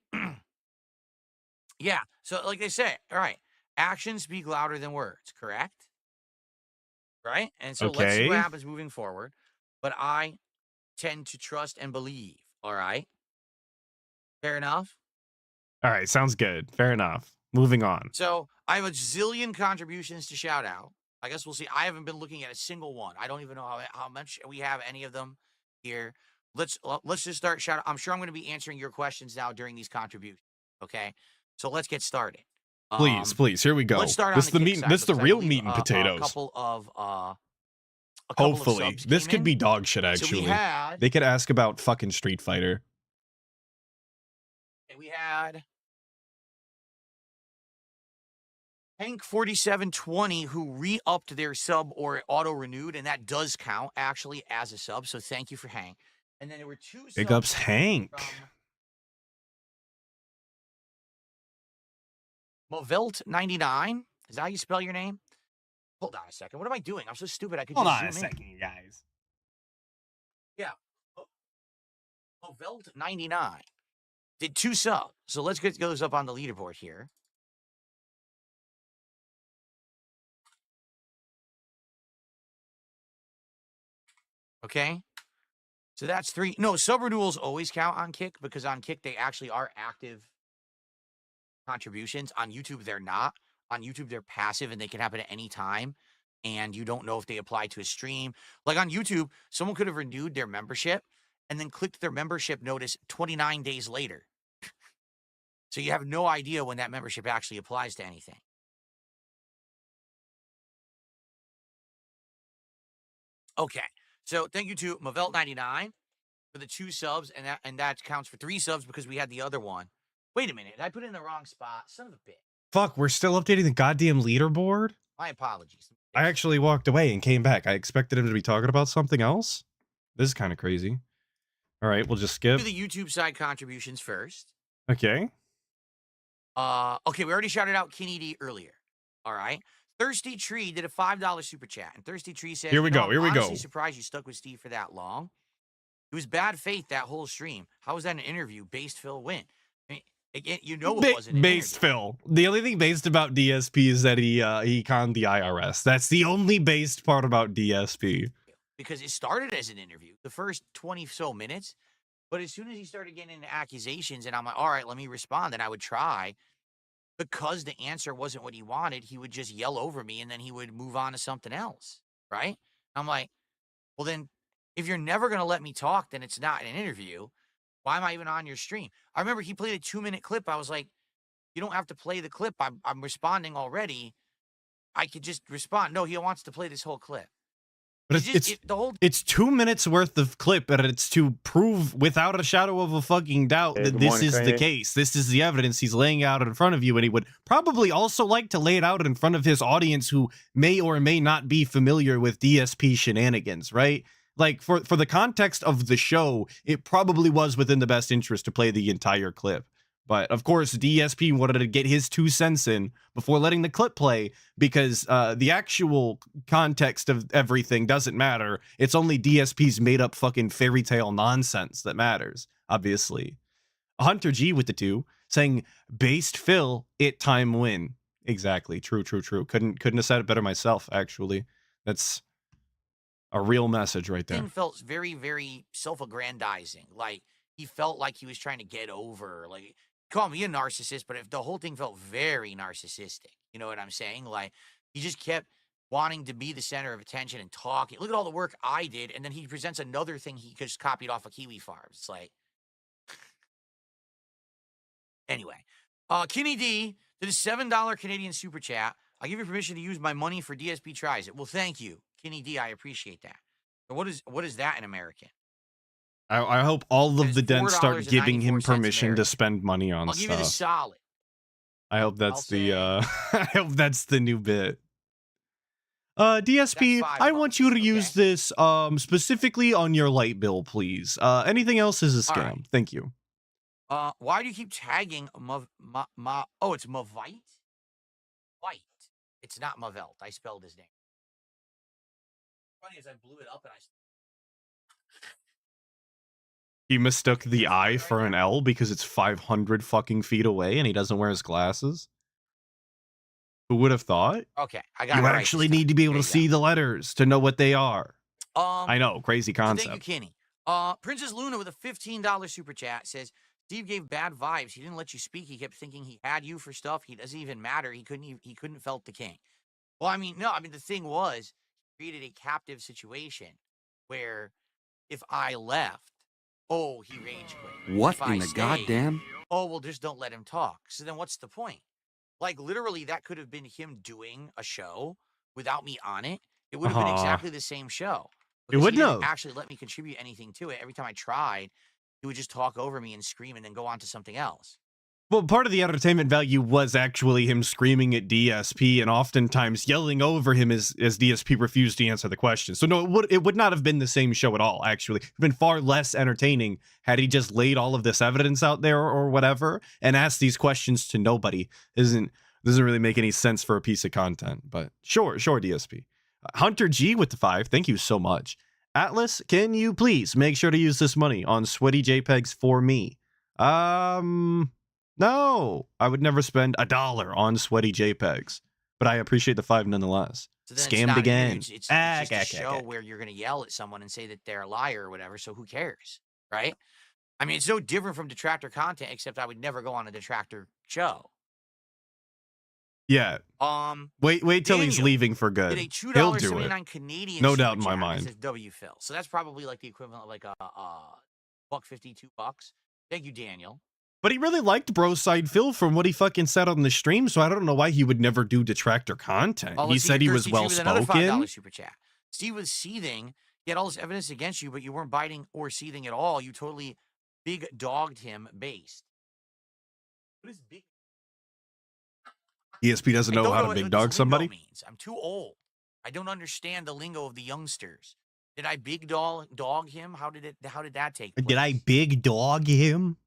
yeah. So, like they say, all right, actions speak louder than words, correct? Right? And so let's see what happens moving forward. But I tend to trust and believe. All right. Fair enough. All right. Sounds good. Fair enough. Moving on. So I have a zillion contributions to shout out. I guess we'll see. I haven't been looking at a single one. I don't even know how much we have any of them here. Let's just start shout out. I'm sure I'm going to be answering your questions now during these contributions. Okay. So let's get started. Please. Here we go. Let's start this on the meat. This is the real meat and potatoes. A couple of hopefully this could in. be dog shit. Actually, so they could ask about fucking Street Fighter. We had Hank 4720 who re-upped their sub or auto-renewed, and that does count actually as a sub. So thank you for Hank. And then there were 2 Big ups, Hank. Movelt 99. Is that how you spell your name? Hold on a second. What am I doing? I'm so stupid. I could Hold just on a zoom second, in. you guys. Yeah. Movelt 99 did 2 subs. So let's get those up on the leaderboard here. Okay. So that's 3. No, sub renewals always count on Kick because on Kick they actually are active contributions. On YouTube, they're not. On YouTube, they're passive and they can happen at any time. And you don't know if they apply to a stream. Like on YouTube, someone could have renewed their membership and then clicked their membership notice 29 days later. So you have no idea when that membership actually applies to anything. Okay. So thank you to Mavelt99 for the 2 subs, and that counts for 3 subs because we had the other one. Wait a minute. I put it in the wrong spot. Son of a bitch. Fuck, we're still updating the goddamn leaderboard? My apologies. I actually walked away and came back. I expected him to be talking about something else. This is kind of crazy. All right, we'll just skip. Do the YouTube side contributions first. Okay. Okay, we already shouted out Kenny D earlier. All right. Thirsty Tree did a $5 super chat, and Thirsty Tree says, Here we go. I'm honestly surprised you stuck with Steve for that long. It was bad faith that whole stream. How was that an interview? Based Phil win. I mean, again, it wasn't an based interview. Phil. The only thing based about DSP is that he conned the IRS. That's the only based part about DSP. Because it started as an interview, the first 20 so minutes, but as soon as he started getting into accusations, and I'm like, all right, let me respond, and I would try. Because the answer wasn't what he wanted, he would just yell over me, and then he would move on to something else, right? I'm like, well, then, if you're never going to let me talk, then it's not an interview. Why am I even on your stream? I remember he played a 2-minute clip. I was like, you don't have to play the clip. I'm responding already. I could just respond. No, he wants to play this whole clip. But it's 2 minutes worth of clip, and it's to prove without a shadow of a fucking doubt that this is the case. This is the evidence he's laying out in front of you, and he would probably also like to lay it out in front of his audience who may or may not be familiar with DSP shenanigans, right? Like, for the context of the show, it probably was within the best interest to play the entire clip. But of course, DSP wanted to get his 2 cents in before letting the clip play because the actual context of everything doesn't matter. It's only DSP's made up fucking fairy tale nonsense that matters, obviously. Hunter G with the 2 saying, based Phil, it time win. Exactly. True. Couldn't have said it better myself, actually. That's a real message right there. Thing felt very, very self-aggrandizing. Like, he felt like he was trying to get over, like, call me a narcissist, but if the whole thing felt very narcissistic, you know what I'm saying? Like, he just kept wanting to be the center of attention and talking. Look at all the work I did, and then he presents another thing he just copied off of Kiwi Farms. It's like, anyway. Kenny D did a $7 Canadian super chat. I'll give you permission to use my money for DSP tries it. Well, thank you, Kenny D. I appreciate that. So what is that in American? I hope all of the dents start giving him permission American to spend money on I'll stuff. give you the solid. I hope that's I'll the say- I hope that's the new bit. DSP, That's I $5, want you to use okay? this specifically on your light bill, please. Anything else is a All scam. right. Thank you. Why do you keep tagging oh, it's Mavite? White. It's not Mavelt. I spelled his name. Funny is I blew it up and I He mistook the I for an L because it's 500 fucking feet away and he doesn't wear his glasses. Who would have thought? Okay, I got You it right actually this time. need to be able There to you see the letters to know what they are. go. I know, crazy So concept. thank you, Kenny. Princess Luna with a $15 super chat says, Steve gave bad vibes. He didn't let you speak. He kept thinking he had you for stuff. He doesn't even matter. He couldn't felt the king. Well, I mean, no, I mean, the thing was, he created a captive situation where if I left, oh, he rage quit. What If I in the stayed, goddamn? oh, well, just don't let him talk. So then what's the point? Like, literally, that could have been him doing a show without me on it. It would have been exactly the same show. Because wouldn't he didn't have. actually let me contribute anything to it. Every time I tried, he would just talk over me and scream and then go on to something else. Well, part of the entertainment value was actually him screaming at DSP and oftentimes yelling over him as DSP refused to answer the question. So no, it would not have been the same show at all, actually. It would have been far less entertaining had he just laid all of this evidence out there or whatever and asked these questions to nobody. Doesn't really make any sense for a piece of content, but sure, DSP. Hunter G with the 5, thank you so much. Atlas, can you please make sure to use this money on sweaty JPEGs for me? No, I would never spend $1 on sweaty JPEGs, but I appreciate the 5 nonetheless. So then it's Scammed not again. It's just a show where you're going to yell at someone and say that they're a liar or whatever, so who cares, right? I mean, it's no different from detractor content, except I would never go on a detractor show. Yeah. Wait till he's Daniel leaving for good. Did a He'll do it. $2.79 Canadian No super doubt in my chat that mind. says W Phil. So that's probably like the equivalent of like a $1.50, $2. Thank you, Daniel. But he really liked Broside Phil from what he fucking said on the stream, so I don't know why he would never do detractor content. Oh, He let's see said he here. was Thirsty G well with another $5 spoken. super chat. Steve was seething. He had all this evidence against you, but you weren't biting or seething at all. You totally big dogged him based. What is big? ESP doesn't I know don't how to what big this dog lingo somebody. means. I'm too old. I don't understand the lingo of the youngsters. Did I big dog him? How did that take place? Did I big dog him?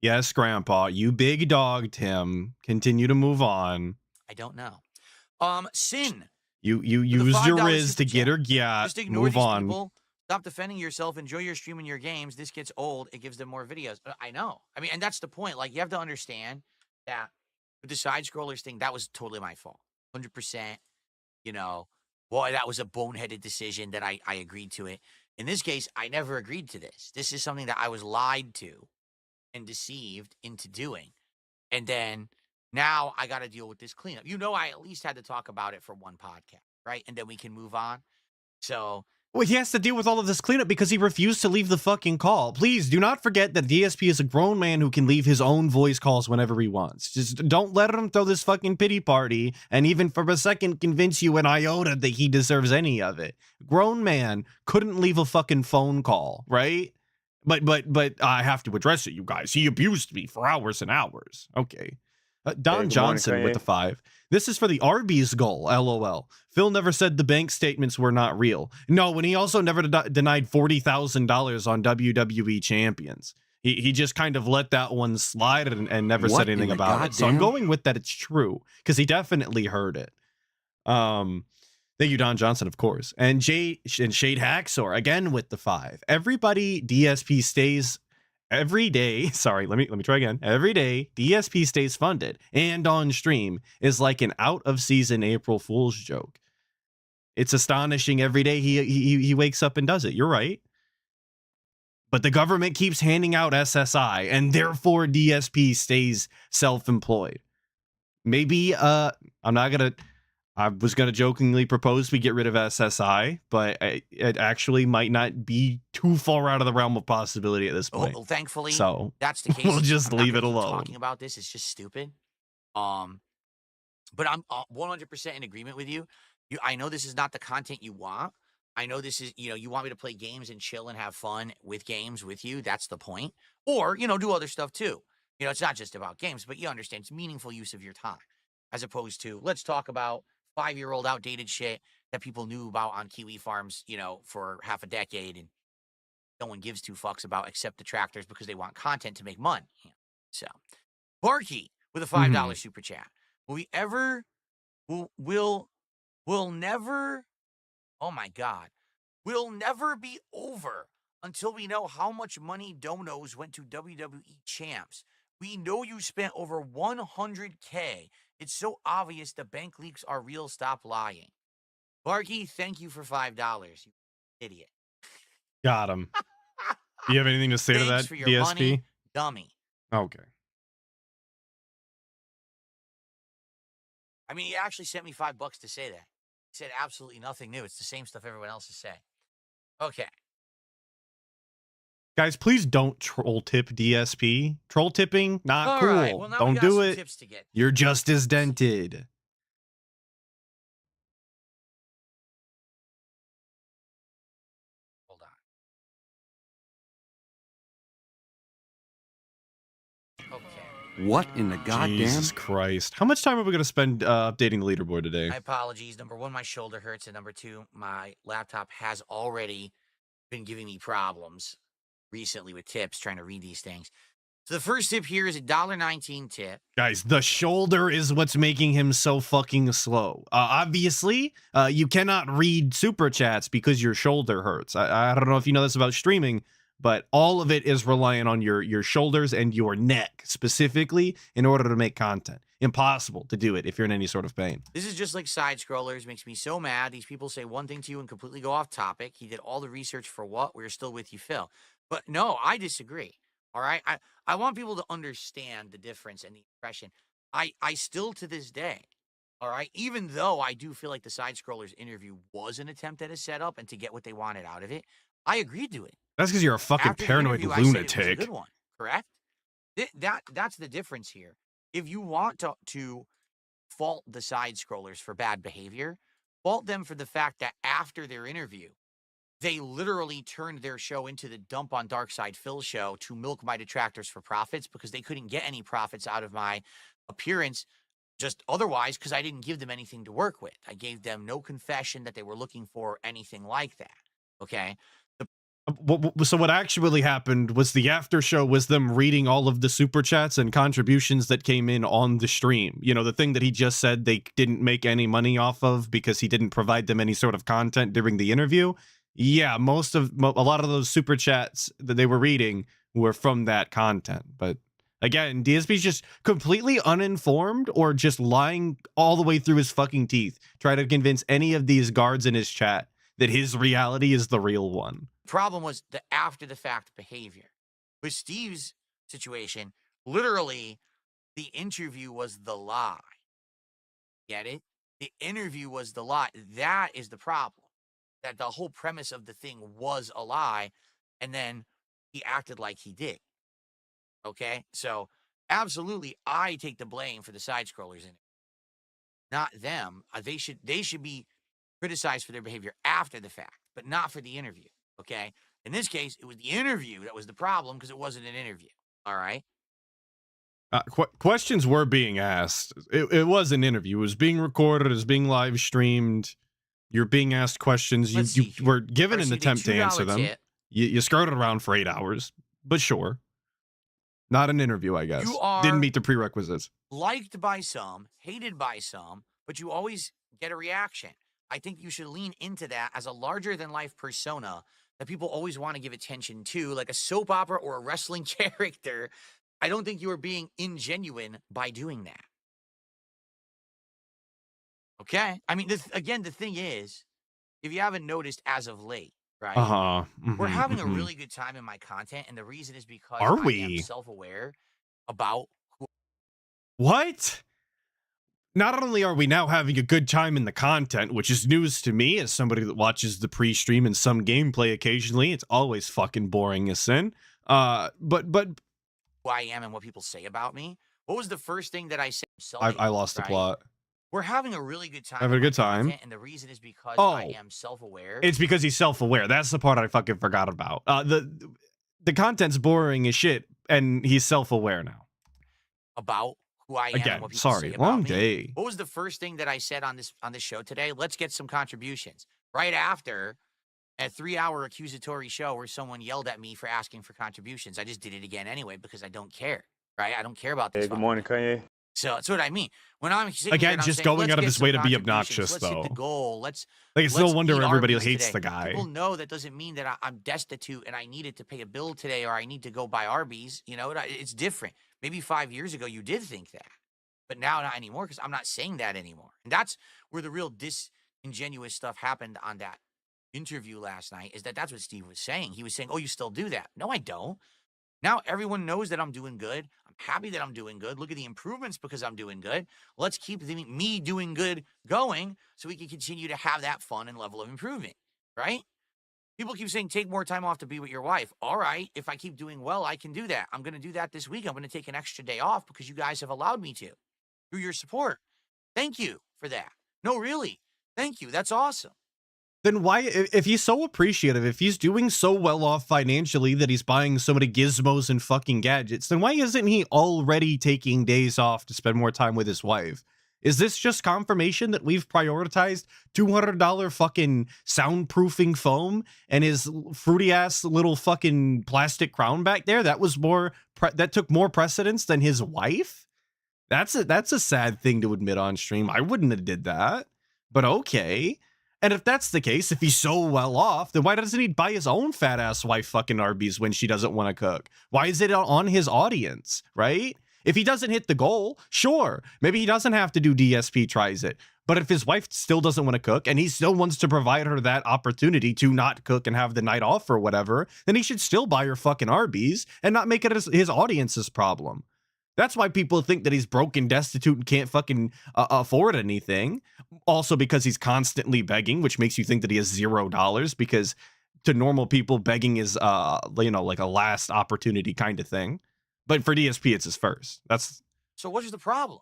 Yes, Grandpa, you big dogged him. Continue to move on. I don't know. Sin. You the used your $5 Riz to super get chat. her gyat. Just ignore Move these on. people. Stop defending yourself. Enjoy your stream and your games. This gets old. It gives them more videos. I know. I mean, and that's the point. Like, you have to understand that with the side scrollers thing, that was totally my fault. 100%. You know, boy, that was a boneheaded decision that I agreed to it. In this case, I never agreed to this. This is something that I was lied to and deceived into doing. And then now I got to deal with this cleanup. You know, I at least had to talk about it for one podcast, right? And then we can move on. So, Well, he has to deal with all of this cleanup because he refused to leave the fucking call. Please do not forget that DSP is a grown man who can leave his own voice calls whenever he wants. Just don't let him throw this fucking pity party and even for a second convince you an iota that he deserves any of it. Grown man couldn't leave a fucking phone call, right? But I have to address it, you guys. He abused me for hours and hours. Okay. Don good Johnson morning, with the 5. This is for the Arby's goal, LOL. Phil never said the bank statements were not real. No, and he also never denied $40,000 on WWE champions. He just kind of let that one slide and never What said anything in the about it. So I'm goddamn- going with that it's true because he definitely heard it. Thank you, Don Johnson, of course. And Shade Haxor again with the 5. Everybody DSP stays every day. Sorry, let me try again. Every day DSP stays funded and on stream is like an out of season April Fool's joke. It's astonishing every day he wakes up and does it. You're right. But the government keeps handing out SSI and therefore DSP stays self-employed. Maybe I was going to jokingly propose we get rid of SSI, but it actually might not be too far out of the realm of possibility at this point. Well, thankfully, So that's the case. we'll just I'm not leave it gonna keep alone. Talking about this is just stupid. But I'm 100% in agreement with you. I know this is not the content you want. I know this is, you want me to play games and chill and have fun with games with you. That's the point. Or, do other stuff too. It's not just about games, but you understand it's meaningful use of your time as opposed to let's talk about 5-year-old outdated shit that people knew about on Kiwi farms, for half a decade and no one gives 2 fucks about except detractors because they want content to make money. So, Barky with a $5 super chat. We'll never, oh my God, we'll never be over until we know how much money donos went to WWE champs. We know you spent over 100K. It's so obvious the bank leaks are real. Stop lying. Barky, thank you for $5, you idiot. Got him. Do you have anything to say to that, Thanks for your DSP? money, dummy. Okay. I mean, he actually sent me $5 to say that. He said absolutely nothing new. It's the same stuff everyone else is saying. Okay. Guys, please don't troll tip DSP. Troll tipping, not All cool. right. Well, now we Don't got do some it. tips to get. You're just as dented. Hold on. Okay. What in the goddamn? Jesus Christ. How much time are we going to spend updating the leaderboard today? My apologies. Number 1, my shoulder hurts. And number 2, my laptop has already been giving me problems recently with tips, trying to read these things. So the first tip here is a $1.19 tip. Guys, the shoulder is what's making him so fucking slow. Obviously, you cannot read super chats because your shoulder hurts. I don't know if you know this about streaming, but all of it is reliant on your shoulders and your neck specifically in order to make content. Impossible to do it if you're in any sort of pain. This is just like side scrollers. Makes me so mad. These people say one thing to you and completely go off topic. He did all the research for what? We're still with you, Phil. But no, I disagree. All right. I want people to understand the difference and the impression. I still to this day, all right, even though I do feel like the side scrollers interview was an attempt at a setup and to get what they wanted out of it, I agreed to it. That's because you're a fucking After the paranoid interview, I said it was a lunatic. good one, correct? That's the difference here. If you want to fault the side scrollers for bad behavior, fault them for the fact that after their interview, they literally turned their show into the Dump on Darkside Phil show to milk my detractors for profits because they couldn't get any profits out of my appearance just otherwise because I didn't give them anything to work with. I gave them no confession that they were looking for anything like that. Okay? So what actually happened was the after show was them reading all of the super chats and contributions that came in on the stream. You know, the thing that he just said they didn't make any money off of because he didn't provide them any sort of content during the interview. Yeah, a lot of those super chats that they were reading were from that content. But again, DSP's just completely uninformed or just lying all the way through his fucking teeth, trying to convince any of these guards in his chat that his reality is the real one. Problem was the after the fact behavior. With Steve's situation, literally the interview was the lie. Get it? The interview was the lie. That is the problem. That the whole premise of the thing was a lie, and then he acted like he did. Okay? So, absolutely, I take the blame for the side scrollers in it. Not them. They should be criticized for their behavior after the fact, but not for the interview. Okay? In this case, it was the interview that was the problem because it wasn't an interview. All right? Questions were being asked. It was an interview. It was being recorded. It was being live streamed. You're being asked questions. You were given an attempt to answer them. You skirted around for 8 hours, but sure. Not an interview, I guess. You are Didn't meet the prerequisites. liked by some, hated by some, but you always get a reaction. I think you should lean into that as a larger-than-life persona that people always want to give attention to, like a soap opera or a wrestling character. I don't think you are being ingenuine by doing that. Okay? I mean, again, the thing is, if you haven't noticed as of late, right? We're having a really good time in my content, and the reason is because Are I we? am self-aware about who. What? Not only are we now having a good time in the content, which is news to me as somebody that watches the pre-stream and some gameplay occasionally, it's always fucking boring as sin. But who I am and what people say about me. What was the first thing that I said? I lost the plot. We're having a really good time. Having a good time. And the reason is because I am self-aware. It's because he's self-aware. That's the part I fucking forgot about. The content's boring as shit, and he's self-aware now. About who I am and what people sorry, say about long me. day. What was the first thing that I said on this show today? Let's get some contributions. Right after a 3-hour accusatory show where someone yelled at me for asking for contributions. I just did it again anyway because I don't care. Right? I don't care about this. Hey, good morning, Kanye. So that's what I mean. When I'm sitting again, here and just I'm saying, going out of his way to be contributions, obnoxious, let's though. hit the goal. Let's it's no wonder eat everybody Arby's hates today. the guy. People know that doesn't mean that I'm destitute and I needed to pay a bill today or I need to go buy Arby's. You know, it's different. Maybe 5 years ago you did think that, but now not anymore because I'm not saying that anymore. And that's where the real disingenuous stuff happened on that interview last night. Is that's what Steve was saying. He was saying, "Oh, you still do that?" No, I don't. Now everyone knows that I'm doing good. I'm happy that I'm doing good. Look at the improvements because I'm doing good. Let's keep me doing good going so we can continue to have that fun and level of improvement, right? People keep saying, take more time off to be with your wife. All right, if I keep doing well, I can do that. I'm going to do that this week. I'm going to take an extra day off because you guys have allowed me to through your support. Thank you for that. No, really. Thank you. That's awesome. Then why, if he's so appreciative, if he's doing so well off financially that he's buying so many gizmos and fucking gadgets, then why isn't he already taking days off to spend more time with his wife? Is this just confirmation that we've prioritized $200 fucking soundproofing foam and his fruity ass little fucking plastic crown back there? That was that took more precedence than his wife? That's a sad thing to admit on stream. I wouldn't have did that, but okay. And if that's the case, if he's so well off, then why doesn't he buy his own fat ass wife fucking Arby's when she doesn't want to cook? Why is it on his audience, right? If he doesn't hit the goal, sure, maybe he doesn't have to do DSP tries it. But if his wife still doesn't want to cook and he still wants to provide her that opportunity to not cook and have the night off or whatever, then he should still buy her fucking Arby's and not make it his audience's problem. That's why people think that he's broke and destitute and can't fucking afford anything. Also because he's constantly begging, which makes you think that he has $0 because to normal people, begging is, like a last opportunity kind of thing. But for DSP, it's his first. So what is the problem?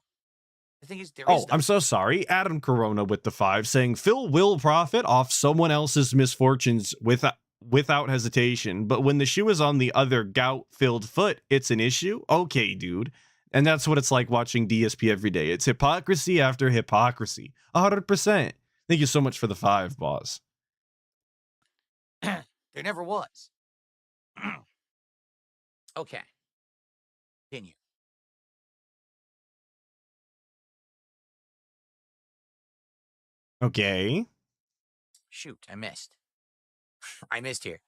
The thing is, I'm so sorry. Adam Corona with the 5 saying, Phil will profit off someone else's misfortunes without hesitation. But when the shoe is on the other gout-filled foot, it's an issue? Okay, dude. And that's what it's like watching DSP every day. It's hypocrisy after hypocrisy. 100%. Thank you so much for the 5, boss. There never was. Okay. Continue. Okay. Shoot, I missed. I missed here.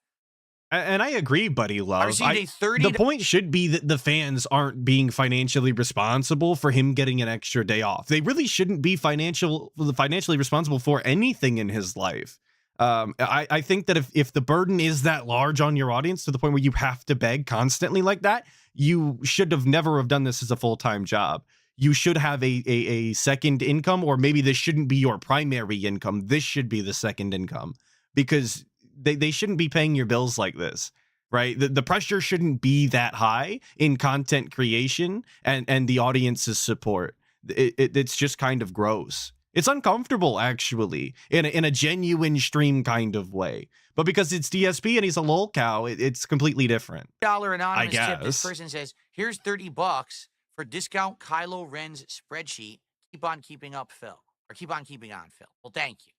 And I agree, Buddy Love. I received a 30. The point should be that the fans aren't being financially responsible for him getting an extra day off. They really shouldn't be financially responsible for anything in his life. I think that if the burden is that large on your audience to the point where you have to beg constantly like that, you should have never have done this as a full-time job. You should have a second income, or maybe this shouldn't be your primary income. This should be the second income, because they shouldn't be paying your bills like this, right? The pressure shouldn't be that high in content creation and the audience's support. It's just kind of gross. It's uncomfortable, actually, in a genuine stream kind of way. But because it's DSP and he's a lol cow, it's completely different. $1 anonymous I tip. This guess. person says, here's $30 for discount Kylo Ren's spreadsheet. Keep on keeping up, Phil. Or keep on keeping on, Phil. Well, thank you.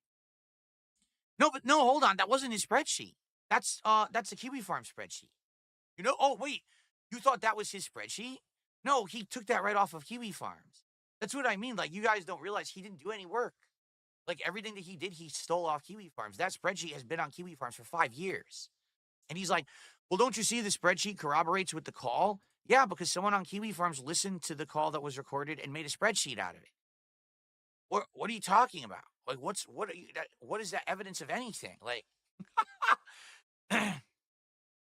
No, hold on. That wasn't his spreadsheet. That's the Kiwi Farm spreadsheet. Oh, wait. You thought that was his spreadsheet? No, he took that right off of Kiwi Farms. That's what I mean. Like, you guys don't realize he didn't do any work. Like, everything that he did, he stole off Kiwi Farms. That spreadsheet has been on Kiwi Farms for 5 years. And he's like, well, don't you see the spreadsheet corroborates with the call? Yeah, because someone on Kiwi Farms listened to the call that was recorded and made a spreadsheet out of it. What are you talking about? Like, what is that evidence of anything? Like,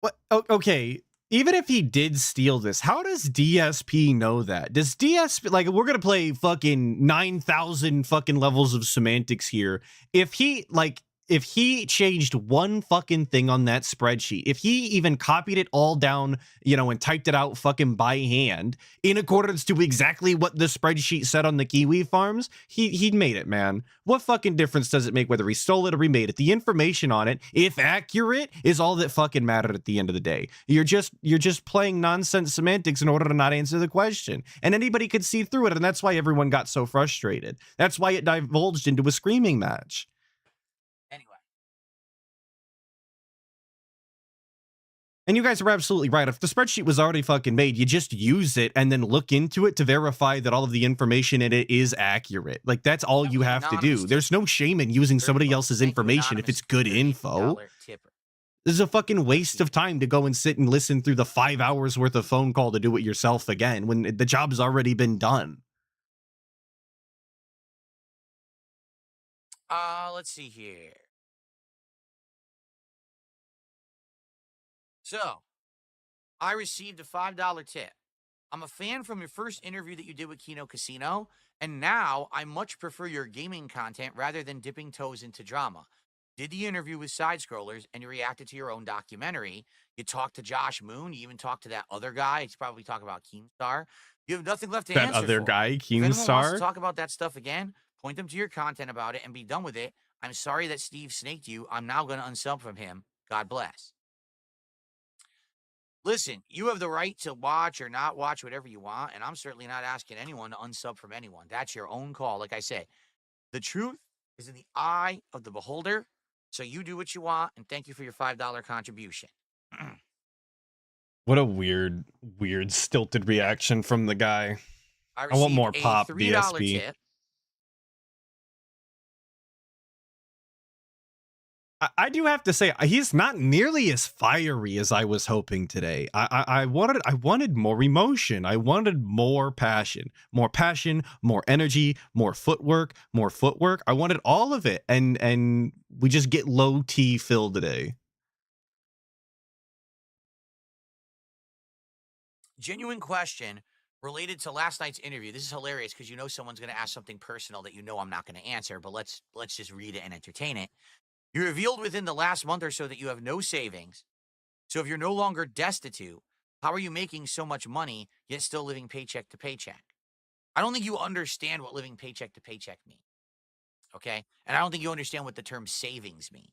What? Okay. Even if he did steal this, how does DSP know that? Does DSP, like, we're gonna play fucking 9,000 fucking levels of semantics here. If he changed one fucking thing on that spreadsheet, if he even copied it all down, and typed it out fucking by hand in accordance to exactly what the spreadsheet said on the Kiwi Farms, he'd made it, man. What fucking difference does it make whether he stole it or remade it? The information on it, if accurate, is all that fucking mattered at the end of the day. You're just playing nonsense semantics in order to not answer the question. And anybody could see through it, and that's why everyone got so frustrated. That's why it divulged into a screaming match. anyway. And you guys are absolutely right. If the spreadsheet was already fucking made, you just use it and then look into it to verify that all of the information in it is accurate. Like, that's all you have to do. There's no shame in using somebody else's information if it's good info. This is a fucking waste of time to go and sit and listen through the 5 hours worth of phone call to do it yourself again when the job's already been done. Let's see here. So, I received a $5 tip. I'm a fan from your first interview that you did with Kino Casino, and now I much prefer your gaming content rather than dipping toes into drama. Did the interview with Side Scrollers, and you reacted to your own documentary. You talked to Josh Moon. You even talked to that other guy. He's probably talking about Keemstar. You have nothing left to answer That other for. guy, If anyone wants to Keemstar? talk about that stuff again, point them to your content about it and be done with it. I'm sorry that Steve snaked you. I'm now going to unsub from him. God bless. Listen, you have the right to watch or not watch whatever you want, and I'm certainly not asking anyone to unsub from anyone. That's your own call. Like I said, the truth is in the eye of the beholder, so you do what you want, and thank you for your $5 contribution. What a weird, stilted reaction from the guy. I want more received pop, a $3 DSP. tip. I do have to say, he's not nearly as fiery as I was hoping today. I wanted more emotion. I wanted more passion, more energy, more footwork. I wanted all of it, and we just get low T Phil today. Genuine question related to last night's interview. This is hilarious because you know someone's going to ask something personal that you know I'm not going to answer, but let's just read it and entertain it. You revealed within the last month or so that you have no savings. So if you're no longer destitute, how are you making so much money yet still living paycheck to paycheck? I don't think you understand what living paycheck to paycheck means. Okay? And I don't think you understand what the term savings mean.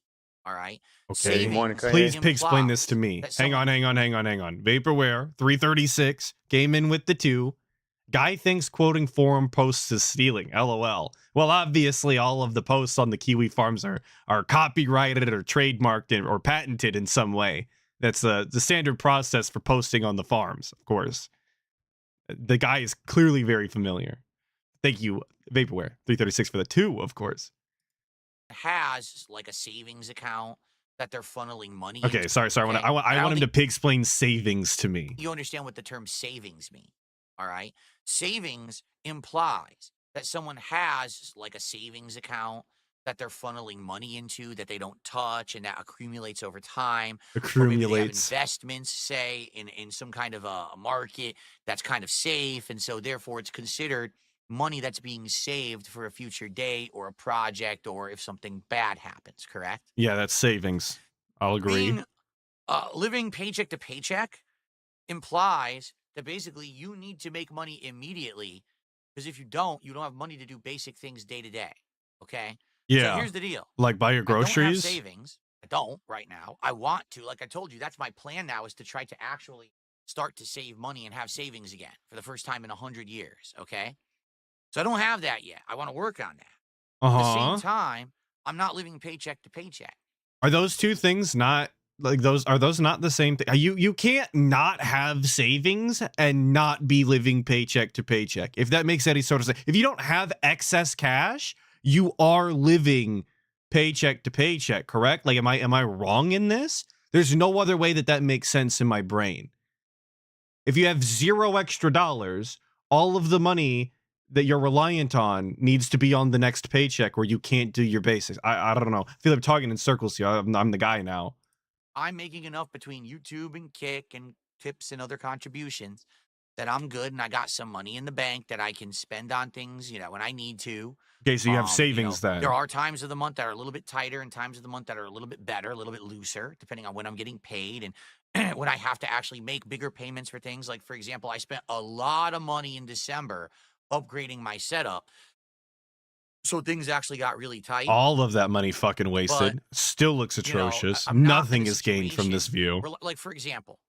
All right? Okay. Morning, Kanye. Please explain this to me. that Hang on. Vaporware 336 came in with the 2. Guy thinks quoting forum posts is stealing. LOL. Well, obviously, all of the posts on the Kiwi Farms are copyrighted or trademarked or patented in some way. That's the standard process for posting on the farms, of course. The guy is clearly very familiar. Thank you, Vaporware 336 for the 2, of course. Has like a savings account that they're funneling money Okay, into. sorry. I want him to explain savings to me. You understand what the term savings mean. All right. Savings implies that someone has like a savings account that they're funneling money into that they don't touch and that accumulates over time. Or maybe they have Accumulates. investments, say, in some kind of a market that's kind of safe. And so therefore it's considered money that's being saved for a future date or a project or if something bad happens, correct? Yeah, that's savings. I'll agree. Living paycheck to paycheck implies that basically you need to make money immediately because if you don't have money to do basic things day to day. Okay? Yeah. So here's the deal. Like buy your I don't have groceries. savings. I don't right now. I want to. Like I told you, that's my plan now is to try to actually start to save money and have savings again for the first time in 100 years. Okay? So I don't have that yet. I want to work on that. At the same time, I'm not living paycheck to paycheck. Are those two things not like those not the same thing? You can't not have savings and not be living paycheck to paycheck. If that makes any sort of sense. If you don't have excess cash, you are living paycheck to paycheck, correct? Like, am I wrong in this? There's no other way that makes sense in my brain. If you have $0 extra dollars, all of the money that you're reliant on needs to be on the next paycheck where you can't do your basics. I don't know. I feel like I'm talking in circles here. I'm the guy now. I'm making enough between YouTube and Kick and tips and other contributions that I'm good, and I got some money in the bank that I can spend on things, when I need to. Okay, so you have savings then. There are times of the month that are a little bit tighter and times of the month that are a little bit better, a little bit looser, depending on when I'm getting paid and when I have to actually make bigger payments for things. Like, for example, I spent a lot of money in December upgrading my setup. So things actually got really tight. All of that money fucking wasted. Still looks atrocious. Nothing is gained from this view. Where, like, for example,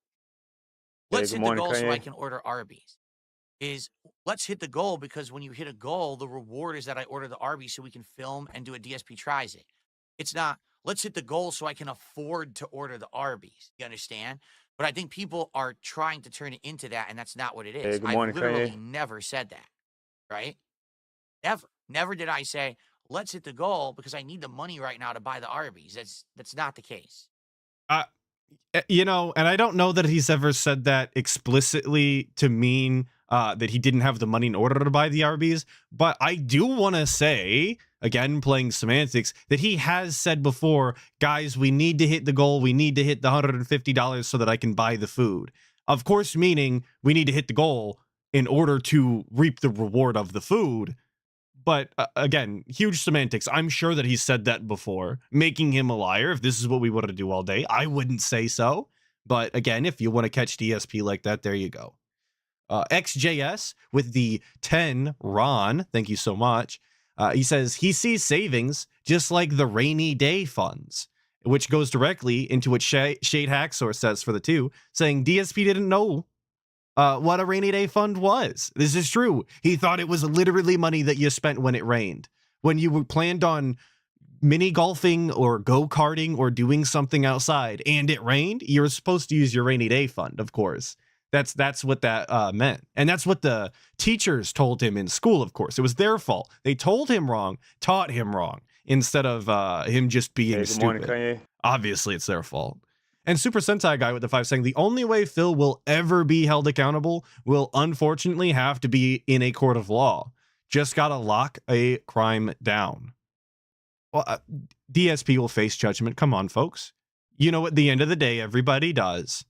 let's hit the goal so I can order Arby's. Let's hit the goal because when you hit a goal, the reward is that I order the Arby's so we can film and do a DSP tries it. It's not, let's hit the goal so I can afford to order the Arby's. You understand? But I think people are trying to turn it into that, and that's not what it is. I literally never said that, right? Never did I say, let's hit the goal because I need the money right now to buy the Arby's. That's not the case. And I don't know that he's ever said that explicitly to mean that he didn't have the money in order to buy the Arby's. But I do want to say, again, playing semantics, that he has said before, guys, we need to hit the goal. We need to hit the $150 so that I can buy the food. Of course, meaning we need to hit the goal in order to reap the reward of the food. But again, huge semantics. I'm sure that he said that before, making him a liar. If this is what we want to do all day, I wouldn't say so. But again, if you want to catch DSP like that, there you go. XJS with the 10, Ron, thank you so much. He says he sees savings just like the rainy day funds, which goes directly into what Shade Hacksaw says for the 2, saying DSP didn't know what a rainy day fund was. This is true. He thought it was literally money that you spent when it rained. When you were planned on mini golfing or go-karting or doing something outside and it rained, you're supposed to use your rainy day fund, of course. That's what that meant. And that's what the teachers told him in school, of course. It was their fault. They told him wrong, taught him wrong, instead of him just being stupid. Morning, obviously, it's their fault. And Super Sentai Guy with the 5 saying, the only way Phil will ever be held accountable will unfortunately have to be in a court of law. Just gotta lock a crime down. Well, DSP will face judgment. Come on, folks. At the end of the day, everybody does.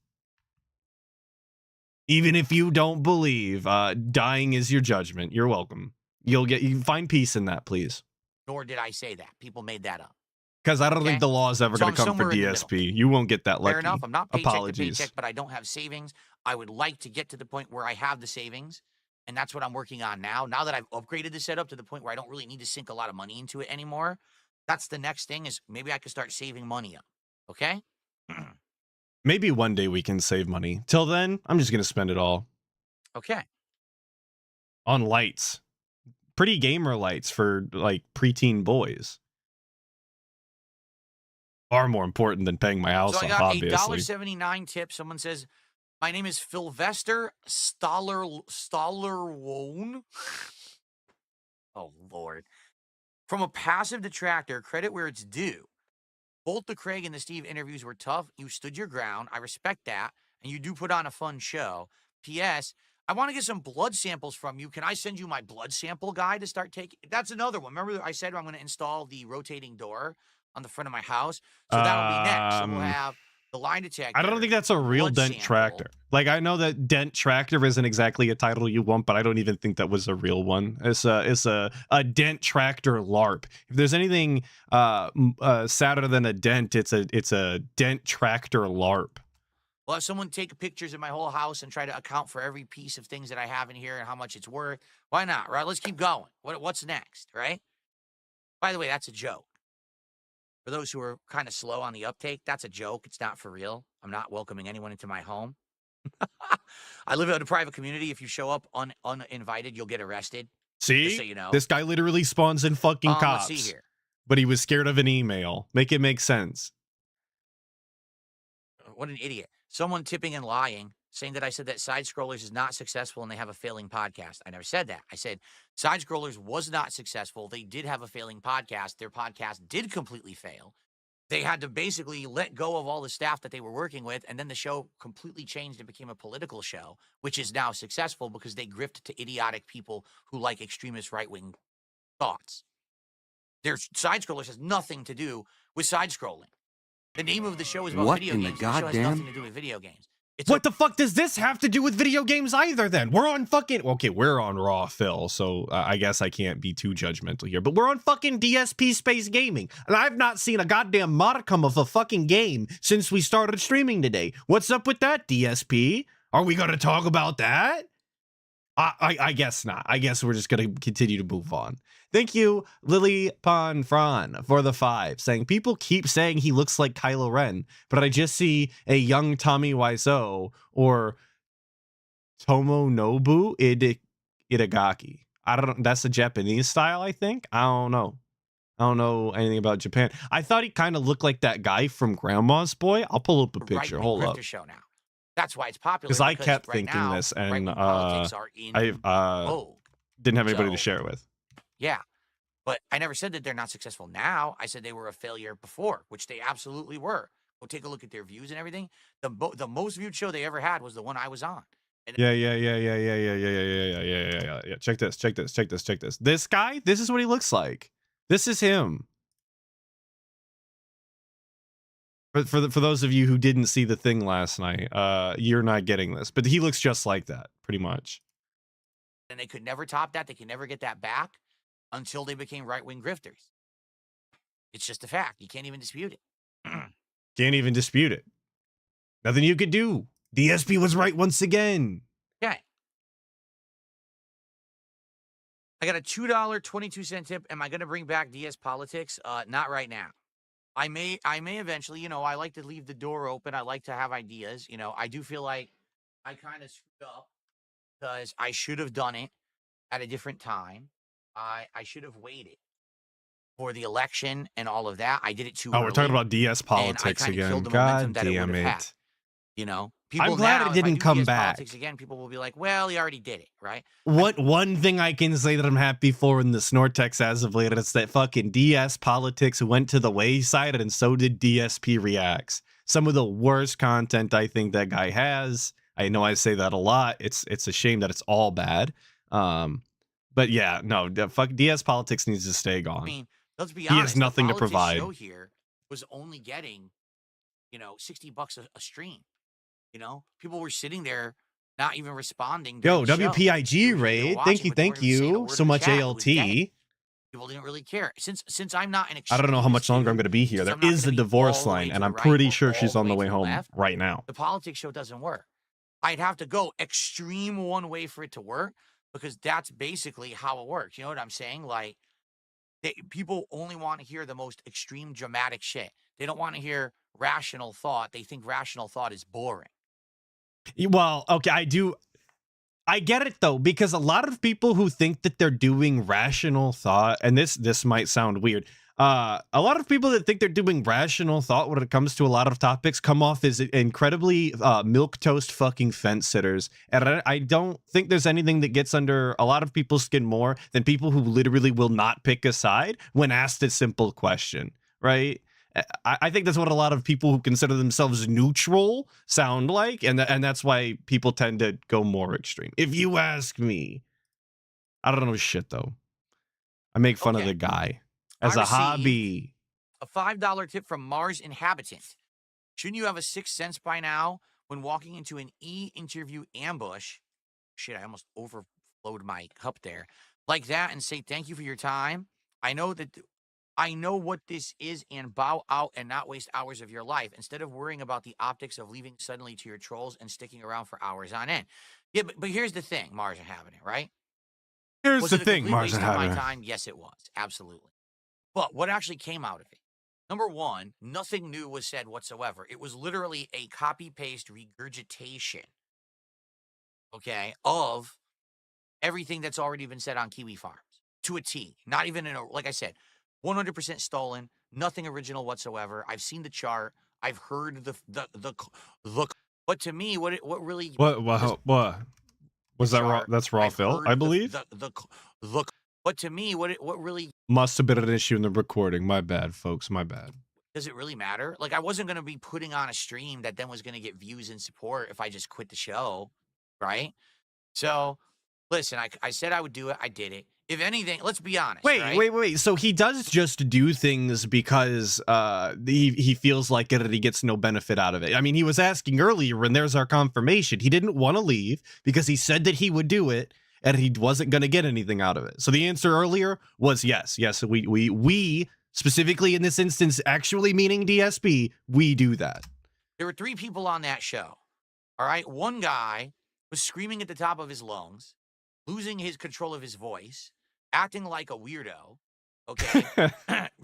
Even if you don't believe, dying is your judgment. You're welcome. You find peace in that, please. Nor did I say that. People made that up. Because I don't think the law is ever going to come for DSP. You won't get that lucky. Fair enough. I'm not paycheck to paycheck, but I don't have savings. I would like to get to the point where I have the savings, and that's what I'm working on now. Now that I've upgraded the setup to the point where I don't really need to sink a lot of money into it anymore, that's the next thing is maybe I could start saving money up. Okay? Maybe one day we can save money. Till then, I'm just going to spend it all. Okay. On lights. Pretty gamer lights for, like, preteen boys. Far more important than paying my house off, obviously. So I got a $1.79 tip. Someone says, my name is Philvester Stollerwone. Oh, Lord. From a passive detractor, credit where it's due. Both the Craig and the Steve interviews were tough. You stood your ground. I respect that. And you do put on a fun show. P.S. I want to get some blood samples from you. Can I send you my blood sample guide to start taking? That's another one. Remember I said I'm going to install the rotating door on the front of my house? So that'll be next. So we'll have the line detector. I don't think that's a real dent tractor. Like, I know that dent tractor isn't exactly a title you want, but I don't even think that was a real one. It's a dent tractor LARP. If there's anything sadder than a dent, it's a dent tractor LARP. Well, if someone take pictures of my whole house and try to account for every piece of things that I have in here and how much it's worth, why not, right? Let's keep going. What's next, right? By the way, that's a joke. For those who are kind of slow on the uptake, that's a joke. It's not for real. I'm not welcoming anyone into my home. I live in a private community. If you show up uninvited, you'll get arrested. See? Just so you know. This guy literally spawns in fucking cops. Let's see here. But he was scared of an email. Make it make sense. what an idiot. Someone tipping and lying, saying that I said that Side Scrollers is not successful and they have a failing podcast. I never said that. I said Side Scrollers was not successful. They did have a failing podcast. Their podcast did completely fail. They had to basically let go of all the staff that they were working with, and then the show completely changed and became a political show, which is now successful because they grift to idiotic people who like extremist right-wing thoughts. Their Side-Scrollers has nothing to do with side-scrolling. The name of the show is about What video in the games. The show has goddamn- nothing to do with video games. It's What the fuck does this have to do with video games either then? We're on fucking... Okay, we're on Raw, Phil, so I guess I can't be too judgmental here. But we're on fucking DSP Space Gaming. And I've not seen a goddamn modicum of a fucking game since we started streaming today. What's up with that, DSP? Are we going to talk about that? I guess not. I guess we're just going to continue to move on. Thank you, Lily Ponfran, for the 5, saying, people keep saying he looks like Kylo Ren, but I just see a young Tommy Wiseau or Tomonobu Itagaki. I don't know. That's a Japanese style, I think. I don't know. I don't know anything about Japan. I thought he kind of looked like that guy from Grandma's Boy. I'll pull up a picture. Hold up. Show now. That's why it's popular. Because I kept right thinking now, this, and politics are in vogue. didn't have anybody to So- share it with. Yeah. But I never said that they're not successful now. I said they were a failure before, which they absolutely were. Go take a look at their views and everything. The most viewed show they ever had was the one I was on. And Yeah. Check this. This guy, this is what he looks like. This is him. For those of you who didn't see the thing last night, you're not getting this. But he looks just like that, pretty much. and they could never top that. They could never get that back until they became right-wing grifters. It's just a fact. You can't even dispute it. Can't even dispute it. Nothing you could do. DSP was right once again. Okay. I got a $2.22 tip. Am I going to bring back DS politics? Not right now. I may eventually. You know, I like to leave the door open. I like to have ideas. You know, I do feel like I kind of screwed up because I should have done it at a different time. I should have waited for the election and all of that. I did it too early. Oh, we're talking about DS politics kinda again. killed the God momentum that it damn would've had. it. You know, I'm glad now, it if I didn't do come DS back. politics again, people will be like, well, he already did it, right? What one thing I can say that I'm happy for in the Snortex as of late is that fucking DS politics went to the wayside, and so did DSP reacts. Some of the worst content I think that guy has. I know I say that a lot. It's a shame that it's all bad. But yeah, no, fuck DS politics needs to stay gone. I mean, let's be He honest. has nothing to the politics provide. Show here was only getting, $60 a stream. You know, people were sitting there not even responding. Yo, during the show. They WPIG were raid. watching, Thank you, but they thank weren't even saying a you word so in the much chat. It was ALT. dead. People didn't really care. Since I'm not an I don't know how much extremist longer I'm dude, going to be here. since There I'm not is gonna the be divorce all the way line, to and the I'm right pretty or sure all she's on the way way to the home left, right now. the politics show doesn't work. I'd have to go extreme one way for it to work because that's basically how it works. You know what I'm saying? Like, people only want to hear the most extreme dramatic shit. They don't want to hear rational thought. They think rational thought is boring. Well, okay, I get it though, because a lot of people who think that they're doing rational thought, and this might sound weird, a lot of people that think they're doing rational thought when it comes to a lot of topics come off as incredibly milquetoast fucking fence sitters, and I don't think there's anything that gets under a lot of people's skin more than people who literally will not pick a side when asked a simple question, right? I think that's what a lot of people who consider themselves neutral sound like, and that's why people tend to go more extreme. If you ask me, I don't know shit though. I make fun of Okay. the guy as I a received hobby. A $5 tip from Mars Inhabitant. Shouldn't you have a sixth sense by now when walking into an e-interview ambush? Shit, I almost overflowed my cup there. Like that and say thank you for your time. I know what this is and bow out and not waste hours of your life instead of worrying about the optics of leaving suddenly to your trolls and sticking around for hours on end. Yeah, but here's the thing, Mars Inhabitant, right? Here's Was the it a thing, complete Mars waste of my Inhabitant. time? Yes, it was. Absolutely. But what actually came out of it? Number one, nothing new was said whatsoever. It was literally a copy-paste regurgitation, okay, of everything that's already been said on Kiwi Farms to a T. Not even like I said, 100% stolen, nothing original whatsoever. I've seen the chart. I've heard the but to me, what really What was that? Raw? bizarre, That's raw I've Phil, heard I believe. the but to me, what really Must have been an issue in the recording. My bad, folks. My bad. does it really matter? Like, I wasn't going to be putting on a stream that then was going to get views and support if I just quit the show, right? So, listen, I said I would do it. I did it. If anything, let's be honest. Right? Wait. So he does just do things because he feels like it and he gets no benefit out of it. I mean, he was asking earlier, and there's our confirmation. He didn't want to leave because he said that he would do it and he wasn't going to get anything out of it. So the answer earlier was yes. Yes, we specifically in this instance, actually meaning DSP, we do that. There were 3 people on that show. All right. One guy was screaming at the top of his lungs, losing his control of his voice, acting like a weirdo, okay?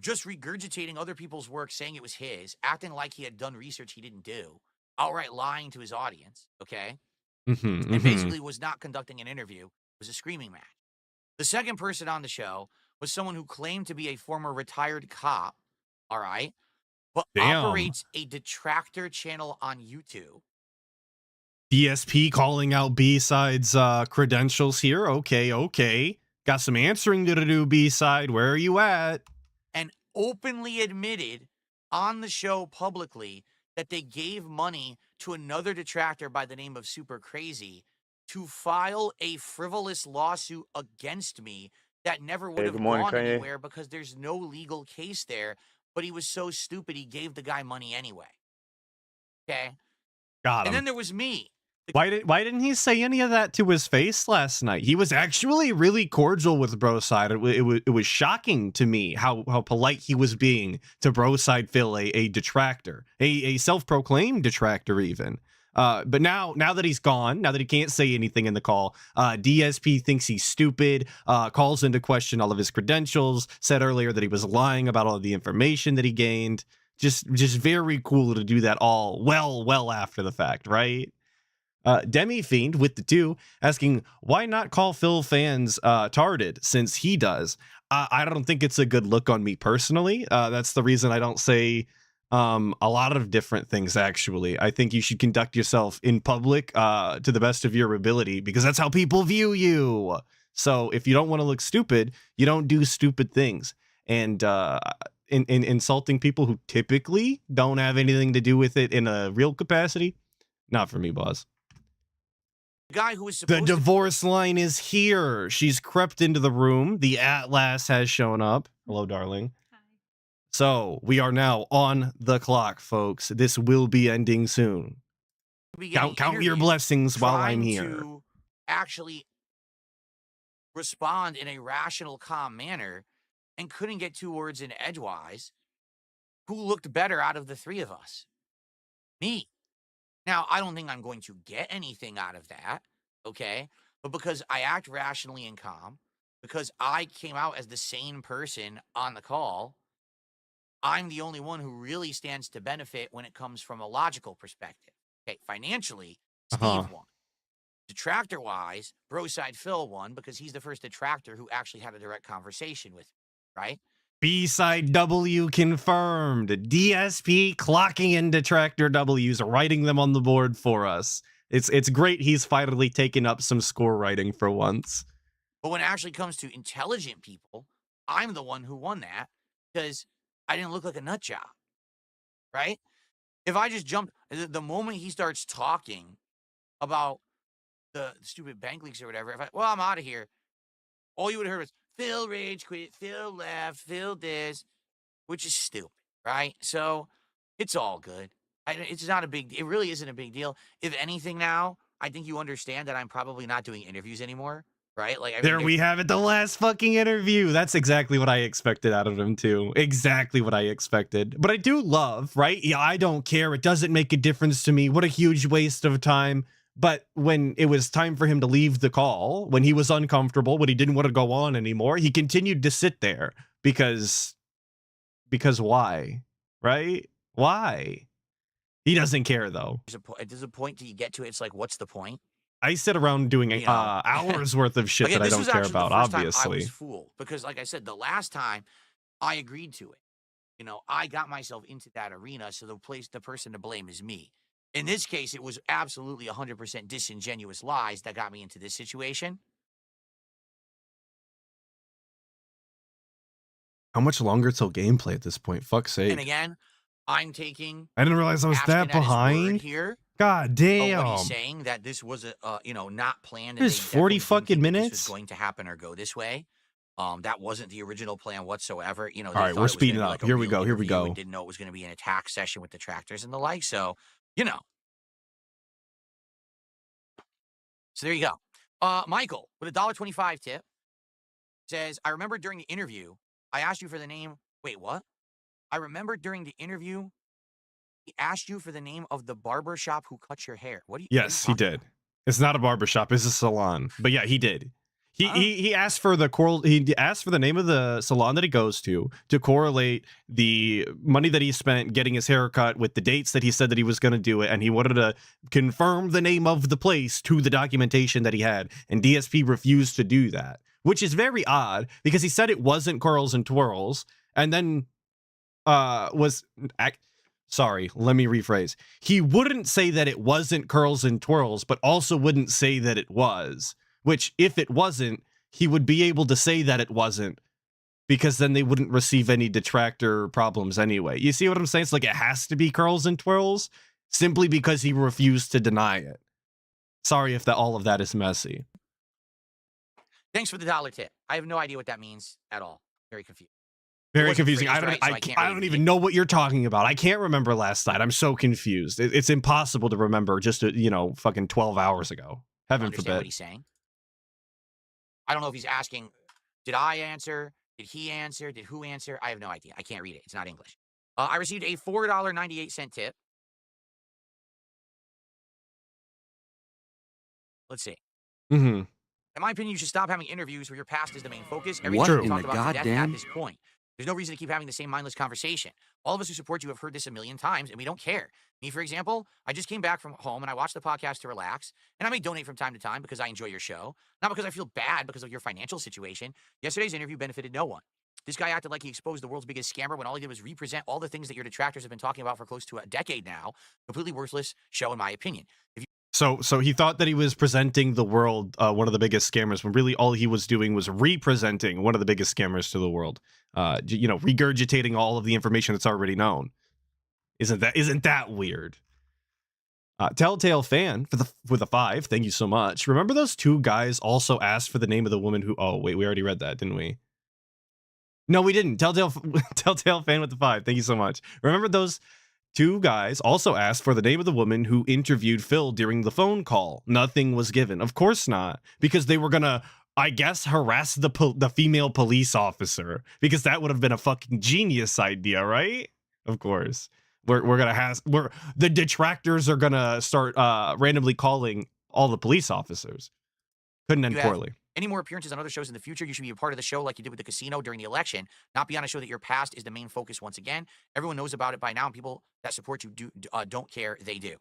Just regurgitating other people's work, saying it was his, acting like he had done research he didn't do, outright lying to his audience, okay? And basically was not conducting an interview. It was a screaming match. The second person on the show was someone who claimed to be a former retired cop, all right? But operates a detractor channel on YouTube. DSP calling out B-Side's credentials here. Okay. Got some answering to do, B-Side. Where are you at? And openly admitted on the show publicly that they gave money to another detractor by the name of Super Crazy to file a frivolous lawsuit against me that never would have gone anywhere because there's no legal case there. But he was so stupid, he gave the guy money anyway. Okay? Got him. And then there was me. Why didn't he say any of that to his face last night? He was actually really cordial with Broside. It was shocking to me how polite he was being to Broside Phil, a detractor, a self-proclaimed detractor even. But now that he's gone, now that he can't say anything in the call, DSP thinks he's stupid, calls into question all of his credentials, said earlier that he was lying about all of the information that he gained. Just very cool to do that all well after the fact, right? Demi Fiend with the 2 asking, why not call Phil fans tarded since he does? I don't think it's a good look on me personally. That's the reason I don't say a lot of different things, actually. I think you should conduct yourself in public to the best of your ability because that's how people view you. So if you don't want to look stupid, you don't do stupid things. And in insulting people who typically don't have anything to do with it in a real capacity, not for me, boss. Guy who was the divorce line is here. She's crept into the room. The Atlas has shown up. Hello, darling. Hi. So we are now on the clock, folks. This will be ending soon. Count your blessings while I'm here. To actually respond in a rational, calm manner, and couldn't get 2 words in edgewise. Who looked better out of the 3 of us? Me. Now, I don't think I'm going to get anything out of that, okay? But because I act rationally and calm, because I came out as the sane person on the call, I'm the only one who really stands to benefit when it comes from a logical perspective. Okay, financially, Steve won. Detractor-wise, Broside Phil won because he's the first detractor who actually had a direct conversation with me, right? B-Side W confirmed. DSP clocking in detractor W's, writing them on the board for us. It's great he's finally taken up some score writing for once. But when it actually comes to intelligent people, I'm the one who won that because I didn't look like a nut job, right? If I just jumped, the moment he starts talking about the stupid bank leaks or whatever, I'm out of here, all you would have heard was, Phil rage quit, Phil left, Phil this, which is stupid, right? So it's all good. It's not a big, it really isn't a big deal. If anything now, I think you understand that I'm probably not doing interviews anymore, right? Like there we have it, the last fucking interview. That's exactly what I expected out of him too. Exactly what I expected. But I do love, right? Yeah, I don't care. It doesn't make a difference to me. What a huge waste of time. But when it was time for him to leave the call, when he was uncomfortable, when he didn't want to go on anymore, he continued to sit there because why? Right? Why? He doesn't care though. There's a point till you get to it. It's like, what's the point? I sit around doing hours worth of shit that I don't care about, obviously. I was fooled because, like I said, the last time I agreed to it. you know, I got myself into that arena, so the person to blame is me. In this case, it was absolutely 100% disingenuous lies that got me into this situation. How much longer till gameplay at this point? Fuck's sake. And again, I'm taking I didn't realize I was Ashton that at his word behind. here. God But damn. what he's saying, that this was a you know, not planned. And There's they 40 definitely didn't fucking think that this minutes? was going to happen or go this way. That wasn't the original plan whatsoever. You know, All they right, thought we're it was gonna speeding be up. like a Here we real go. Here we interview go. and didn't know it was going to be an attack session with detractors and the like. So, you know. So there you go. Michael with a $1.25 tip says, I remember during the interview, I asked you for the name. Wait, what? I remember during the interview, he asked you for the name of the barber shop who cuts your hair. What are you? Yes, he did. It's not a barbershop, it's a salon. But yeah, he did. He asked for he asked for the name of the salon that he goes to correlate the money that he spent getting his hair cut with the dates that he said that he was going to do it, and he wanted to confirm the name of the place to the documentation that he had, and DSP refused to do that, which is very odd because he said it wasn't Curls and Twirls, and then sorry, let me rephrase. He wouldn't say that it wasn't Curls and Twirls, but also wouldn't say that it was. Which, if it wasn't, he would be able to say that it wasn't, because then they wouldn't receive any detractor problems anyway. You see what I'm saying? It's like it has to be Curls and Twirls, simply because he refused to deny it. Sorry if all of that is messy. Thanks for the $1 tip. I have no idea what that means at all. Very confused. Very confusing. phrased I don't. right, so I don't even know what you're talking about. I can't remember last night. I'm so confused. It's impossible to remember just fucking 12 hours ago. Heaven Understand forbid. what he's saying. I don't know if he's asking, did I answer? Did he answer? Did who answer? I have no idea. I can't read it. It's not English. I received a $4.98 tip. Let's see. Mm-hmm. In my opinion, you should stop having interviews where your past is the main focus. What Everything in talked the about to death goddamn? at this point. There's no reason to keep having the same mindless conversation. All of us who support you have heard this a million times, and we don't care. Me, for example, I just came back from home, and I watched the podcast to relax, and I may donate from time to time because I enjoy your show, not because I feel bad because of your financial situation. Yesterday's interview benefited no one. This guy acted like he exposed the world's biggest scammer when all he did was represent all the things that your detractors have been talking about for close to a decade now. Completely worthless show, in my opinion. So he thought that he was presenting the world one of the biggest scammers, when really all he was doing was representing one of the biggest scammers to the world. Regurgitating all of the information that's already known. Isn't that weird? Telltale fan with a 5. Thank you so much. Remember those two guys also asked for the name of the woman who? Oh wait, we already read that, didn't we? No, we didn't. Telltale fan with the 5. Thank you so much. Remember those two guys also asked for the name of the woman who interviewed Phil during the phone call. Nothing was given. Of course not, because they were gonna, I guess, harass the female police officer, because that would have been a fucking genius idea, right? Of course. The detractors are gonna start randomly calling all the police officers. Couldn't end poorly. Any more appearances on other shows in the future, you should be a part of the show like you did with the casino during the election, not be on a show that your past is the main focus once again. Everyone knows about it by now, and people that support you don't care. They do.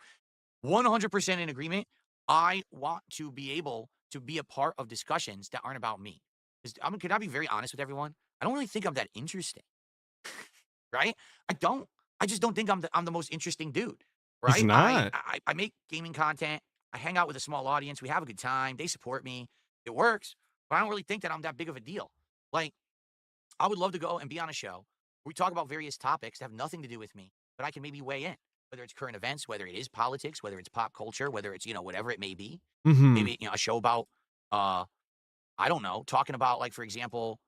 100% in agreement. I want to be able to be a part of discussions that aren't about me. Could I be very honest with everyone? I don't really think I'm that interesting, right? I just don't think I'm the most interesting dude, right? He's not. I make gaming content. I hang out with a small audience. We have a good time. They support me. It works, but I don't really think that I'm that big of a deal. Like, I would love to go and be on a show where we talk about various topics that have nothing to do with me, but I can maybe weigh in, whether it's current events, whether it is politics, whether it's pop culture, whether it's, whatever it may be. Mm-hmm. Maybe, a show about, I don't know, talking about, like, for example,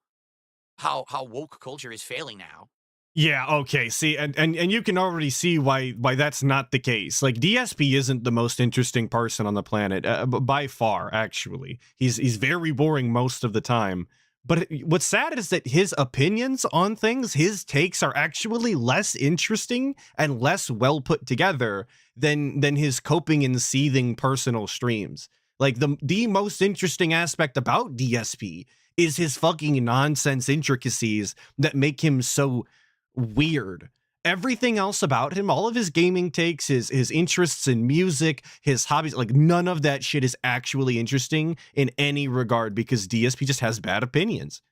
how woke culture is failing now. Yeah, okay. See, and you can already see why that's not the case. Like, DSP isn't the most interesting person on the planet by far. Actually, he's very boring most of the time. But what's sad is that his opinions on things, his takes, are actually less interesting and less well put together than his coping and seething personal streams. Like, the most interesting aspect about DSP is his fucking nonsense intricacies that make him so weird. Everything else about him, all of his gaming takes, his interests in music, his hobbies, like, none of that shit is actually interesting in any regard, because DSP just has bad opinions.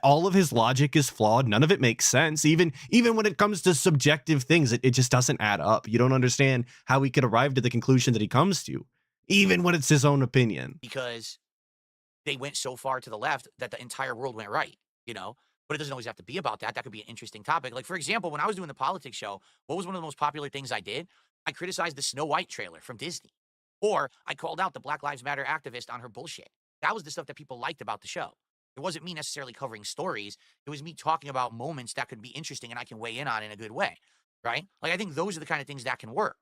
All of his logic is flawed. None of it makes sense. Even when it comes to subjective things, it just doesn't add up. You don't understand how he could arrive to the conclusion that he comes to, even when it's his own opinion. Because they went so far to the left that the entire world went right, you know? But it doesn't always have to be about that. That could be an interesting topic. Like, for example, when I was doing the politics show, what was one of the most popular things I did? I criticized the Snow White trailer from Disney. Or I called out the Black Lives Matter activist on her bullshit. That was the stuff that people liked about the show. It wasn't me necessarily covering stories. It was me talking about moments that could be interesting and I can weigh in on in a good way, right? Like, I think those are the kind of things that can work.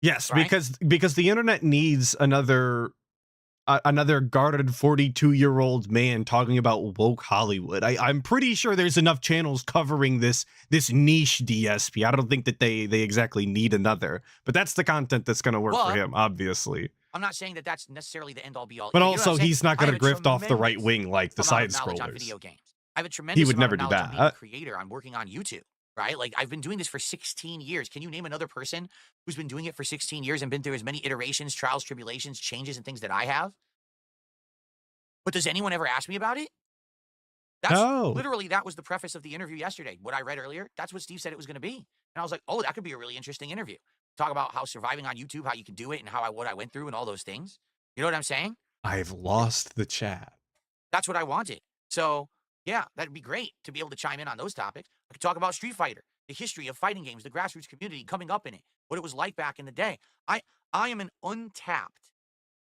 Yes, right? because the internet needs another guarded 42-year-old man talking about woke Hollywood. I'm pretty sure there's enough channels covering this niche DSP. I don't think that they exactly need another, but that's the content that's going to work for him, obviously. I'm not saying that that's necessarily the end all be all. But You know also, he's not going to grift off the right wing like the side on scrollers. video games. I have a tremendous would never amount do of knowledge on being a that. creator, on working on YouTube, right? Like, I've been doing this for 16 years. Can you name another person who's been doing it for 16 years and been through as many iterations, trials, tribulations, changes, and things that I have? But does anyone ever ask me about it? That's literally, that was the preface of the interview yesterday. What I read earlier, that's what Steve said it was going to be. And I was like, oh, that could be a really interesting interview. Talk about how surviving on YouTube, how you can do it, and what I went through and all those things. You know what I'm saying? I've lost the chat. That's what I wanted. So, yeah, that'd be great to be able to chime in on those topics. I could talk about Street Fighter, the history of fighting games, the grassroots community coming up in it, what it was like back in the day. I am an untapped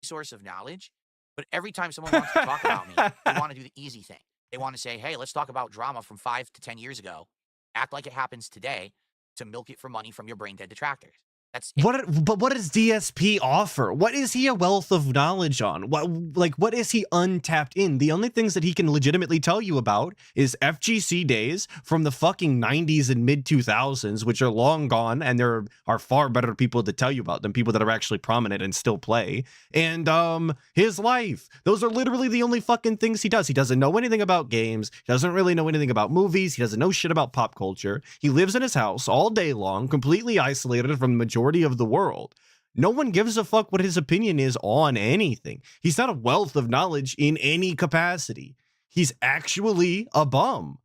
source of knowledge, but every time someone wants to talk about me, they want to do the easy thing. They want to say, hey, let's talk about drama from 5 to 10 years ago. Act like it happens today to milk it for money from your brain-dead detractors. That's it. But what does DSP offer? What is he a wealth of knowledge on? What is he untapped in? The only things that he can legitimately tell you about is FGC days from the fucking 90s and mid 2000s, which are long gone, and there are far better people to tell you about than people that are actually prominent and still play. And his life. Those are literally the only fucking things he does. He doesn't know anything about games. He doesn't really know anything about movies. He doesn't know shit about pop culture. He lives in his house all day long, completely isolated from the majority of the world. No one gives a fuck what his opinion is on anything. He's not a wealth of knowledge in any capacity. He's actually a bum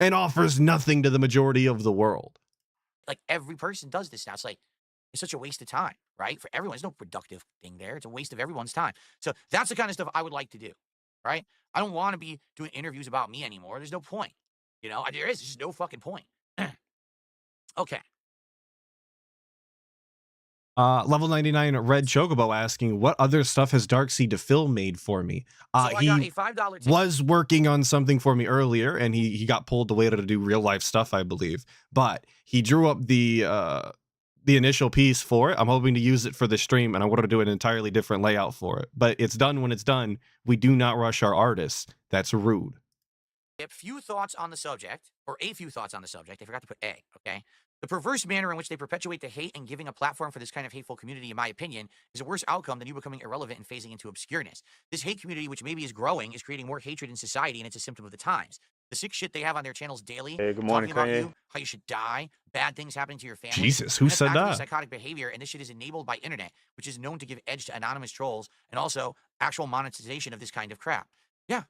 and offers nothing to the majority of the world. Like, every person does this now. It's like, it's such a waste of time, right? For everyone. There's no productive thing there. It's a waste of everyone's time. So that's the kind of stuff I would like to do, right? I don't want to be doing interviews about me anymore. There's no point. You know, there is just no fucking point. Okay. Level 99 Red Chocobo asking, what other stuff has Darkseid to Film made for me? So I he got a $5 ticket. Was working on something for me earlier, and he got pulled away to do real life stuff, I believe. But he drew up the initial piece for it. I'm hoping to use it for the stream, and I wanted to do an entirely different layout for it. But it's done when it's done. We do not rush our artists. That's rude. A few thoughts on the subject, or a few thoughts on the subject. I forgot to put A, okay? The perverse manner in which they perpetuate the hate and giving a platform for this kind of hateful community, in my opinion, is a worse outcome than you becoming irrelevant and phasing into obscureness. This hate community, which maybe is growing, is creating more hatred in society, and it's a symptom of the times. The sick shit they have on their channels daily, Hey, good morning, talking about Kanye. you, how you should die, bad things happening to your family. Jesus, who and that's said actively that? Psychotic behavior, and this shit is enabled by internet, which is known to give edge to anonymous trolls and also actual monetization of this kind of crap. Yeah.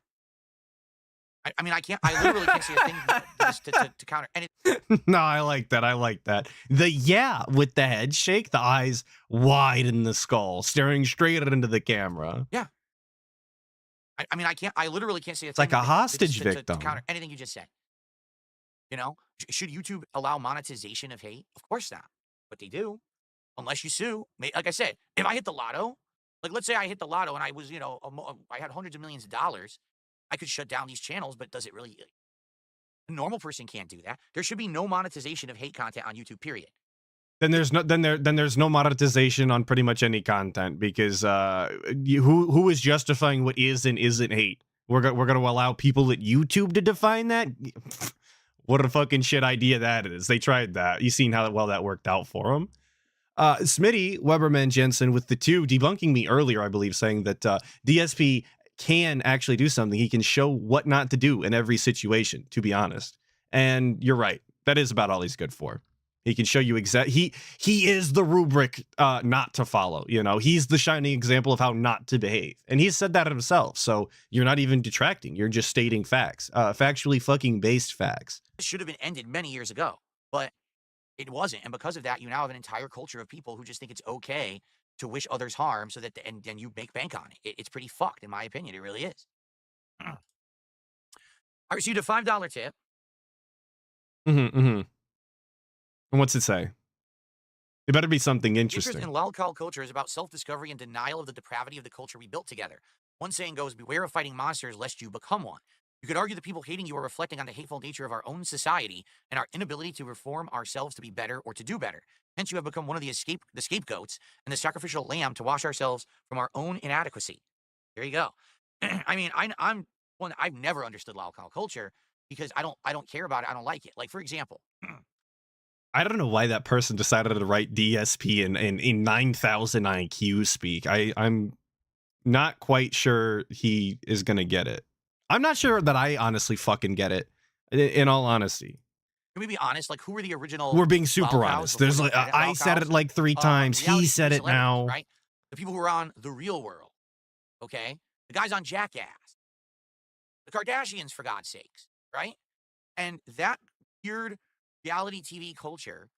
I mean, I literally can't say a thing to counter. And No, I like that. I like that. With the head shake, the eyes wide in the skull, staring straight into the camera. Yeah. I literally can't say a thing. It's like a hostage to victim. counter anything you just said. You know, should YouTube allow monetization of hate? Of course not. But they do, unless you sue. Like I said, if I hit the lotto, like let's say I hit the lotto and I was, I had hundreds of millions of dollars, I could shut down these channels, but does it really? A normal person can't do that. There should be no monetization of hate content on YouTube, period. Then there's no monetization on pretty much any content, because who is justifying what is and isn't hate? We're gonna allow people at YouTube to define that? What a fucking shit idea that is. They tried that. You seen how well that worked out for them. Smitty Weberman Jensen with the 2 debunking me earlier, I believe, saying that DSP can actually do something. He can show what not to do in every situation, to be honest. And you're right. That is about all he's good for. He can show you he is the rubric not to follow. You know, he's the shining example of how not to behave, and he's said that himself. So you're not even detracting; you're just stating facts, factually fucking based facts. This should have been ended many years ago, but it wasn't, and because of that, you now have an entire culture of people who just think it's okay to wish others harm, so that and you make bank on it. It's pretty fucked, in my opinion. It really is. I received a $5 tip. And what's it say? It better be something interesting. Interest in lolcow culture is about self-discovery and denial of the depravity of the culture we built together. One saying goes, beware of fighting monsters lest you become one. You could argue that people hating you are reflecting on the hateful nature of our own society and our inability to reform ourselves to be better or to do better. Hence, you have become one of the scapegoats and the sacrificial lamb to wash ourselves from our own inadequacy. There you go. I mean, I'm one. I've never understood lolcow culture because I don't care about it. I don't like it. Like, for example, I don't know why that person decided to write DSP in 9,000 IQ speak. I'm not quite sure he is gonna get it. I'm not sure that I honestly fucking get it. In all honesty, can we be honest? Like, who were the original? we're being super lolcows honest. before There's the like internet I said lolcows? it like 3 times. He Reality said TV it now. celebrities, right? The people who are on The Real World, okay? The guys on Jackass, the Kardashians, for God's sakes, right? And that weird reality TV culture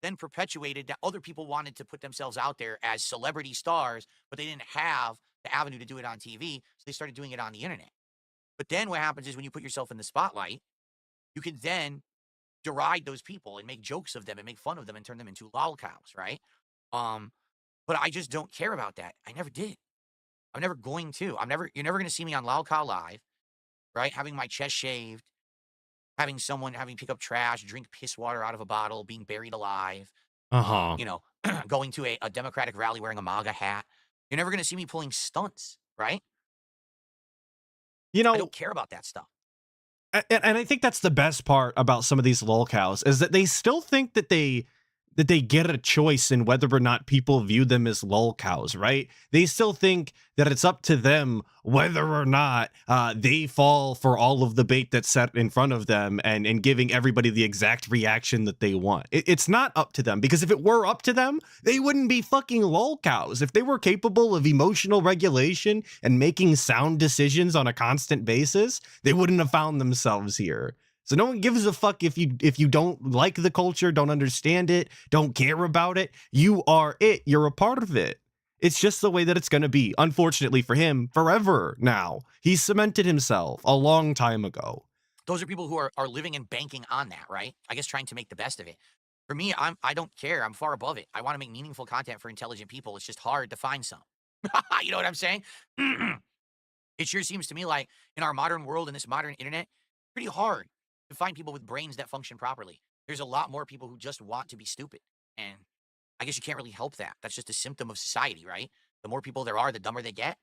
then perpetuated that other people wanted to put themselves out there as celebrity stars, but they didn't have the avenue to do it on TV, so they started doing it on the internet. But then what happens is when you put yourself in the spotlight, you can then deride those people and make jokes of them and make fun of them and turn them into lolcows, right? But I just don't care about that. I never did. I'm never going to. You're never going to see me on Lolcow Live, right? Having my chest shaved, having pick up trash, drink piss water out of a bottle, being buried alive, you know, going to a Democratic rally wearing a MAGA hat. You're never going to see me pulling stunts, right? You know, I don't care about that stuff. And I think that's the best part about some of these lolcows is that they still think that they get a choice in whether or not people view them as lolcows, right? They still think that it's up to them whether or not they fall for all of the bait that's set in front of them and giving everybody the exact reaction that they want. It's not up to them, because if it were up to them, they wouldn't be fucking lolcows. If they were capable of emotional regulation and making sound decisions on a constant basis, they wouldn't have found themselves here. So no one gives a fuck if you don't like the culture, don't understand it, don't care about it. You are it. You're a part of it. It's just the way that it's going to be. Unfortunately for him, forever now. He cemented himself a long time ago. Those are people who are living and banking on that, right? I guess trying to make the best of it. For me, I don't care. I'm far above it. I want to make meaningful content for intelligent people. It's just hard to find some. You know what I'm saying? It sure seems to me like in our modern world, in this modern internet, pretty hard to find people with brains that function properly. There's a lot more people who just want to be stupid. And I guess you can't really help that. That's just a symptom of society, right? The more people there are, the dumber they get.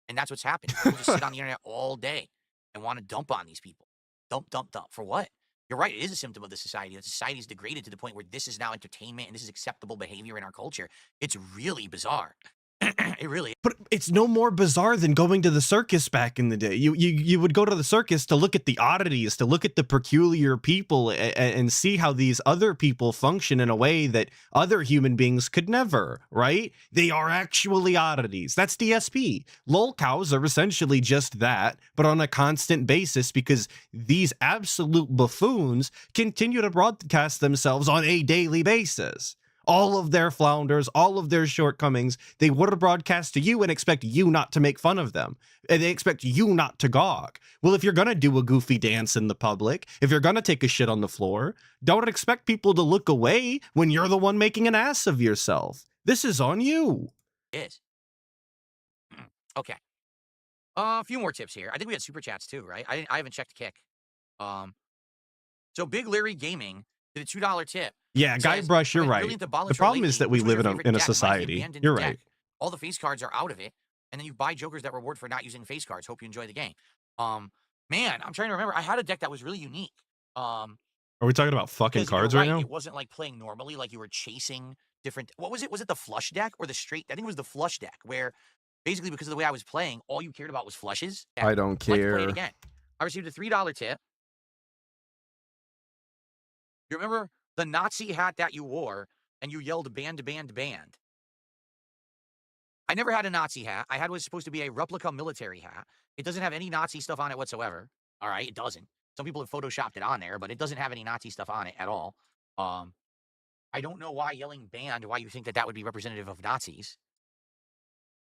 And that's what's happening. People just sit on the internet all day and want to dump on these people. Dump. For what? You're right. It is a symptom of the society. The society is degraded to the point where this is now entertainment and this is acceptable behavior in our culture. It's really bizarre. It really is. But it's no more bizarre than going to the circus back in the day. You would go to the circus to look at the oddities, to look at the peculiar people and see how these other people function in a way that other human beings could never, right? They are actually oddities. That's DSP. Lolcows are essentially just that, but on a constant basis, because these absolute buffoons continue to broadcast themselves on a daily basis. All of their flounders, all of their shortcomings, they would broadcast to you and expect you not to make fun of them. And they expect you not to gawk. Well, if you're going to do a goofy dance in the public, if you're going to take a shit on the floor, don't expect people to look away when you're the one making an ass of yourself. This is on you. It is. Okay. A few more tips here. I think we had super chats too, right? I haven't checked Kick. So Big Larry Gaming did a $2 tip. Yeah, Guybrush, you're right. The problem is that we live in a society. You're right. All the face cards are out of it, and then you buy jokers that reward for not using face cards. Hope you enjoy the game. Man, I'm trying to remember. I had a deck that was really unique. Are we talking about fucking cards right now? It wasn't like playing normally, like you were chasing different. What was it? Was it the flush deck or the straight? I think it was the flush deck, where basically because of the way I was playing, all you cared about was flushes. I don't care. Play it again. I received a $3 tip. You remember the Nazi hat that you wore and you yelled banned, banned, banned. I never had a Nazi hat. I had what was supposed to be a replica military hat. It doesn't have any Nazi stuff on it whatsoever. All right, it doesn't. Some people have photoshopped it on there, but it doesn't have any Nazi stuff on it at all. I don't know why yelling banned, why you think that would be representative of Nazis.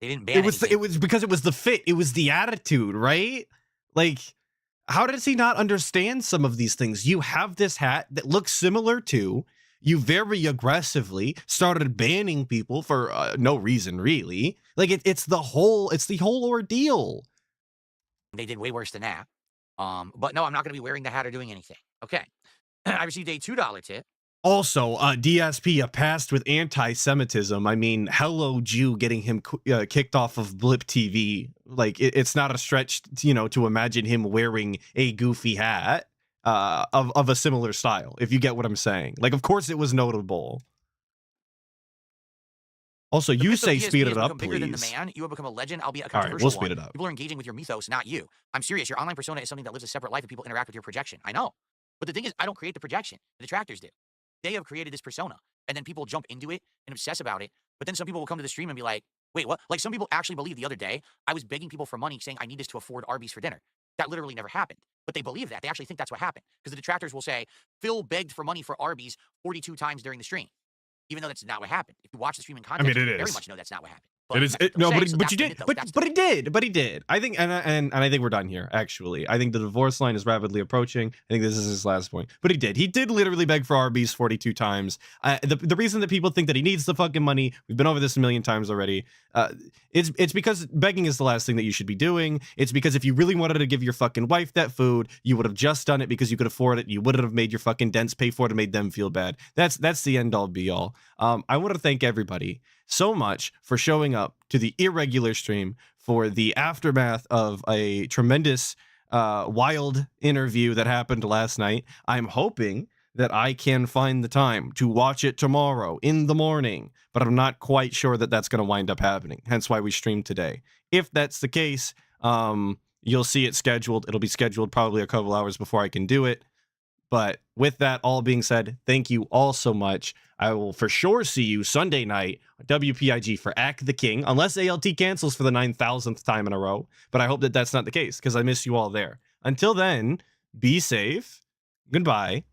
They didn't ban anything. It was because it was the fit. It was the attitude, right? Like, how does he not understand some of these things? You have this hat that looks similar to, you very aggressively started banning people for no reason, really. Like, it's the whole ordeal. They did way worse than that. But no, I'm not going to be wearing the hat or doing anything. Okay. I received a $2 tip. Also, DSP passed with anti-Semitism. I mean, hello Jew getting him kicked off of Blip TV. Like, it's not a stretch, to imagine him wearing a goofy hat of a similar style, if you get what I'm saying. Like, of course it was notable. Also, you say speed it up, bigger please. Than the man. You have become a legend, albeit a All controversial right, we'll speed it one. up. People are engaging with your mythos, not you. I'm serious. Your online persona is something that lives a separate life and people interact with your projection. I know. But the thing is, I don't create the projection. The detractors do. They have created this persona, and then people jump into it and obsess about it. But then some people will come to the stream and be like, wait, what? Like, some people actually believe the other day, I was begging people for money saying I need this to afford Arby's for dinner. That literally never happened. But they believe that. They actually think that's what happened. Because the detractors will say, Phil begged for money for Arby's 42 times during the stream. Even though that's not what happened. If you watch the stream in context, you very much know that's not what happened. But It is but he did. I think and I think we're done here, actually. I think the divorce line is rapidly approaching. I think this is his last point. But he did literally beg for Arby's 42 times. The reason that people think that he needs the fucking money, we've been over this a million times already. It's because begging is the last thing that you should be doing. It's because if you really wanted to give your fucking wife that food, you would have just done it because you could afford it. You wouldn't have made your fucking dents pay for it and made them feel bad. That's the end all be all. I want to thank everybody so much for showing up to the irregular stream for the aftermath of a tremendous wild interview that happened last night. I'm hoping that I can find the time to watch it tomorrow in the morning, but I'm not quite sure that that's going to wind up happening, hence why we streamed today. If that's the case, you'll see it scheduled. It'll be scheduled probably a couple hours before I can do it. But with that all being said, thank you all so much. I will for sure see you Sunday night, WPIG for Act the King, unless ALT cancels for the 9,000th time in a row. But I hope that that's not the case, because I miss you all there. Until then, be safe. Goodbye.